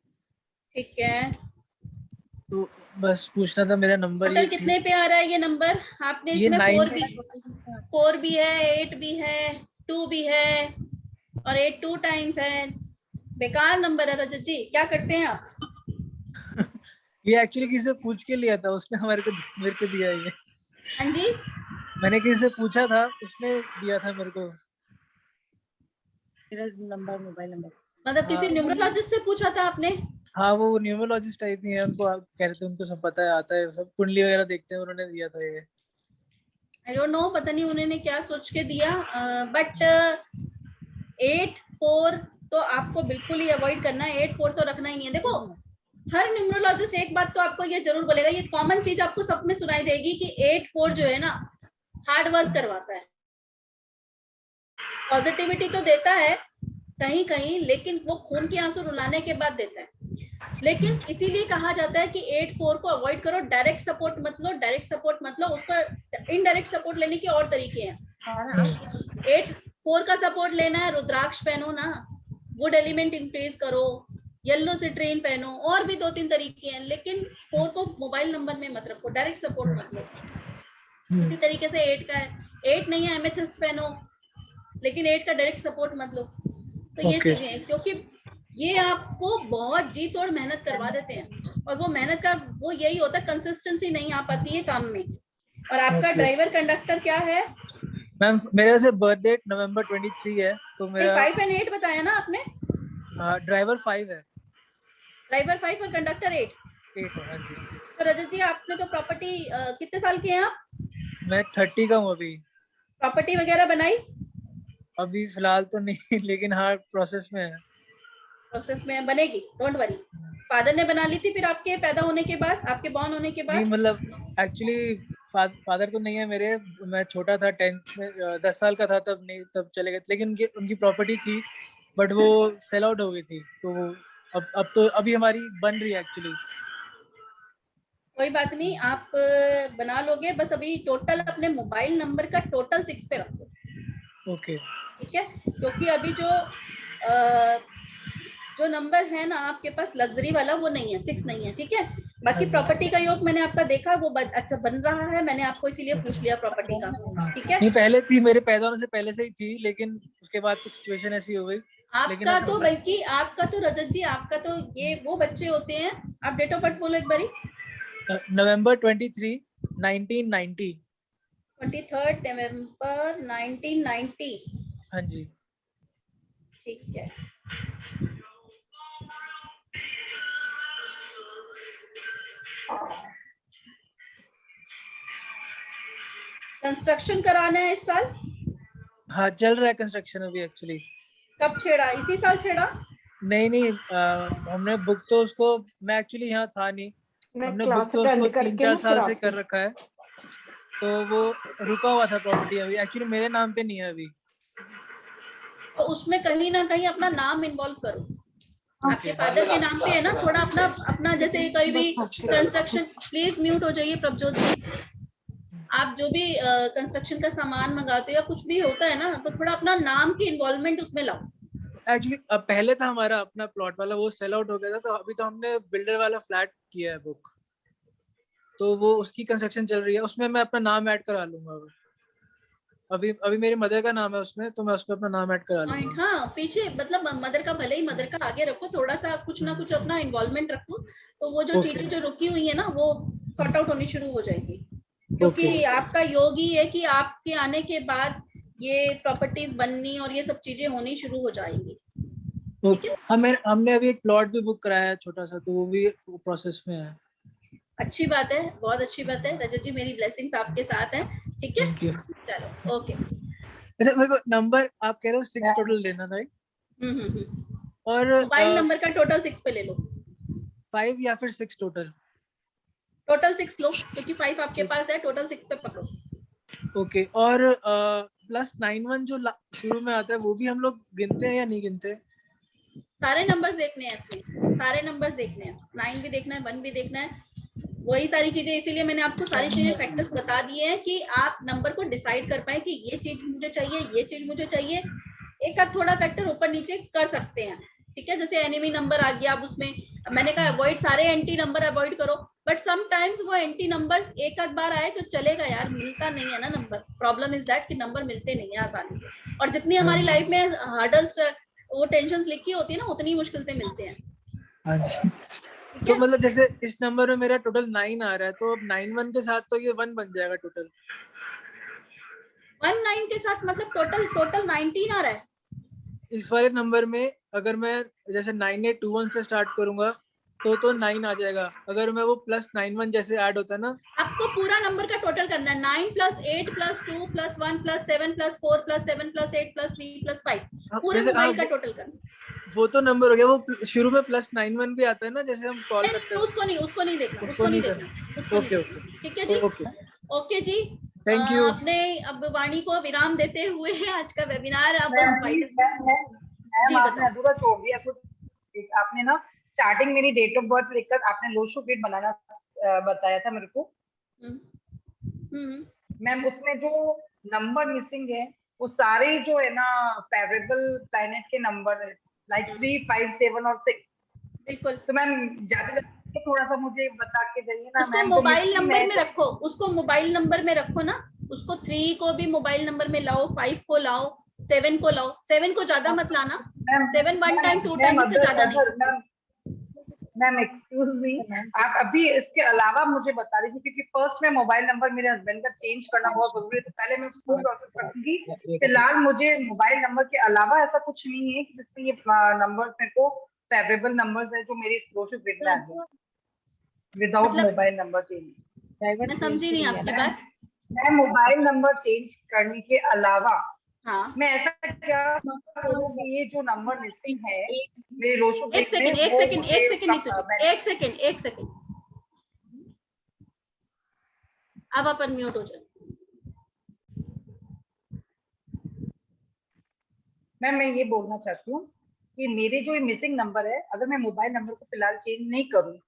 ठीक है। तो बस पूछना था मेरा नंबर टोटल कितने पे आ रहा है ये नंबर? आपने इसमें 4 भी है, 8 भी है, 2 भी है और 8 2 टाइम्स है। बेकार नंबर है रजत जी, क्या करते हैं आप? ये एक्चुअली किसी से पूछ के लिया था, उसने मेरे को दिया ये। हाँ जी, मैंने किसी से पूछा था, उसने दिया था मेरे को नंबर, मोबाइल नंबर। मतलब किसी न्यूमरोलॉजिस्ट से पूछा था आपने? हाँ, वो न्यूमरोलॉजिस्ट टाइप ही है, उनको आप कह रहे थे उनको सब पता है, आता है सब, कुंडली वगैरह देखते हैं, उन्होंने दिया था ये। आई डोंट नो, पता नहीं उन्होंने क्या सोच के दिया, बट 8 4 तो आपको बिल्कुल ही अवॉइड करना है, 8 4 तो रखना ही नहीं है। देखो हर न्यूमरोलॉजिस्ट एक बात तो आपको ये जरूर बोलेगा, ये कॉमन चीज आपको सब में सुनाई देगी कि 8 4 जो है ना हार्ड वर्क करवाता है, पॉजिटिविटी तो देता है कहीं कहीं, लेकिन वो खून के आंसू रुलाने के बाद देता है। लेकिन इसीलिए कहा जाता है कि 8 4 को अवॉइड करो, डायरेक्ट सपोर्ट मत लो, डायरेक्ट सपोर्ट मत लो, उस पर इनडायरेक्ट सपोर्ट लेने के और तरीके हैं। 8 4 का सपोर्ट लेना है, रुद्राक्ष पहनो ना, वुड एलिमेंट इंक्रीज करो, येलो सिट्रेन पहनो, और भी 2-3 तरीके हैं, लेकिन 4 को मोबाइल नंबर में मत रखो, डायरेक्ट सपोर्ट मत लो। इसी तरीके से 8 का है, 8 नहीं है एमेथिस्ट पहनो, लेकिन 8 का डायरेक्ट सपोर्ट मत लो। तो ये चीजें हैं, क्योंकि ये आपको बहुत जी तोड़ मेहनत करवा देते हैं, और वो मेहनत का वो यही होता है, कंसिस्टेंसी नहीं आ पाती है काम में। और आपका ड्राइवर कंडक्टर क्या है मैम? मेरा से बर्थ डेट नवंबर 23 है, तो मेरा 5 और 8 बताया ना आपने? ड्राइवर 5 है। ड्राइवर 5 और कंडक्टर 8 है, हाँ जी। तो रजत जी आपने तो प्रॉपर्टी कितने साल के हैं आप? मैं 30 का हूँ अभी। प्रॉपर्टी वगैरह बनाई? अभी फिलहाल तो नहीं, लेकिन हाँ प्रोसेस में है। प्रोसेस में बनेगी, डोंट वरी। फादर ने बना ली थी फिर आपके पैदा होने के बाद, आपके बॉर्न होने के बाद? नहीं, मतलब एक्चुअली फादर तो नहीं है मेरे, मैं छोटा था 10th में, 10 साल का था तब, नहीं तब चले गए, लेकिन उनकी प्रॉपर्टी थी, बट वो सेल आउट हो गई थी, तो वो अब तो अभी हमारी बन रही है एक्चुअली। कोई बात नहीं, आप बना लोगे, बस अभी टोटल अपने मोबाइल नंबर का टोटल 6 पे रखो। ओके, ठीक है, क्योंकि अभी जो नंबर है ना आपके पास लग्जरी वाला, वो नहीं है, 6 नहीं है, ठीक है। बाकी प्रॉपर्टी का योग मैंने आपका देखा, वो अच्छा बन रहा है, मैंने आपको इसीलिए पूछ लिया प्रॉपर्टी का, ठीक है। नहीं, पहले थी, मेरे पैदा होने से पहले से ही थी, लेकिन उसके बाद कुछ सिचुएशन ऐसी हो गई। आपका तो बल्कि आपका तो रजत जी, आपका तो ये वो बच्चे होते हैं, आप डेट ऑफ बर्थ बोलो एक बारी। नवंबर 23, 1990। 23 नवंबर 1990। हाँ जी, ठीक है। कंस्ट्रक्शन कराना है इस साल? हाँ चल रहा है कंस्ट्रक्शन अभी एक्चुअली। कब छेड़ा? इसी साल छेड़ा? नहीं, हमने बुक तो उसको, मैं एक्चुअली यहाँ था नहीं, हमने बुक तो उसको 3-4 साल से कर रखा है, तो वो रुका हुआ था प्रॉपर्टी, अभी एक्चुअली मेरे नाम पे नहीं है अभी। तो उसमें कहीं ना कहीं अपना नाम इन्वॉल्व करो, आपके फादर के नाम पे है ना, थोड़ा अपना जैसे कोई भी कंस्ट्रक्शन, प्लीज म्यूट हो जाइए प्रभजोत जी। आप जो भी कंस्ट्रक्शन का सामान मंगाते हो या कुछ भी होता है ना, तो थोड़ा अपना नाम की इन्वॉल्वमेंट उसमें लाओ। एक्चुअली पहले था हमारा अपना प्लॉट वाला, वो सेल आउट हो गया था, तो अभी तो हमने बिल्डर वाला फ्लैट किया है बुक, तो वो उसकी कंस्ट्रक्शन चल रही है, उसमें मैं अपना नाम ऐड करा लूंगा। अभी मेरी मदर का नाम है उसमें, तो मैं उसमें अपना नाम ऐड करा लूंगा। हाँ, पीछे मतलब मदर का, भले ही मदर का आगे रखो, थोड़ा सा कुछ ना कुछ अपना इन्वॉल्वमेंट रखो, तो वो जो चीजें जो रुकी हुई है ना, वो सॉर्ट आउट होनी शुरू हो जाएगी, क्योंकि आपका योग ही है कि आपके आने के बाद ये प्रॉपर्टीज बननी और ये सब चीजें होनी शुरू हो जाएंगी। हमने अभी एक प्लॉट भी बुक कराया है छोटा सा, तो वो भी प्रोसेस में है। अच्छी बात है, बहुत अच्छी बात है रजत जी, मेरी ब्लेसिंग्स आपके साथ है, ठीक है। चलो ओके। अच्छा, मेरे को नंबर आप कह रहे हो 6 टोटल लेना था, और मोबाइल नंबर का टोटल 6 पे ले लो। 5 या फिर 6 टोटल? टोटल 6 लो, क्योंकि 5 आपके पास है, टोटल 6 पे पकड़ो। ओके, और +91 जो शुरू में आता है, वो भी हम लोग गिनते हैं या नहीं गिनते? सारे नंबर्स देखने हैं इसमें, सारे नंबर्स देखने हैं, 9 भी देखना है, 1 भी देखना है, वही सारी चीजें, इसीलिए मैंने आपको सारी चीजें फैक्टर्स बता दिए हैं कि आप नंबर को डिसाइड कर पाए कि ये चीज मुझे चाहिए, ये चीज मुझे चाहिए। एक आध थोड़ा फैक्टर ऊपर नीचे कर सकते हैं, ठीक है, जैसे एनिमी नंबर आ गया, अब उसमें मैंने कहा अवॉइड, सारे एंटी नंबर अवॉइड करो, बट समटाइम्स वो एंटी नंबर्स एक आध बार आए तो चलेगा यार, मिलता नहीं है ना नंबर, प्रॉब्लम इज दैट कि नंबर मिलते नहीं है आसानी से, और जितनी हमारी लाइफ में हर्डल्स, वो टेंशन लिखी होती है ना, उतनी मुश्किल से मिलते हैं। हाँ जी, तो मतलब जैसे इस नंबर में मेरा टोटल 9 आ रहा है, तो अब 91 के साथ तो ये 1 बन जाएगा टोटल। 19 के साथ मतलब टोटल 19 आ रहा है इस वाले नंबर में। अगर मैं जैसे 9821 से स्टार्ट करूंगा तो 9 आ जाएगा, अगर मैं वो +91 जैसे ऐड होता है ना, आपको पूरा नंबर का टोटल करना है, 9 + 8 + 2 + 1 + 7 + 4 + 7 + 8 + 3 + 5, पूरे मोबाइल का टोटल करना। वो तो नंबर हो गया, वो शुरू में +91 भी आता है ना, जैसे हम कॉल करते हैं, उसको नहीं देखना, उसको नहीं देखना। ओके, ठीक है जी, ओके जी, थैंक यू। अपने अब वाणी को विराम देते हुए आज का वेबिनार अब आपने अधूरा छोड़ दिया कुछ। आपने ना स्टार्टिंग मेरी डेट ऑफ बर्थ लिखकर आपने लो शो गेट बनाना बताया था मेरे को मैम, उसमें जो नंबर मिसिंग है वो सारे जो है ना फेवरेबल प्लैनेट के नंबर है, लाइक 3, 5, 7 और 6। बिल्कुल। तो मैम जाते जाते थोड़ा सा मुझे बता के जाइए ना उसको मैम। मोबाइल नंबर में रखो, उसको मोबाइल नंबर में रखो ना, उसको 3 को भी मोबाइल नंबर में लाओ, 5 को लाओ, 7 को लाओ। 7 को ज्यादा मत लाना, 7 1 टाइम 2 टाइम से ज्यादा नहीं। मैम एक्सक्यूज मी, आप अभी इसके अलावा मुझे बता दीजिए, क्योंकि फर्स्ट में मोबाइल नंबर मेरे हस्बैंड का चेंज करना बहुत जरूरी है, तो पहले मैं उसको प्रोसेस कर दूंगी। फिलहाल मुझे मोबाइल नंबर के अलावा ऐसा कुछ नहीं है जिसमें ये नंबर्स मेरे को फेवरेबल नंबर्स है जो मेरी स्कॉलरशिप विद है विदाउट मोबाइल नंबर चेंज। मैं समझी नहीं आपकी बात। मैं मोबाइल नंबर चेंज करने के अलावा हाँ मैं ऐसा क्या करूँ कि ये जो नंबर मिसिंग है मेरे रोशो एक सेकंड अब आप अनम्यूट हो जाए। मैम मैं ये बोलना चाहती हूँ कि मेरे जो ये मिसिंग नंबर है, अगर मैं मोबाइल नंबर को फिलहाल चेंज नहीं करूँ,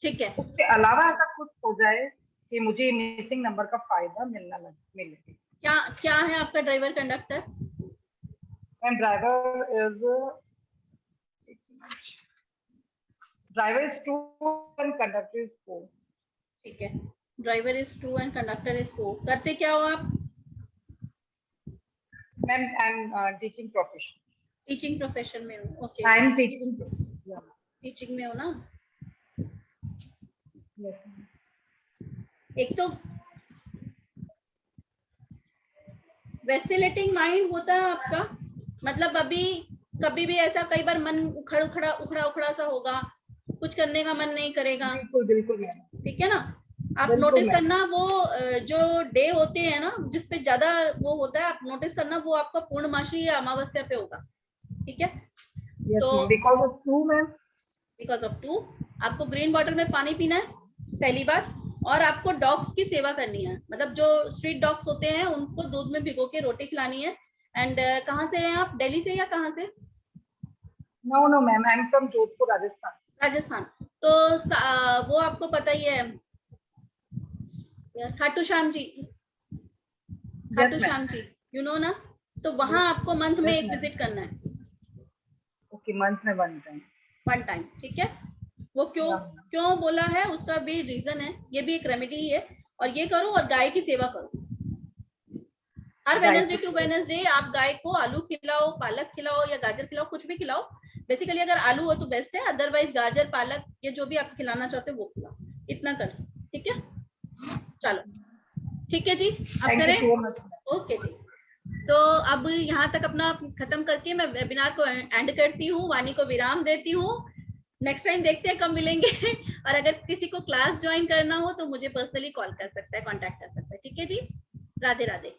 ठीक है, उसके अलावा ऐसा कुछ हो जाए कि मुझे मिसिंग नंबर का फायदा मिले। क्या है आपका driver conductor? Ma'am driver is 2 and conductor is 4। ठीक है, driver is 2 and conductor is 4। करते क्या हो आप? Ma'am I am teaching profession. Teaching profession में हो? ओके, आई एम टीचिंग में हो ना? yes. एक तो वैसिलेटिंग माइंड होता है आपका, मतलब अभी कभी भी ऐसा कई बार मन उखड़ा सा होगा, कुछ करने का मन नहीं करेगा। बिल्कुल ठीक है ना? आप नोटिस करना वो जो डे होते हैं ना जिसपे ज्यादा वो होता है, आप नोटिस करना वो आपका पूर्णमासी या अमावस्या पे होगा। ठीक है? तो बिकॉज ऑफ 2 आपको ग्रीन बॉटल में पानी पीना है पहली बार, और आपको डॉग्स की सेवा करनी है, मतलब जो स्ट्रीट डॉग्स होते हैं उनको दूध में भिगो के रोटी खिलानी है। एंड कहाँ से हैं आप? दिल्ली से या कहाँ से? No ma'am, I am from Jodhpur, Rajasthan. तो वो आपको पता ही है खाटू श्याम जी, यू नो ना? तो वहां आपको मंथ में एक विजिट करना है। ओके, मंथ में 1 टाइम। ठीक है? वो क्यों बोला है उसका भी रीजन है, ये भी एक रेमेडी है, और ये करो और गाय की सेवा करो। हर वेडनेसडे टू वेडनेसडे आप गाय को आलू खिलाओ, पालक खिलाओ या गाजर खिलाओ, कुछ भी खिलाओ। बेसिकली अगर आलू हो तो बेस्ट है, अदरवाइज गाजर, पालक, ये जो भी आप खिलाना चाहते हो वो खिलाओ। इतना कर, ठीक है? चलो ठीक है जी, अब करें। ओके जी, तो अब यहाँ तक अपना खत्म करके मैं वेबिनार को एंड करती हूँ, वाणी को विराम देती हूँ। नेक्स्ट टाइम देखते हैं कब मिलेंगे और अगर किसी को क्लास ज्वाइन करना हो तो मुझे पर्सनली कॉल कर सकता है, कांटेक्ट कर सकता है। ठीक है जी, राधे राधे।